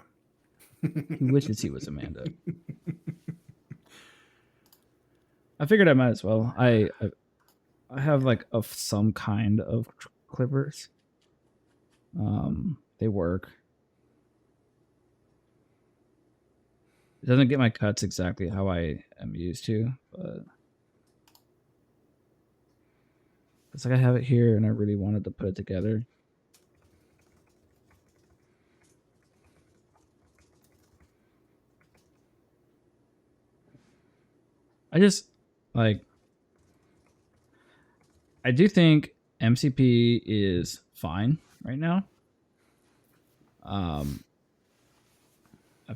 He wishes he was Amanda. I figured I might as well. I have like some kind of clippers. They work. It doesn't get my cuts exactly how I am used to, but it's like I have it here and I really wanted to put it together. I just like I do think MCP is fine right now. I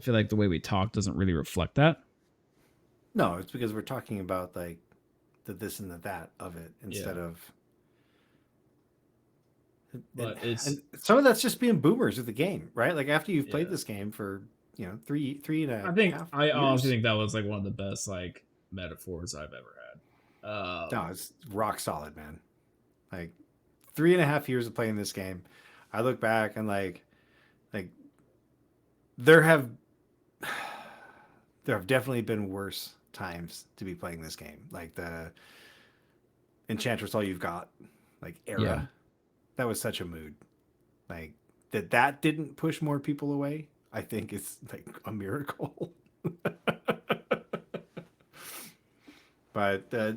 feel like the way we talk doesn't really reflect that. No, it's because we're talking about like the this and the that of it instead of. But and some of that's just being boomers with the game, right? Like after you've played this game for three and a half I years. honestly think that was like one of the best like metaphors I've ever had. No, it's rock solid, man. Like 3.5 years of playing this game, I look back and like there have definitely been worse times to be playing this game. Like Enchantress All You've Got, like era. Yeah. That was such a mood. Like that didn't push more people away. I think it's like a miracle. But the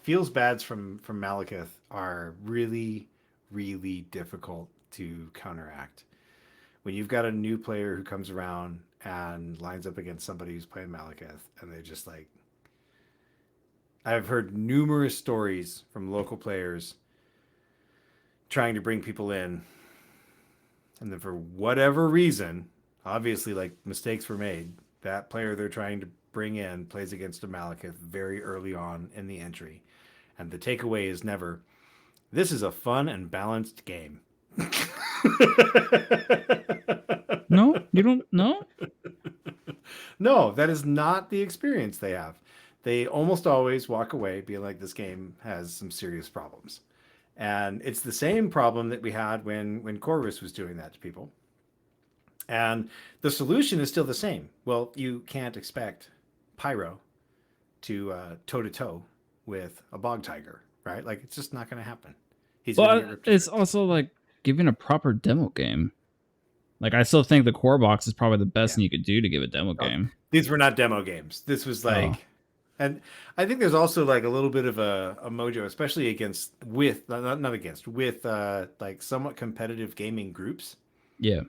feels bads from Malekith are really, really difficult to counteract. When you've got a new player who comes around and lines up against somebody who's playing Malekith, and they're just like, I've heard numerous stories from local players trying to bring people in, and then for whatever reason, obviously like mistakes were made. That player they're trying to bring in plays against a Malekith very early on in the entry, and the takeaway is never, "This is a fun and balanced game." No, you don't know. No, that is not the experience they have. They almost always walk away being like, "This game has some serious problems," and it's the same problem that we had when Corvus was doing that to people. And the solution is still the same. Well, you can't expect Pyro to toe to toe with a bog tiger, right? Like it's just not going to happen. He's going to get But ripped. it's also like giving a proper demo game. Like I still think the core box is probably the best thing you could do to give a demo game. These were not demo games. This was like, and I think there's also like a little bit of a mojo, especially against with not against with like somewhat competitive gaming groups Yeah.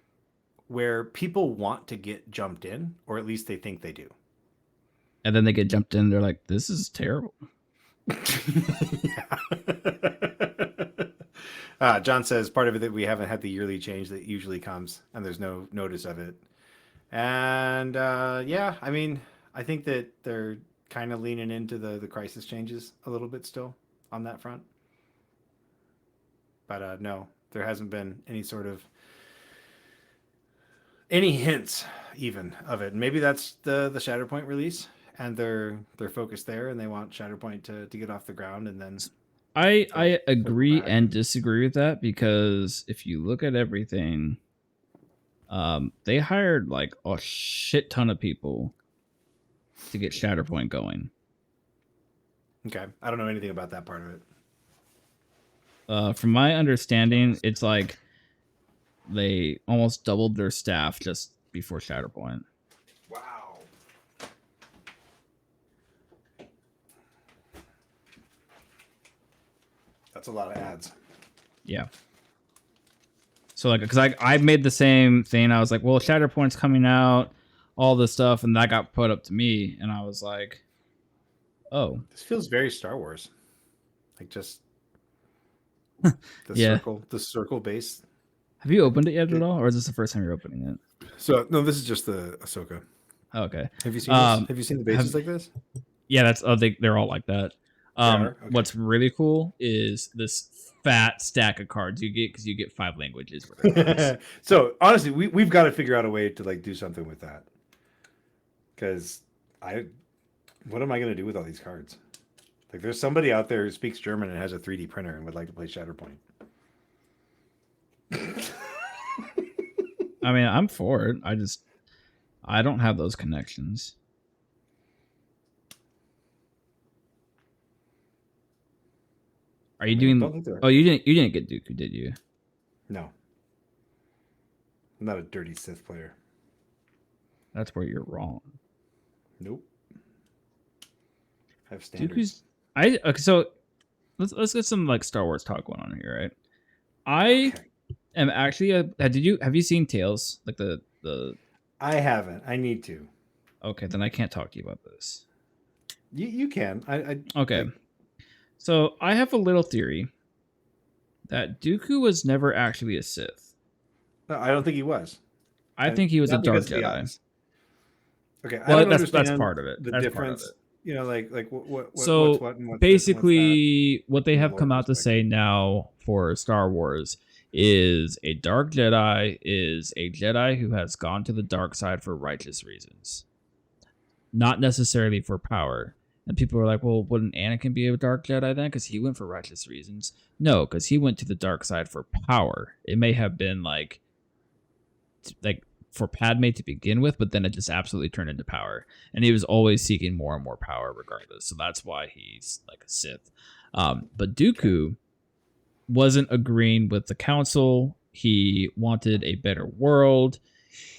where people want to get jumped in, or at least they think they do. And then they get jumped in. They're like, this is terrible. John says part of it that we haven't had the yearly change that usually comes, and there's no notice of it. And yeah, I mean, I think that they're kind of leaning into the crisis changes a little bit still on that front. But no, there hasn't been any sort of any hints even of it. Maybe that's the Shatterpoint release, and they're focused there, and they want Shatterpoint to get off the ground, and then I agree back. and disagree with that because if you look at everything, they hired like a shit ton of people to get Shatterpoint going. Okay, I don't know anything about that part of it. From my understanding, it's like they almost doubled their staff just before Shatterpoint. Wow. That's a lot of ads. Yeah. So like, because I made the same thing. I was like, well, Shatterpoint's coming out, all this stuff, and that got put up to me, and I was like, oh, This feels very Star Wars. Like just Yeah. the circle base. have you opened it yet at all, or is this the first time you're opening it? So no, this is just the Ahsoka. Oh, okay. Have you seen this? Have you seen the bases like this? Yeah, that's they're all like that. are? Okay. What's really cool is this fat stack of cards you get because you get 5 languages. So honestly, we've got to figure out a way to like do something with that. Because what am I going to do with all these cards? Like, there's somebody out there who speaks German and has a 3D printer and would like to play Shatterpoint. I mean, I'm for it. I don't have those connections. Are you doing? Don't think they're- Oh, you didn't get Dooku, did you? No. I'm not a dirty Sith player. That's where you're wrong. Nope. I have standards. Dooku's. Okay, so let's get some like Star Wars talk going on here, right? I Okay. am actually have you seen Tales, like the I haven't. I need to. okay, then I can't talk to you about this. You can. I Okay. So I have a little theory that Dooku was never actually a Sith. No, I don't think he was. I think he was a Not Dark because of the Jedi. eyes. Okay, I Well, don't that's understand part of it. The That's part of difference, it. you know, like what So what's what and what's basically, what they from a have lore come out to perspective. say now for Star Wars is a Dark Jedi is a Jedi who has gone to the dark side for righteous reasons, not necessarily for power. And people are like, well, wouldn't Anakin be a Dark Jedi then? Because he went for righteous reasons. No, because he went to the dark side for power. It may have been like for Padme to begin with, but then it just absolutely turned into power. And he was always seeking more and more power regardless. So that's why he's like a Sith. But Dooku wasn't agreeing with the council. He wanted a better world.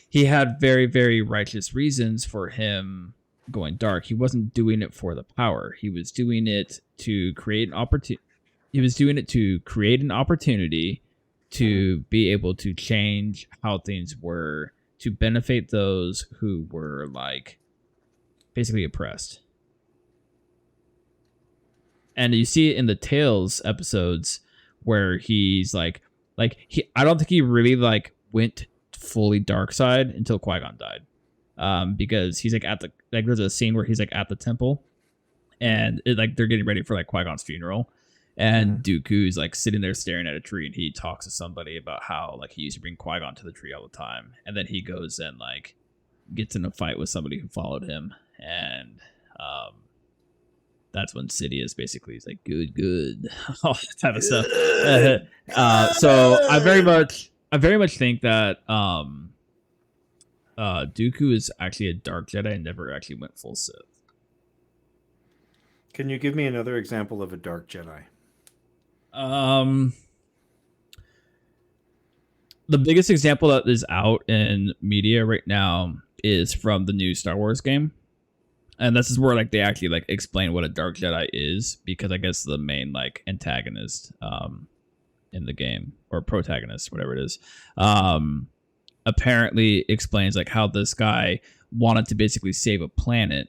He had very, very righteous reasons for him going dark. He wasn't doing it for the power. He was doing it to create an opportunity. He was doing it to create an opportunity to be able to change how things were, to benefit those who were like basically oppressed. And you see it in the Tales episodes where he's I don't think he really like went fully dark side until Qui-Gon died. Because he's like at the like there's a scene where he's like at the temple and they're getting ready for like Qui-Gon's funeral, and Dooku's like sitting there staring at a tree, and he talks to somebody about how like he used to bring Qui-Gon to the tree all the time, and then he goes and like gets in a fight with somebody who followed him, and that's when Sidious basically is like good all that type of stuff. So I very much think that Dooku is actually a dark Jedi and never actually went full Sith. Can you give me another example of a dark Jedi? The biggest example that is out in media right now is from the new Star Wars game. And this is where like they actually like explain what a dark Jedi is, because I guess the main like antagonist in the game, or protagonist, whatever it is, apparently explains like how this guy wanted to basically save a planet,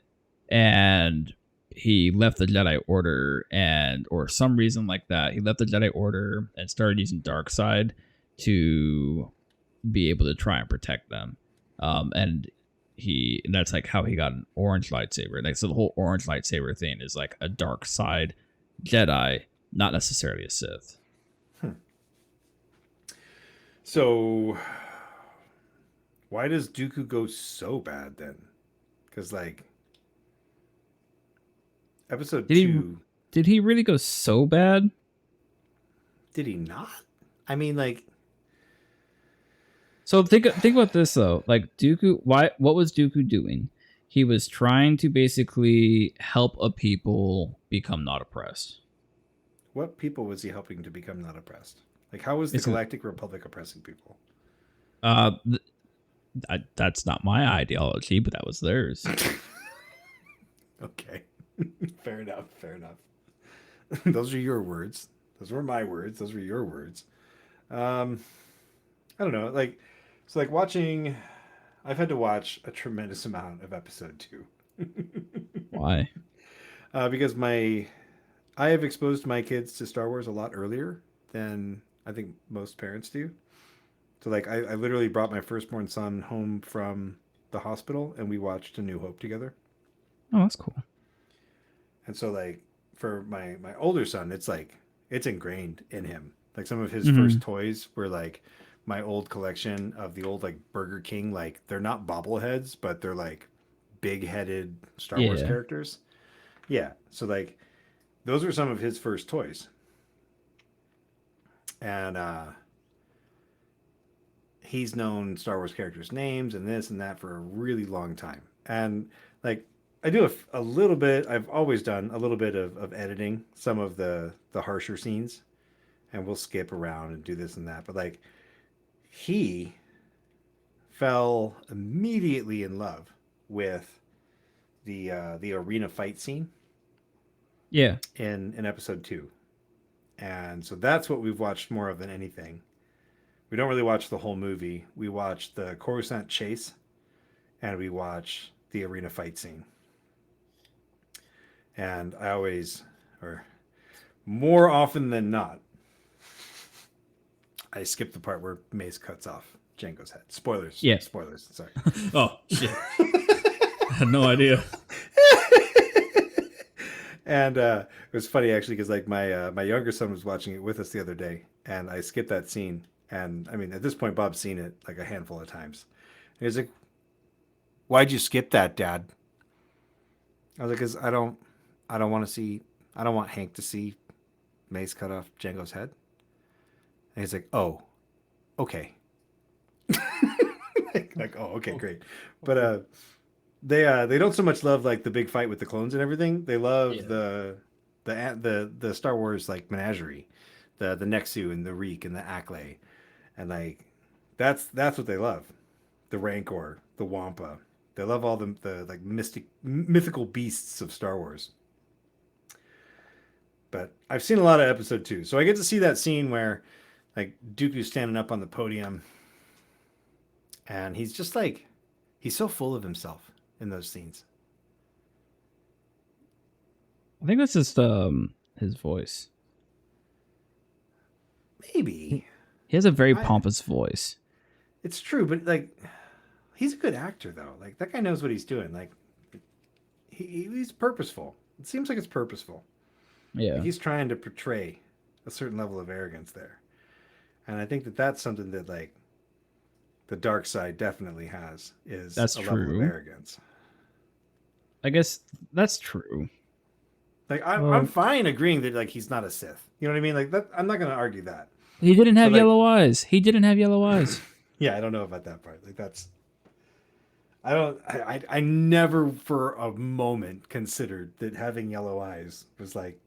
and he left the Jedi Order, and or some reason like that, he left the Jedi Order and started using dark side to be able to try and protect them. And that's like how he got an orange lightsaber. Like, so the whole orange lightsaber thing is like a dark side Jedi, not necessarily a Sith. So why does Dooku go so bad then? Because like episode 2, did he really go so bad? did he not? I mean, like, so think about this though. Like Dooku, what was Dooku doing? He was trying to basically help a people become not oppressed. what people was he helping to become not oppressed? Like, how was the Galactic Republic oppressing people? That's not my ideology, but that was theirs. Okay. Fair enough. Those are your words. Those were my words. Those were your words. I don't know. Like, so like watching, I've had to watch a tremendous amount of episode 2. Why? Because I have exposed my kids to Star Wars a lot earlier than I think most parents do. So like I literally brought my firstborn son home from the hospital and we watched A New Hope together. Oh, that's cool. And so like for my older son, it's ingrained in him. Like some of his first toys were like my old collection of the old like Burger King, like they're not bobbleheads, but they're like big-headed Star Wars characters. Yeah. So like those were some of his first toys. And he's known Star Wars characters' names and this and that for a really long time. And like I do a little bit, I've always done a little bit of editing some of the harsher scenes, and we'll skip around and do this and that. But like he fell immediately in love with the arena fight scene. Yeah. In episode 2. And so that's what we've watched more of than anything. We don't really watch the whole movie. We watch the Coruscant chase, and we watch the arena fight scene. And I always, or more often than not, I skip the part where Mace cuts off Jango's head. Spoilers. Yeah. Spoilers. Sorry. Oh, shit. I had no idea. And it was funny actually because like my younger son was watching it with us the other day, and I skipped that scene. And I mean, at this point, Bob's seen it like a handful of times. And he's like, "Why'd you skip that, Dad?" I was like, "Cause I don't want Hank to see Mace cut off Jango's head." And he's like, "Oh, okay." like, oh, okay, great. But they don't so much love like the big fight with the clones and everything. They love the Star Wars like menagerie, the Nexu and the Reek and the Acklay, and like that's what they love, the Rancor, the Wampa. They love all the like mythical beasts of Star Wars. But I've seen a lot of episode 2, so I get to see that scene where like Dooku's standing up on the podium, and he's just like he's so full of himself in those scenes. I think that's just his voice. Maybe He has a very I- pompous voice. it's true, but like he's a good actor though. Like that guy knows what he's doing. Like he's purposeful. It seems like it's purposeful. Yeah. Like, he's trying to portray a certain level of arrogance there, and I think that that's something that like the dark side definitely has is That's a level true. of arrogance. I guess that's true. Like I'm fine agreeing that like he's not a Sith. You know what I mean? Like that, I'm not going to argue that. He didn't have like- yellow eyes. He didn't have yellow eyes. Yeah, I don't know about that part. Like that's. I never for a moment considered that having yellow eyes was like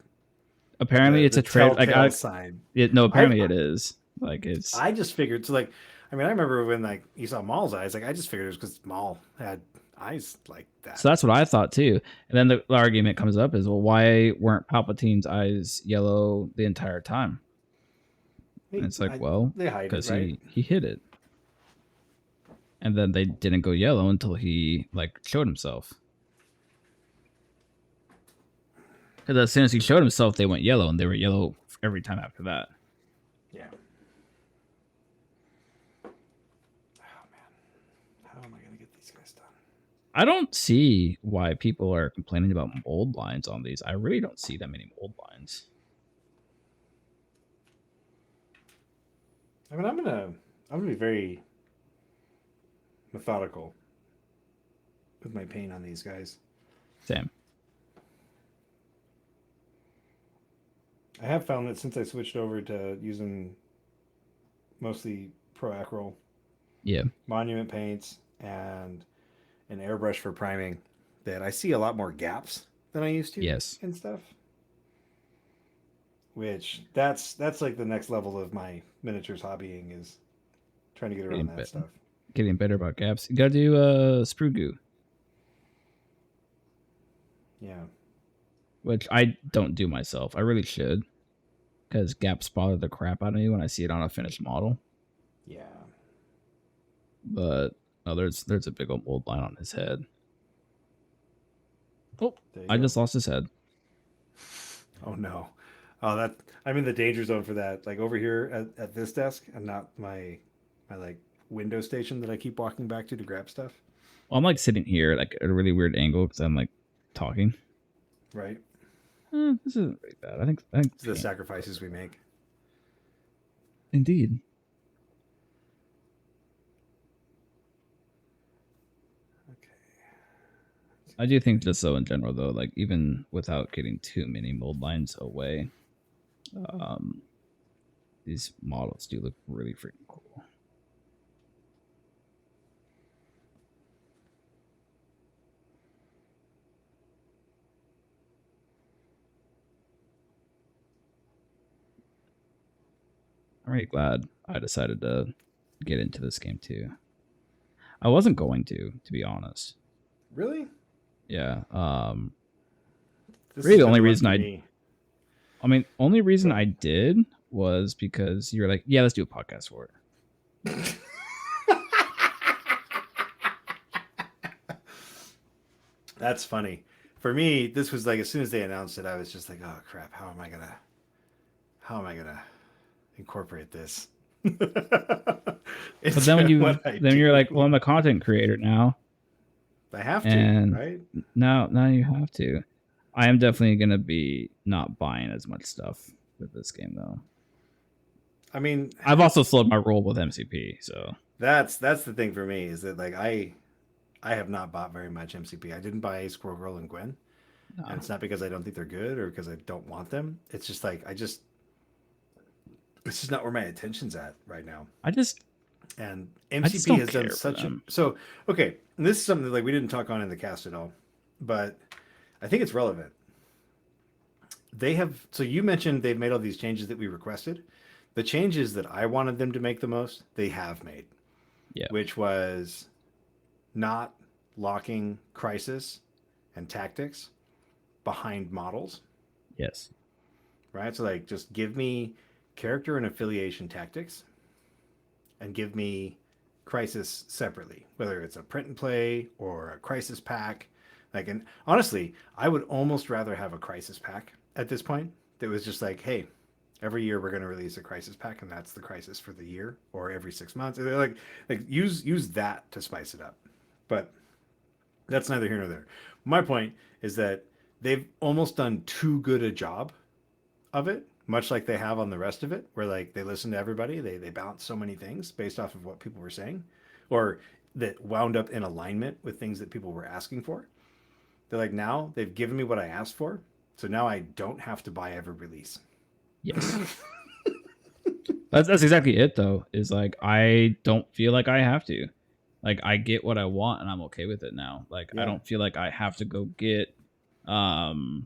Apparently, it's the a trade. Like telltale sign. no, apparently it is. Like it's. I just figured so like I mean I remember when like you saw Maul's eyes, like I just figured it was because Maul had eyes like that. So that's what I thought too. And then the argument comes up is, well, why weren't Palpatine's eyes yellow the entire time? And it's like, well, they hide it, because right? he hid it. And then they didn't go yellow until he like showed himself. Because as soon as he showed himself, they went yellow, and they were yellow every time after that. Yeah. Oh man, how am I gonna get these guys done? I don't see why people are complaining about mold lines on these. I really don't see that many mold lines. I mean, I'm gonna be very methodical with my paint on these guys. Same. I have found that since I switched over to using mostly Pro Acryl Yeah. monument paints and an airbrush for priming, that I see a lot more gaps than I used to. Yes. And stuff. Which that's like the next level of my miniatures hobbying is trying to get around that stuff. Getting better about gaps. You gotta do sprue goo, Yeah. which I don't do myself. I really should, because gaps bother the crap out of me when I see it on a finished model. Yeah. But there's a big old mold line on his head. Oh, There you I go. just lost his head. Oh no. Oh, that I'm in the danger zone for that. Like over here at this desk, and not my like window station that I keep walking back to grab stuff. Well, I'm like sitting here like at a really weird angle because I'm like talking. Right. This isn't very bad. I think It's the sacrifices we make. Indeed. Okay. I do think just so in general though, like even without getting too many mold lines away, these models do look really freaking cool. I'm really glad I decided to get into this game too. I wasn't going to be honest. Really? Yeah. This Really is the only kinda reason lucky I- me. Only reason I did was because you're like, yeah, let's do a podcast for it. That's funny. For me, this was like as soon as they announced it, I was just like, oh crap, how am I gonna incorporate this? But then when you're like, well, I'm a content creator now. I have to, and- right? Now you have to. I am definitely gonna be not buying as much stuff with this game though. I mean, I've also slowed my roll with MCP, so that's the thing for me is that like I have not bought very much MCP. I didn't buy Squirrel Girl and Gwen, no. and it's not because I don't think they're good or because I don't want them. It's just like it's just not where my attention's at right now. And just MCP don't has done care for such a them. so okay. And this is something that, like we didn't talk on in the cast at all, but I think it's relevant. they have. So you mentioned they've made all these changes that we requested. The changes that I wanted them to make the most, they have made, Yeah. which was not locking crisis and tactics behind models, Yes. right? So like just give me character and affiliation tactics and give me crisis separately, whether it's a print and play or a crisis pack. Like, and honestly, I would almost rather have a crisis pack at this point that was just like, hey, every year we're going to release a crisis pack and that's the crisis for the year, or every 6 months. They're like use that to spice it up. But that's neither here nor there. My point is that they've almost done too good a job of it, much like they have on the rest of it, where like they listen to everybody, they balance so many things based off of what people were saying, or that wound up in alignment with things that people were asking for. They're like, now they've given me what I asked for, so now I don't have to buy every release. Yes. That's exactly it though. Is like I don't feel like I have to. Like I get what I want and I'm okay with it now. Like I Yeah. don't feel like I have to go get um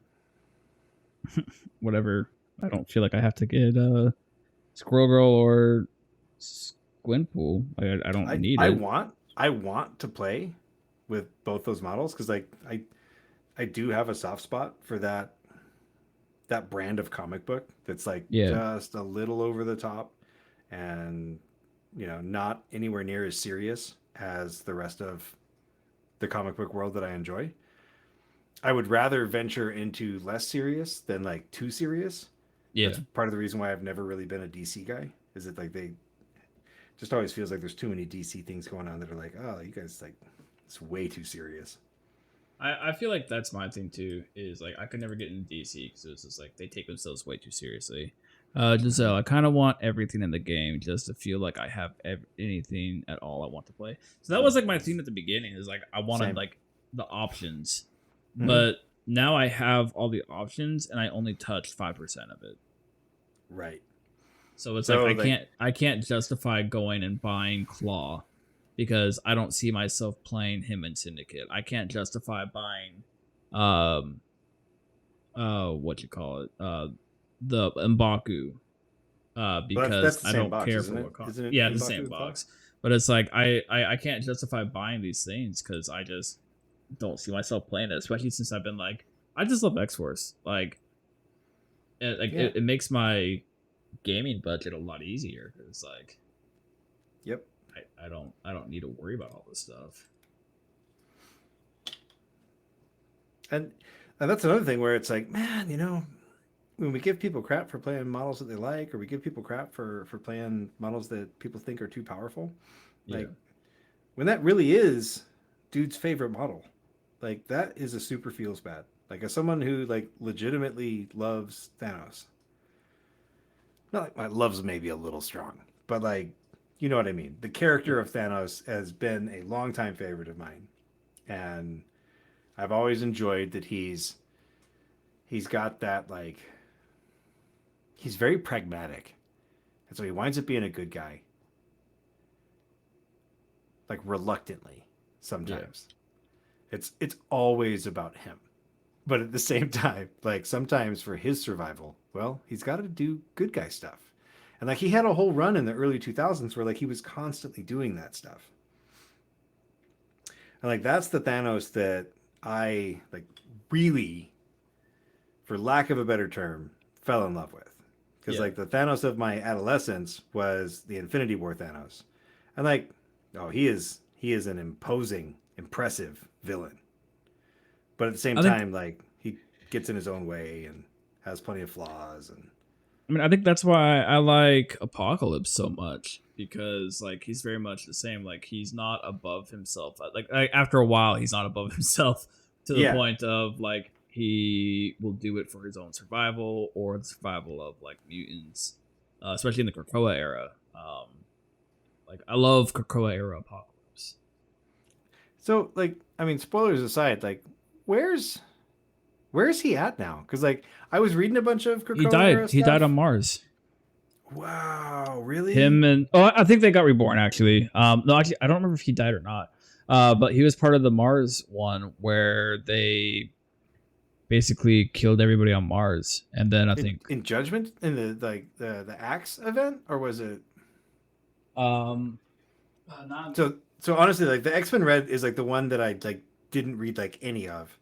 whatever. I don't feel like I have to get Squirrel Girl or Squinpool. I don't need I it. want to play with both those models because like I do have a soft spot for that brand of comic book that's like Yeah. just a little over the top and not anywhere near as serious as the rest of the comic book world that I enjoy. I would rather venture into less serious than like too serious. Yeah. That's part of the reason why I've never really been a DC guy. Is it like they just always feels like there's too many DC things going on that are like, oh, you guys like it's way too serious. I feel like that's my thing too. Is like I could never get into DC because it's just like they take themselves way too seriously. Giselle, I kind of want everything in the game just to feel like I have anything at all I want to play. So that was like my theme at the beginning. Is like I wanted Same. like the options, Mhm. but now I have all the options and I only touched 5% of it. Right. So it's So, like like- I can't justify going and buying Claw because I don't see myself playing him in Syndicate. I can't justify buying what you call it? The M'Baku. Because that's the I same don't box, care isn't for it? what cost. Isn't it Yeah, the M'Baku same with box. But it's like I can't justify buying these things because I just don't see myself playing it, especially since I've been like I just love X Force. Like Yeah. it makes my gaming budget a lot easier because like Yep. I don't need to worry about all this stuff. And that's another thing where it's like, man, when we give people crap for playing models that they like, or we give people crap for playing models that people think are too powerful, like when that really is dude's favorite model, like that is a super feels bad. Like as someone who like legitimately loves Thanos, not like my love's maybe a little strong, but like you know what I mean. The character of Thanos has been a longtime favorite of mine, and I've always enjoyed that he's got that like he's very pragmatic, and so he winds up being a good guy, like reluctantly sometimes. It's always about him, but at the same time, like sometimes for his survival, well, he's got to do good guy stuff, and like he had a whole run in the early 2000s where like he was constantly doing that stuff, and like that's the Thanos that I like really, for lack of a better term, fell in love with. Because like the Thanos of my adolescence was the Infinity War Thanos, and like, oh, he is an imposing, impressive villain, but at the same time, like he gets in his own way and has plenty of flaws. And I mean, I think that's why I like Apocalypse so much because like he's very much the same. Like he's not above himself. Like after a while, he's not above himself to the point of like he will do it for his own survival or the survival of like mutants, especially in the Krakoa era. Like I love Krakoa era Apocalypse. so, like, I mean, spoilers aside, like, where's he at now? Because like I was reading a bunch of Krakoa He died. era He stuff. died on Mars. Wow, really? Him and I think they got reborn actually. No, actually, I don't remember if he died or not. But he was part of the Mars one where they basically killed everybody on Mars, and then I think in Judgment in the Axe event, or was it? not So honestly, like the X-Men Red is like the one that I like didn't read like any of,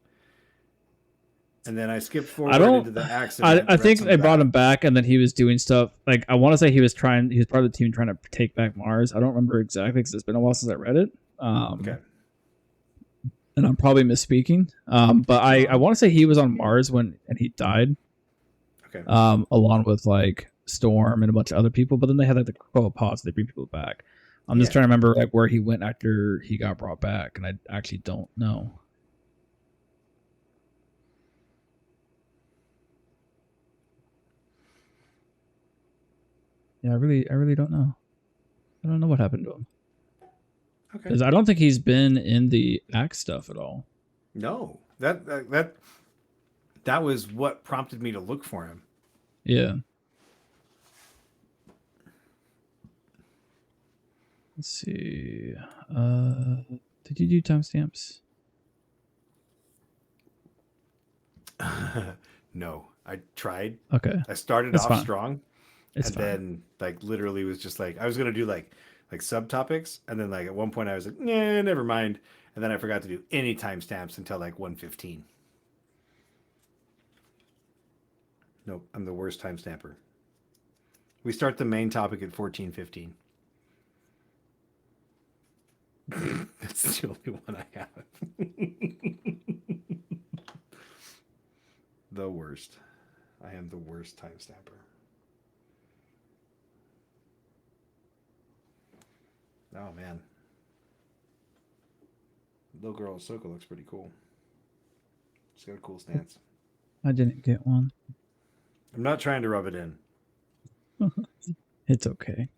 and then I skipped I forward don't. into the Axe event. I Read think some they of brought that. him back, and then he was doing stuff. Like I want to say he was part of the team trying to take back Mars. I don't remember exactly because it's been a while since I read it. Okay. And I'm probably misspeaking. But I want to say he was on Mars and he died. Okay. Along with like Storm and a bunch of other people. But then they had like the pause. They bring people back. I'm just Yeah. trying to remember like where he went after he got brought back, and I actually don't know. Yeah, I really don't know. I don't know what happened to him. Okay. Because I don't think he's been in the Axe stuff at all. No, that was what prompted me to look for him. Yeah. Let's see. Did you do timestamps? No, I tried. Okay. I started That's off fine. strong, It's and fine. then like literally was just like I was gonna do like subtopics, and then like at one point I was like, nah, never mind, and then I forgot to do any timestamps until like 1:15. Nope, I'm the worst timestamper. We start the main topic at 14:15. That's the only one I have. The worst. I am the worst timestamper. Oh man. Little girl Ahsoka looks pretty cool. She's got a cool stance. I didn't get one. I'm not trying to rub it in. It's okay.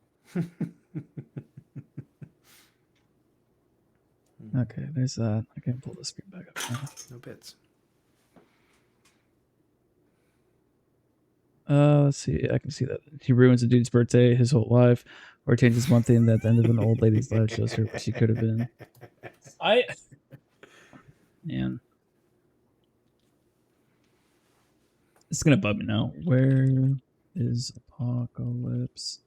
Okay, there's that. I can pull the screen back up now. No bits. Let's see. I can see that he ruins a dude's birthday, his whole life, or changes one thing that at the end of an old lady's life shows her what she could have been. Man, it's gonna bug me now. Where is Apocalypse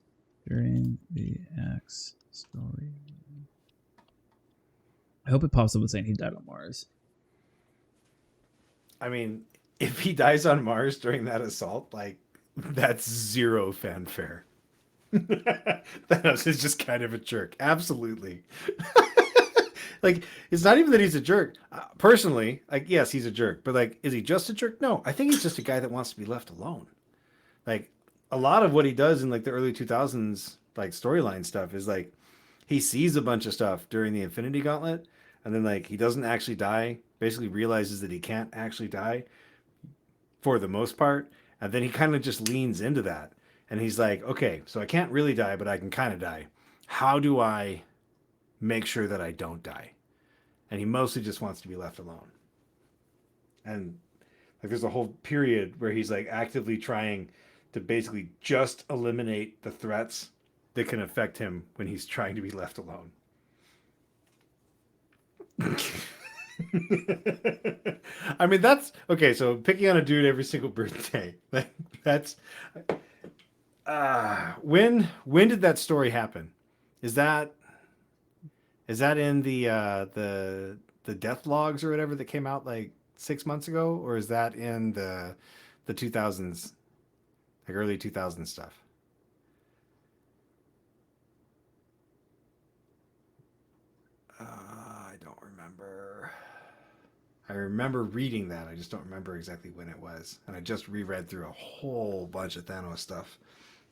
during the Axe story? I hope it pops up with saying he died on Mars. I mean, if he dies on Mars during that assault, like that's zero fanfare. Thanos is just kind of a jerk. Absolutely. Like, it's not even that he's a jerk. Personally, like, yes, he's a jerk. But, like, is he just a jerk? No. I think he's just a guy that wants to be left alone. Like, a lot of what he does in, like, the early 2000s, like, storyline stuff is, like, he sees a bunch of stuff during the Infinity Gauntlet. And then, like, he doesn't actually die. Basically realizes that he can't actually die for the most part. And then he kind of just leans into that. And he's like, okay, so I can't really die, but I can kind of die. How do I make sure that I don't die? And he mostly just wants to be left alone. And like there's a whole period where he's like actively trying to basically just eliminate the threats that can affect him when he's trying to be left alone. I mean, that's okay. So picking on a dude every single birthday, like that's when did that story happen? Is that in the death logs or whatever that came out like 6 months ago, or is that in the 2000s, like early 2000s stuff? I don't remember. I remember reading that. I just don't remember exactly when it was. And I just reread through a whole bunch of Thanos stuff.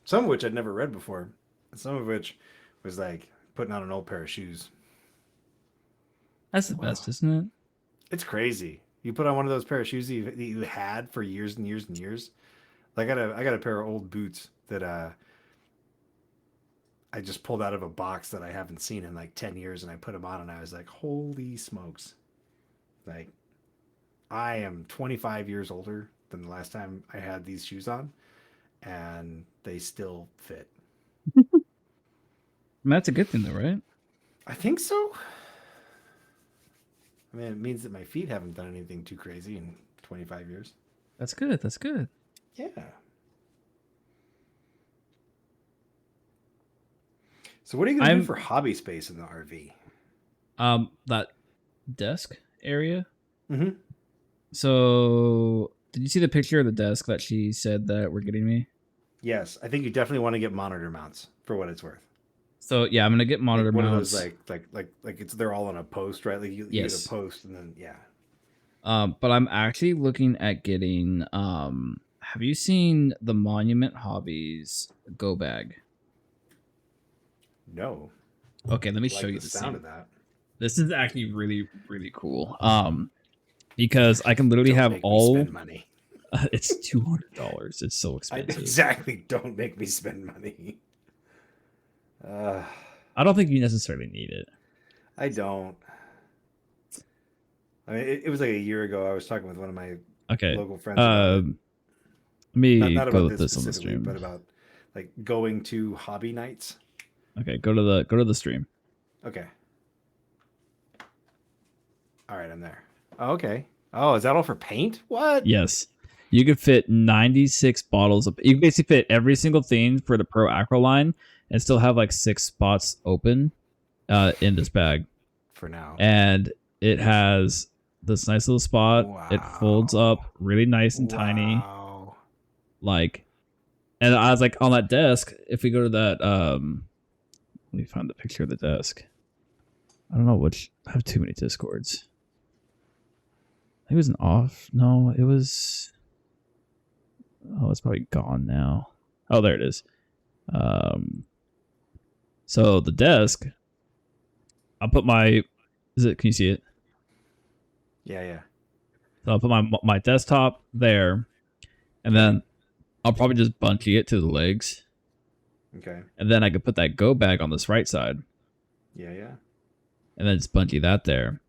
Some of which I'd never read before. And some of which was like putting on an old pair of shoes. That's the best, isn't it? It's crazy. You put on one of those pair of shoes that you had for years and years and years. Like I got a pair of old boots that I just pulled out of a box that I haven't seen in like 10 years, and I put them on and I was like, holy smokes. Like, I am 25 years older than the last time I had these shoes on, and they still fit. I mean, that's a good thing, though, right? I think so. I mean, it means that my feet haven't done anything too crazy in 25 years. That's good. That's good. Yeah. So what are you going to do for hobby space in the RV? That desk area. Mm-hmm. So, did you see the picture of the desk that she said that we're getting me? Yes, I think you definitely want to get monitor mounts for what it's worth. So yeah, I'm gonna get monitor Like one mounts. of those like it's they're all on a post, right? Like you get a post and then yeah. But I'm actually looking at getting. Have you seen the Monument Hobbies go bag? No. Okay, let me I show like you the the sound scene. of that. This is actually really really cool. Because I can literally Don't have make me all. spend money. It's $200. It's so expensive. Exactly. Don't make me spend money. I don't think you necessarily need it. I don't. I mean, it was like a year ago. I was talking with one of my local friends about it. Let me Not go about with this this on the specifically, stream. but about like going to hobby nights. Okay, go to the stream. Okay. All right, I'm there. Oh, okay. Oh, is that all for paint? What? Yes. You could fit 96 bottles of. You can basically fit every single thing for the Pro Acro line and still have like 6 spots open in this bag. For now. And it has this nice little spot. Wow. It folds up really nice and tiny. Like, and I was like, on that desk, if we go to that, let me find the picture of the desk. I don't know which. I have too many Discords. I think it was an off. No, it was. Oh, it's probably gone now. Oh, there it is. So the desk. I'll put my. Is it? Can you see it? Yeah. So I'll put my desktop there, and then I'll probably just bungee it to the legs. Okay. And then I could put that go bag on this right side. Yeah. And then just bungee that there.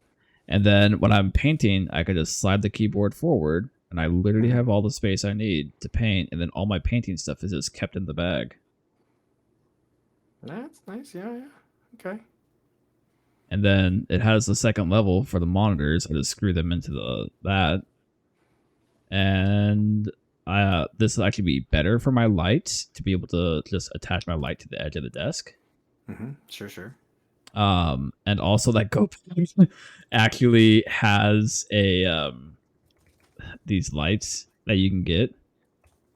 And then when I'm painting, I could just slide the keyboard forward, and I literally have all the space I need to paint, and then all my painting stuff is just kept in the bag. That's nice. Yeah. Okay. And then it has the second level for the monitors. I just screw them into that. And this will actually be better for my light to be able to just attach my light to the edge of the desk. Mm-hmm. Sure. And also that go bag actually has a these lights that you can get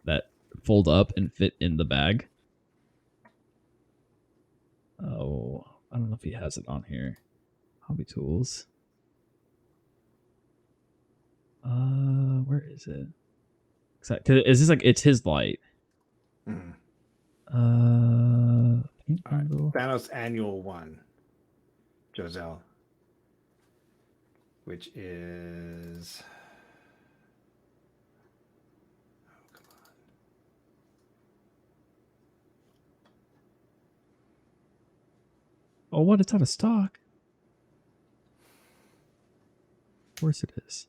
that fold up and fit in the bag. Oh, I don't know if he has it on here. Hobby tools. Where is it? Cause is this like it's his light? Mm-hmm. Paint All right. bundle. Thanos Annual 1. Joselle. Which is. Oh, come on. Oh, what? It's out of stock. Of course it is.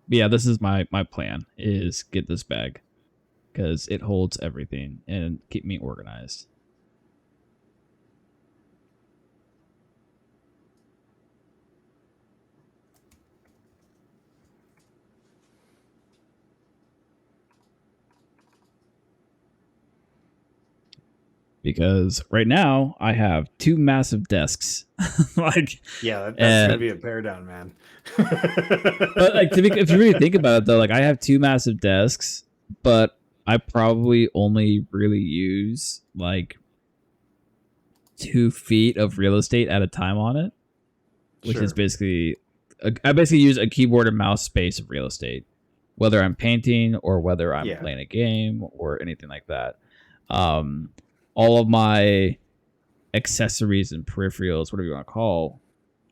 But yeah, this is my plan is get this bag because it holds everything and keep me organized. Because right now I have 2 massive desks. Like yeah, that's gonna be a bear down, man. But like if you really think about it though, like I have 2 massive desks, but I probably only really use like 2 feet of real estate at a time on it, which is basically I basically use a keyboard and mouse space of real estate, whether I'm painting or whether I'm playing a game or anything like that. All of my accessories and peripherals, whatever you want to call,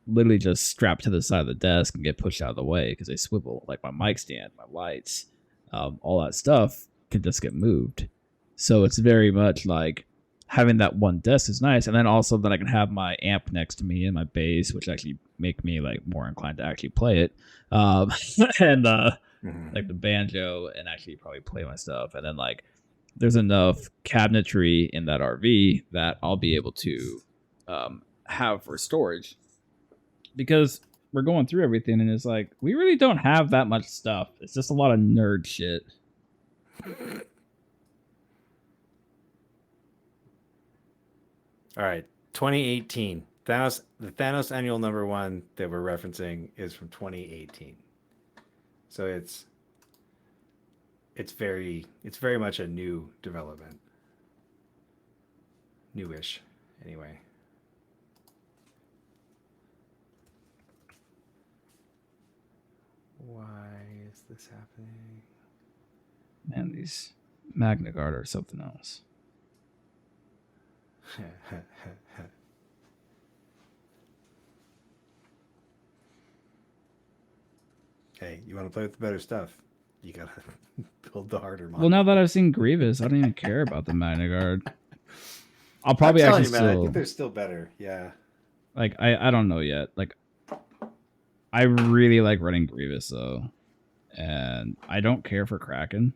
literally just strap to the side of the desk and get pushed out of the way because they swivel. Like my mic stand, my lights, all that stuff can just get moved. So it's very much like having that one desk is nice, and then also then I can have my amp next to me and my bass, which actually make me like more inclined to actually play it, and like the banjo and actually probably play my stuff, and then like. There's enough cabinetry in that RV that I'll be able to have for storage. Because we're going through everything, and it's like we really don't have that much stuff. It's just a lot of nerd shit. All right, 2018. Thanos. The Thanos annual number one that we're referencing is from 2018. So it's very much a new development. Newish, anyway. Why is this happening? Man, these Magna Guard are something else. Hey, you want to play with the better stuff? You gotta build the harder model. Well, now that I've seen Grievous, I don't even care about the Magna Guard. I'll I'm probably telling actually you, man, I still think they're still better. Yeah. like. I don't know yet. Like, I really like running Grievous though, and I don't care for Kraken.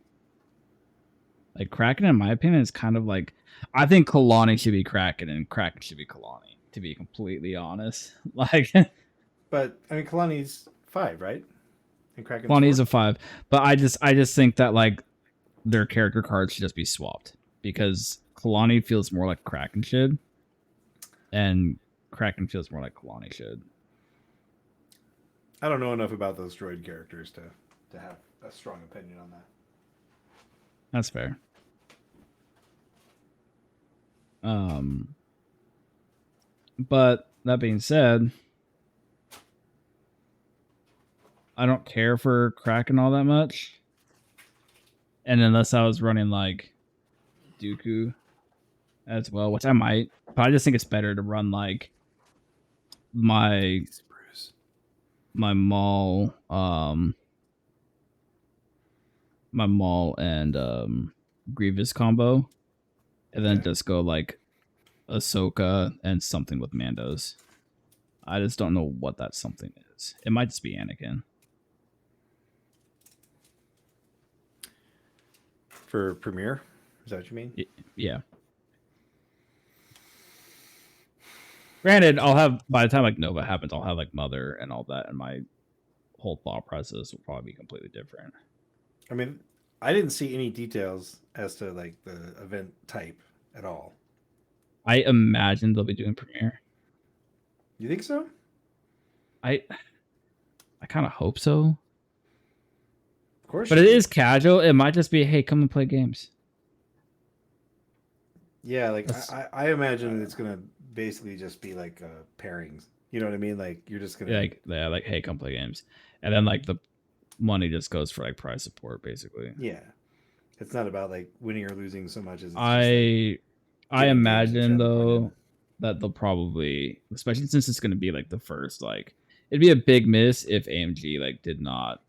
Like Kraken, in my opinion, is kind of like I think Kalani should be Kraken and Kraken should be Kalani. To be completely honest, like But I mean, Kalani's 5, right? And Kraken's Kalani's 4? a 5, but I just think that like their character cards should just be swapped because Kalani feels more like Kraken should, and Kraken feels more like Kalani should. I don't know enough about those droid characters to have a strong opinion on that. That's fair. But that being said, I don't care for Kraken all that much. And unless I was running like Dooku as well, which I might, but I just think it's better to run like my Maul, my Maul and Grievous combo, and then just go like Ahsoka and something with Mandos. I just don't know what that something is. It might just be Anakin. For Premiere? Is that what you mean? Yeah. Granted, I'll have by the time like Nova happens, I'll have like Mother and all that, and my whole thought process will probably be completely different. I mean, I didn't see any details as to like the event type at all. I imagine they'll be doing Premiere. You think so? I kind of hope so. Of course. But it is casual. It might just be, hey, come and play games. Yeah, like I imagine it's gonna basically just be like pairings. You know what I mean? Like you're just gonna like hey, come play games, and then like the money just goes for like prize support, basically. Yeah, it's not about like winning or losing so much as I imagine though that they'll probably, especially since it's gonna be like the first, like it'd be a big miss if AMG like did not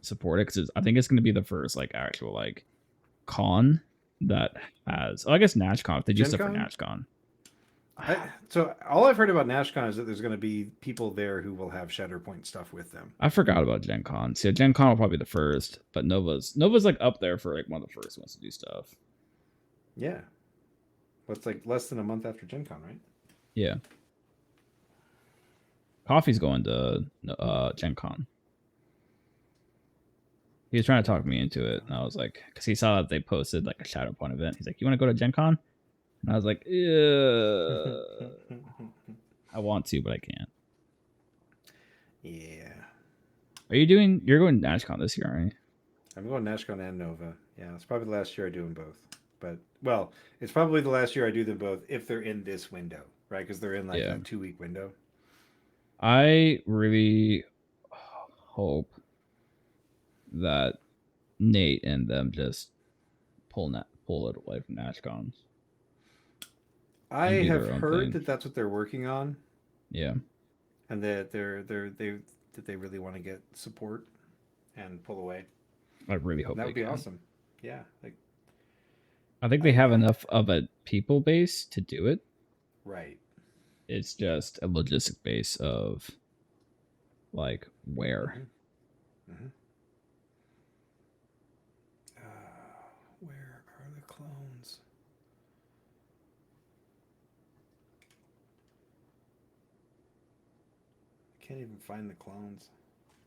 support it because I think it's gonna be the first like actual like con that has. Oh, I guess NashCon. They do stuff for NashCon. So all I've heard about NashCon is that there's going to be people there who will have Shatterpoint stuff with them. I forgot about Gen Con. So Gen Con will probably be the first, but Nova's like up there for like one of the first ones to do stuff. Yeah. Well, it's like less than a month after Gen Con, right? Yeah. Coffee's going to Gen Con. He was trying to talk me into it, and I was like, because he saw that they posted like a Shatterpoint event. He's like, "You want to go to Gen Con?" And I was like, "Yeah, I want to, but I can't." Yeah. You're going to NashCon this year, aren't you? I'm going NashCon and Nova. Yeah, it's probably the last year I do them both. But well, it's probably the last year I do them both if they're in this window, right? Because they're in like a 2-week window. I really hope that Nate and them just pull it away from NashCon. I have heard that that's what they're working on. Yeah, and that they really want to get support and pull away. I really hope that would be awesome. Yeah, like I think they have enough of a people base to do it. Right. It's just a logistic base of like where. Mm-hmm. Where are the clones? Can't even find the clones.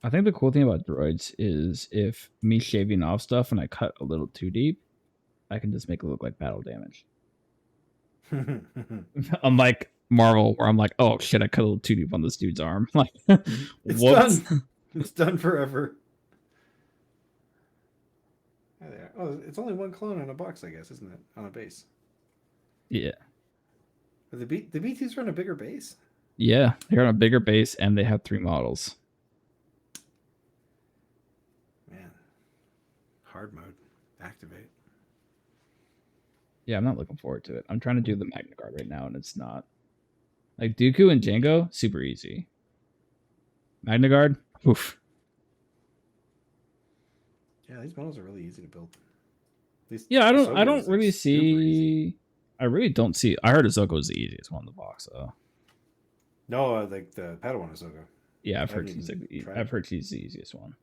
I think the cool thing about droids is if me shaving off stuff and I cut a little too deep, I can just make it look like battle damage. Unlike Marvel, where I'm like, oh shit, I cut a little too deep on this dude's arm. Like, It's whoops. done. It's done forever. Oh, there. Oh, it's only one clone on a box, I guess, isn't it? On a base. Yeah. But the B2s are on a bigger base? Yeah, they're on a bigger base and they have 3 models. Man. Hard mode. Activate. Yeah, I'm not looking forward to it. I'm trying to do the Magna Guard right now, and it's not. Like Dooku and Django, super easy. Magna Guard, oof. Yeah, these models are really easy to build. Yeah, I don't Ahsoka is, like, really super easy. see. I really don't see. I heard Ahsoka was the easiest one in the box, though. No, like the Padawan Ahsoka. Yeah, I've I heard haven't she's even like, tried I've it. heard she's the easiest one.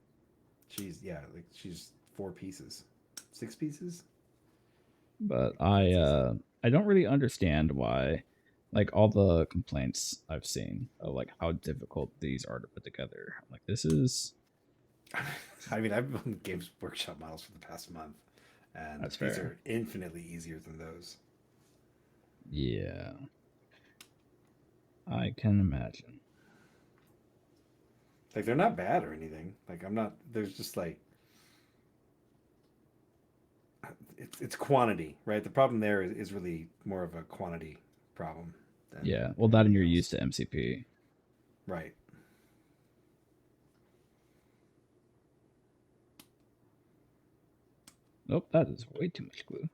She's 4 pieces. 6 pieces? But I don't really understand why, like all the complaints I've seen of like how difficult these are to put together. I'm like, this is I mean, I've been Games Workshop models for the past month, and That's these fair. are infinitely easier than those. yeah. I can imagine. Like, they're not bad or anything. Like, I'm not. There's just like it's quantity, right? The problem there is really more of a quantity problem. Than Yeah, well, that and you're anything used to MCP. right? Nope, that is way too much glue.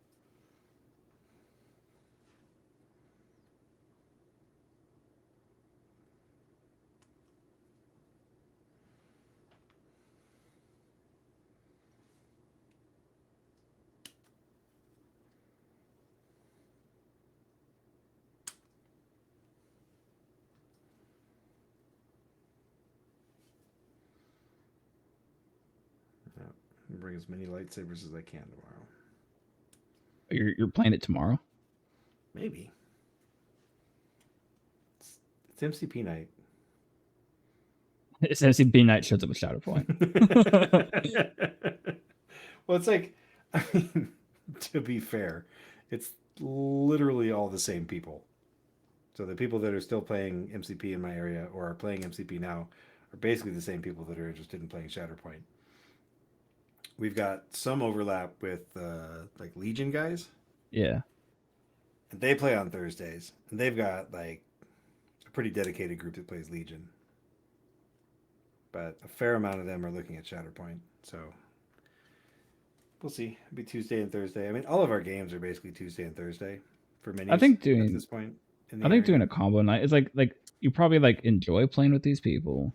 Yeah. I'll bring as many lightsabers as I can tomorrow. You're playing it tomorrow? Maybe. It's MCP night. It's MCP night shows up with Shadow Point. Well, it's like, I mean, to be fair, it's literally all the same people. So the people that are still playing MCP in my area or are playing MCP now are basically the same people that are interested in playing Shatterpoint. We've got some overlap with like Legion guys, Yeah. and they play on Thursdays, and they've got like a pretty dedicated group that plays Legion. But a fair amount of them are looking at Shatterpoint, so we'll see. It'll be Tuesday and Thursday. I mean, all of our games are basically Tuesday and Thursday for minis. I think at this point. In the I think area. doing a combo night is like you probably like enjoy playing with these people.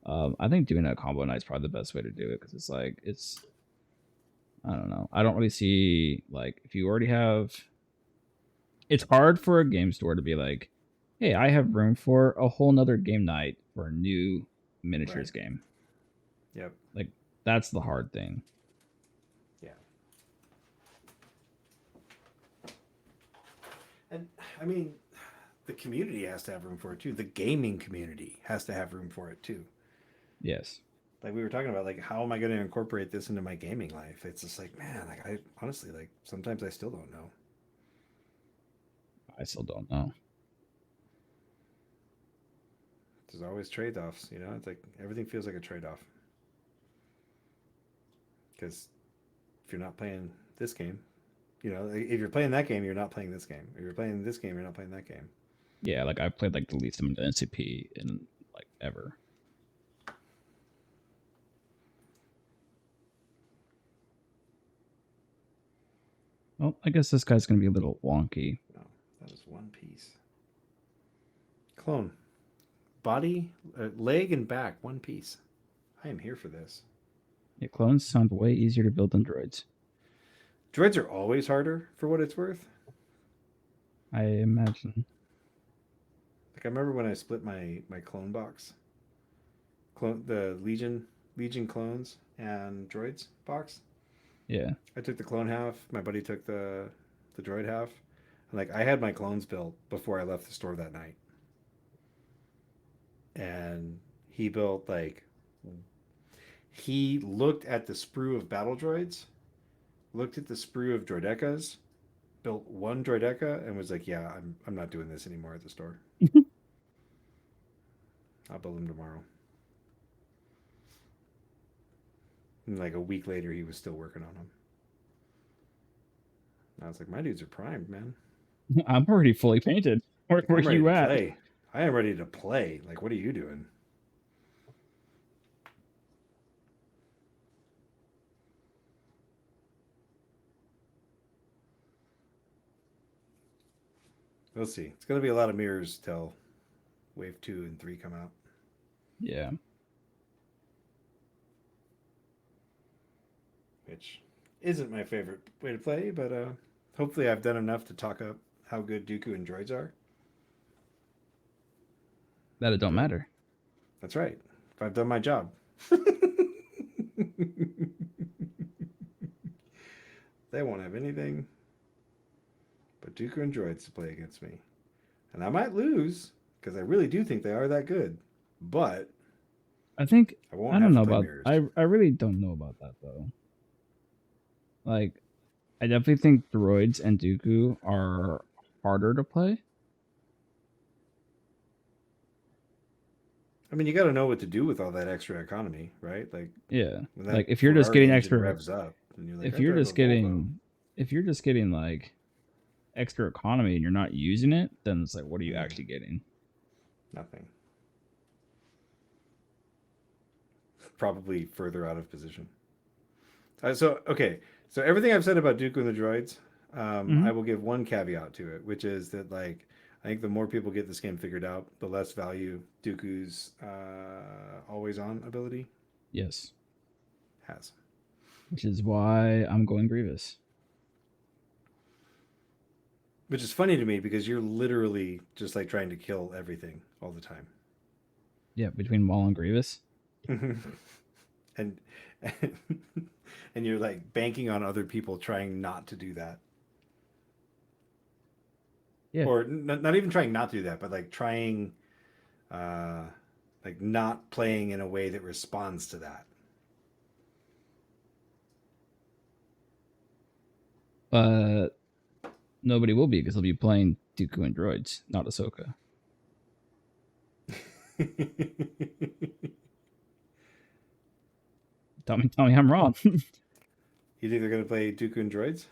I think doing a combo night is probably the best way to do it because it's like I don't know. I don't really see like if you already have. It's hard for a game store to be like, hey, I have room for a whole nother game night for a new miniatures game. Yep. Like that's the hard thing. Yeah. And I mean, the community has to have room for it too. The gaming community has to have room for it too. Yes. Like we were talking about, like how am I going to incorporate this into my gaming life? It's just like, man, like I honestly, like sometimes I still don't know. I still don't know. There's always trade-offs, you know. It's like everything feels like a trade-off. Because if you're not playing this game, you know, if you're playing that game, you're not playing this game. If you're playing this game, you're not playing that game. Yeah, like I've played like the least amount of NCP in like ever. Well, I guess this guy's gonna be a little wonky. No, that is one piece. Clone. Body, leg, and back, one piece. I am here for this. Yeah, clones sound way easier to build than droids. Droids are always harder, for what it's worth. I imagine. Like I remember when I split my clone box, the Legion clones and droids box. Yeah. I took the clone half. My buddy took the droid half. And like I had my clones built before I left the store that night. and he built like he looked at the sprue of battle droids, looked at the sprue of droidecas, built one droideca, and was like, "Yeah, I'm not doing this anymore at the store. I'll build them tomorrow." And like a week later, he was still working on them. I was like, "My dudes are primed, man. I'm already fully painted. Like, Where I'm ready you to at? play. I am ready to play. Like, what are you doing?" We'll see. It's gonna be a lot of mirrors till Wave 2 and 3 come out. Yeah. Which isn't my favorite way to play, but hopefully I've done enough to talk up how good Dooku and droids are. That it don't So, matter. that's right. If I've done my job. They won't have anything but Dooku and droids to play against me. And I might lose, because I really do think they are that good. But I think I won't I have don't to know play about mirrors. I really don't know about that though. Like I definitely think droids and Dooku are harder to play. I mean, you got to know what to do with all that extra economy, right? Like, Yeah. when Like that if you're just Ferrari getting engine extra revs up, and you're like, if I you're drive just a Volvo. getting like extra economy and you're not using it, then it's like what are you Hmm, actually getting? nothing. Probably further out of position. Okay. So everything I've said about Dooku and the droids, Hmm. I will give one caveat to it, which is that like I think the more people get this game figured out, the less value Dooku's always on ability Yes. has. Which is why I'm going Grievous. Which is funny to me because you're literally just like trying to kill everything all the time. Yeah, between Maul and Grievous. and and you're like banking on other people trying not to do that. Yeah. Or not even trying not to do that, but like trying uh like not playing in a way that responds to that. But nobody will be because they'll be playing Dooku and droids, not Ahsoka. Tell me I'm wrong. You think they're going to play Dooku and droids?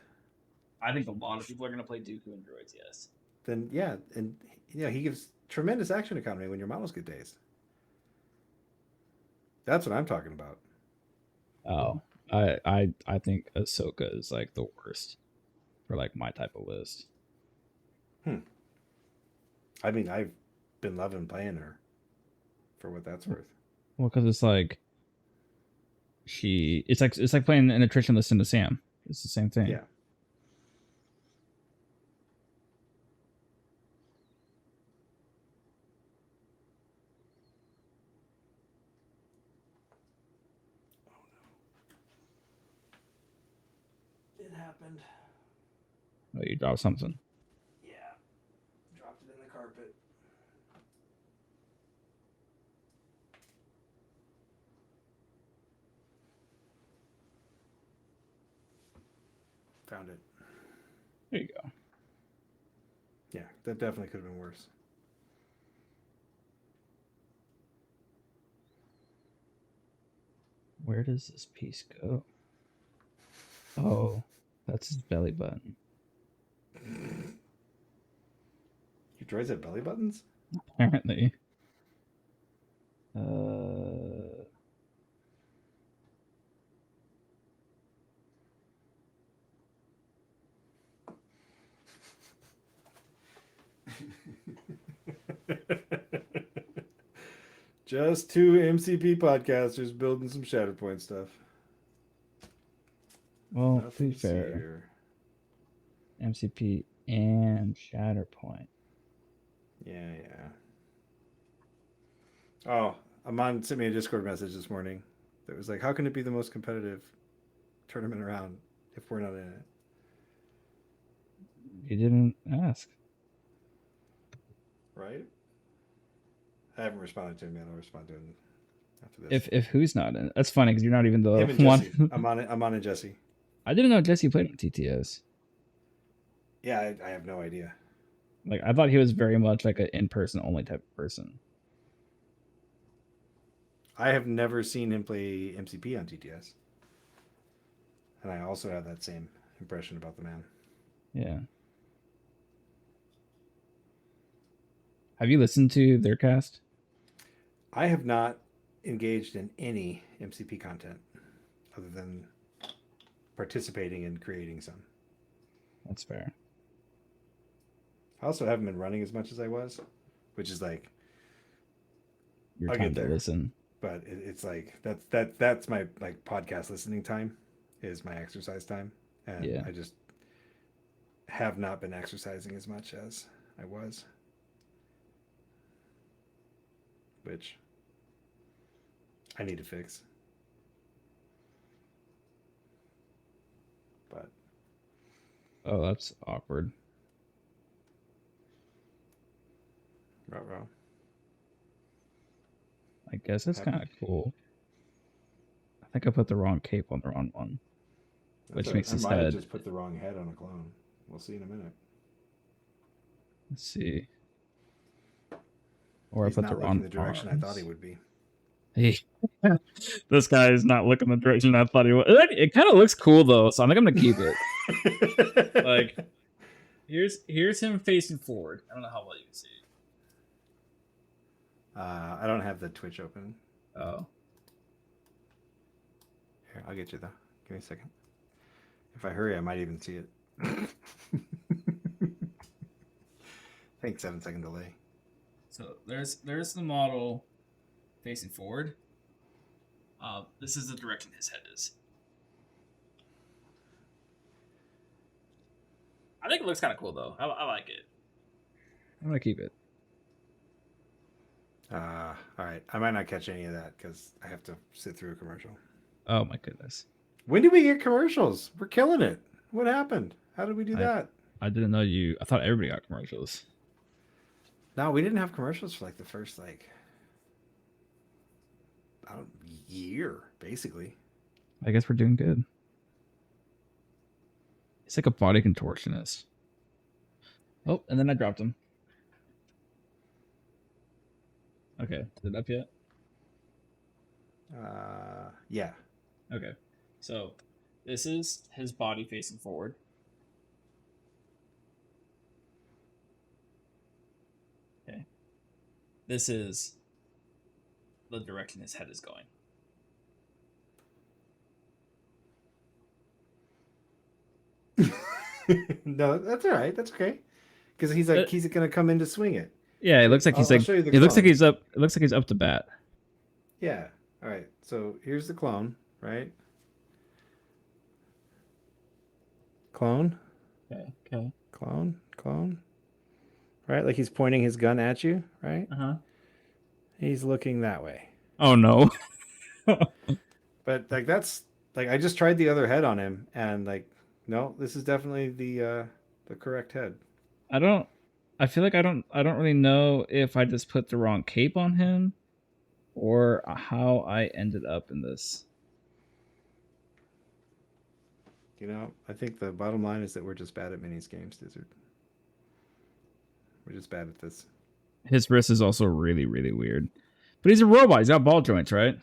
I think a lot of people are going to play Dooku and droids, yes. Then yeah, and he gives tremendous action economy when your models get dazed. That's what I'm talking about. Oh, I think Ahsoka is like the worst for like my type of list. Hmm. I mean, I've been loving playing her for what that's worth. Well, because it's like it's like playing an attrition list into Sam. It's the same thing. Yeah. It happened. Oh, you drop something. Yeah. Dropped it in the carpet. Found it. There you go. Yeah, that definitely could have been worse. Where does this piece go? Oh, that's his belly button. Your droids have belly buttons? Apparently. Just two MCP podcasters building some Shatterpoint stuff. Well, to Nothing be to see fair, here. MCP and Shatterpoint. Yeah, yeah. Oh, Amon sent me a Discord message this morning that was like, "How can it be the most competitive tournament around if we're not in it?" You didn't ask. Right? I haven't responded to him yet. I'll respond to him after this. If who's not in it? That's funny because you're not even the Him and one. Jesse. I'm on it. I'm on it, Jesse. I didn't know Jesse played on TTS. Yeah, I have no idea. Like I thought he was very much like an in-person only type of person. I have never seen him play MCP on TTS. And I also have that same impression about the man. Yeah. Have you listened to their cast? I have not engaged in any MCP content other than participating in creating some. That's fair. I also haven't been running as much as I was, which is like, Your I'll time get to there. listen. but it's like that's my like podcast listening time is my exercise time, and Yeah. I just have not been exercising as much as I was, which I need to fix. But Oh, that's awkward. ruh-roh. I guess that's Happened. kind of cool. I think I put the wrong cape on the wrong one. Which That's makes I his might have head. just put the wrong head on a clone. We'll see in a minute. Let's see. Or He's I put the not wrong looking the direction I thought he would be. Hey. This guy is not looking the direction I thought he would. It kind of looks cool though, so I think I'm gonna keep it. Like, here's him facing forward. I don't know how well you can see. I don't have the Twitch open. Oh, Here, I'll get you though. Give me a second. If I hurry, I might even see it. I think 7-second delay. so there's the model facing forward. This is the direction his head is. I think it looks kind of cool though. I like it. I'm gonna keep it. All right. I might not catch any of that because I have to sit through a commercial. Oh my goodness. When did we get commercials? We're killing it. What happened? How did we do I- that? I didn't know you. I thought everybody got commercials. No, we didn't have commercials for like the first year, basically. I guess we're doing good. It's like a body contortionist. Oh, and then I dropped him. Okay, is it up yet? Yeah. Okay, so this is his body facing forward. Okay, this is the direction his head is going. No, that's all right. That's okay. Because he's like he's gonna come in to swing it. Yeah, it looks like he's I'll like. show you the It looks like clone. he's up. It looks like he's up to bat. Yeah. All right. So here's the clone, right? Clone, Okay. Okay. clone. Right? Like he's pointing his gun at you, right? Uh huh. He's looking that way. Oh no. But like that's like I just tried the other head on him and like no, this is definitely the correct head. I feel like I don't really know if I just put the wrong cape on him or how I ended up in this. You know, I think the bottom line is that we're just bad at minis games, Dizzard. We're just bad at this. His wrist is also really, really weird. But he's a robot. He's got ball joints, right?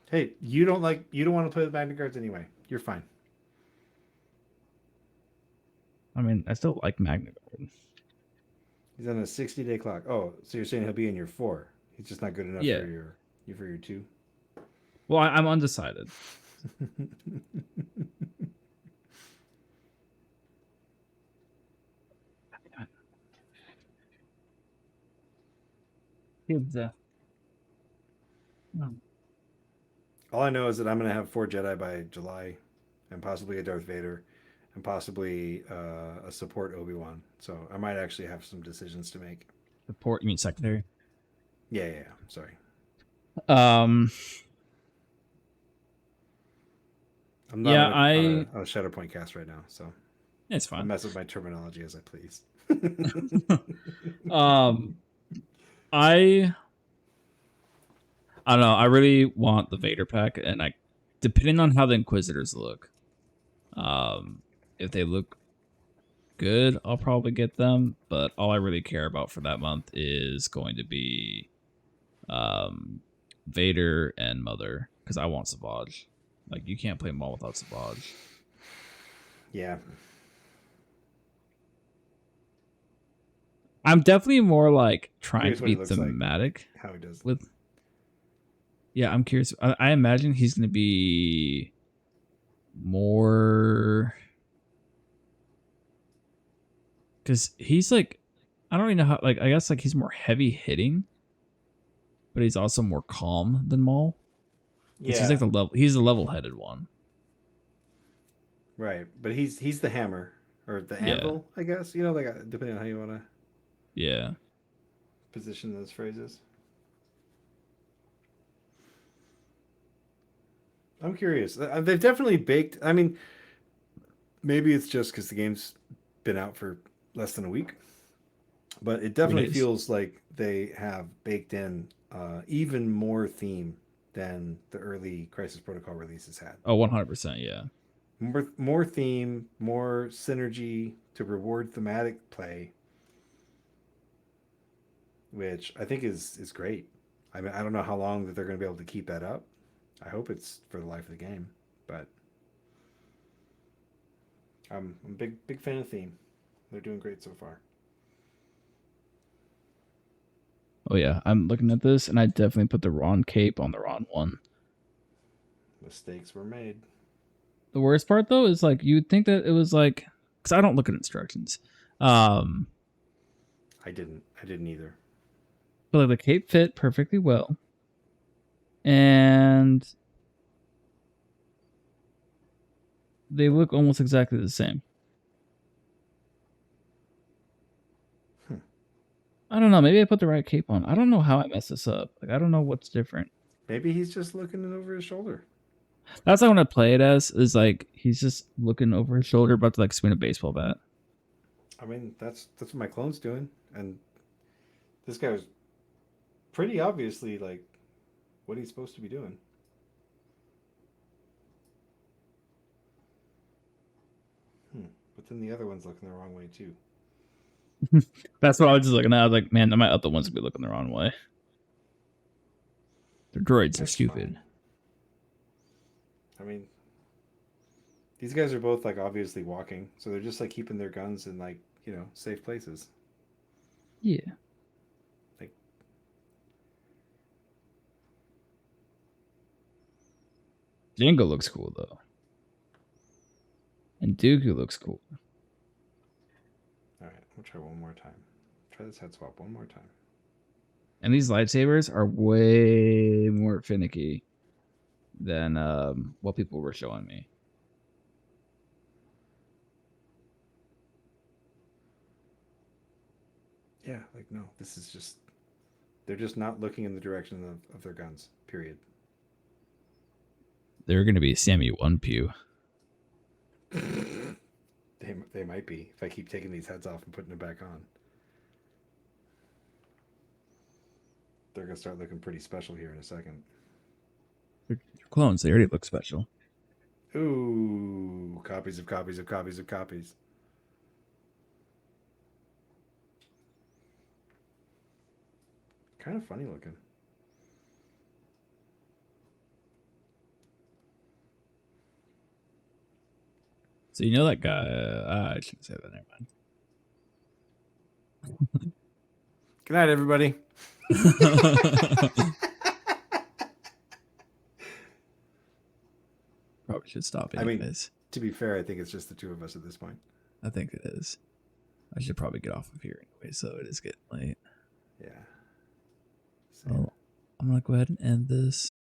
Hey, you don't want to play with Magna Guards anyway. You're fine. I mean, I still like Magna Guard. He's on a 60-day clock. Oh, so you're saying he'll be in your 4. He's just not good enough Yeah. for your 2. Well, I'm undecided. All I know is that I'm going to have 4 Jedi by July, and possibly a Darth Vader, and possibly a support Obi-Wan. So I might actually have some decisions to make. Support, you mean secondary? Yeah. Sorry. Um, I'm not Yeah, on a Shatterpoint cast right now, so it's I fine. mess with my terminology as I please. I I don't know. I really want the Vader pack, and depending on how the Inquisitors look, if they look good, I'll probably get them. But all I really care about for that month is going to be Vader and Mother, because I want Savage. Like, you can't play Maul without Savage. Yeah. I'm definitely more like trying Here's to what he be looks like. thematic How he does. with. Yeah, I'm curious. I imagine he's going to be more, because he's like, I don't even know how. Like, I guess like he's more heavy hitting, but he's also more calm than Maul. Yeah. He's like the level. He's the level-headed one. Right, but he's the hammer or the Yeah. anvil, I guess. You know, like depending on how you want to Yeah. position those phrases. I'm curious. They've definitely baked. I mean, maybe it's just because the game's been out for less than a week, but it 3 definitely days. feels like they have baked in even more theme than the early Crisis Protocol releases had. Oh, 100%. Yeah. More theme, more synergy to reward thematic play, which I think is great. I mean, I don't know how long that they're going to be able to keep that up. I hope it's for the life of the game, but I'm a big fan of theme. They're doing great so far. Oh yeah, I'm looking at this, and I definitely put the wrong cape on the wrong one. Mistakes were made. The worst part though is like you would think that it was like, because I don't look at instructions, um, I didn't either. but like the cape fit perfectly well, and they look almost exactly the same. I don't know. Maybe I put the right cape on. I don't know how I messed this up. Like I don't know what's different. Maybe he's just looking over his shoulder. That's what I want to play it as. Is like he's just looking over his shoulder, about to like swing a baseball bat. I mean, that's what my clone's doing, and this guy was pretty obviously like what he's supposed to be doing. But then the other one's looking the wrong way too. That's what I was just looking at. I was like, man, my other ones would be looking the wrong way. They're droids. They're That's stupid. fine. I mean, these guys are both like obviously walking, so they're just like keeping their guns in like safe places. Yeah. Like, Django looks cool though, and Dooku looks cool. all right, we'll try one more time. Try this head swap one more time. And these lightsabers are way more finicky than what people were showing me. Yeah, like no, this is just they're just not looking in the direction of their guns. Period. They're gonna be Sammy One Pew. They might be if I keep taking these heads off and putting them back on. They're gonna start looking pretty special here in a second. They're clones. They already look special. Ooh, copies of copies of copies of copies. Kind of funny looking. So you know that guy? I shouldn't say that. Never mind. Good night, everybody. Probably should stop I mean, anyways. to be fair, I think it's just the two of us at this point. I think it is. I should probably get off of here anyway, so it is getting late. Yeah. So I'm gonna go ahead and end this.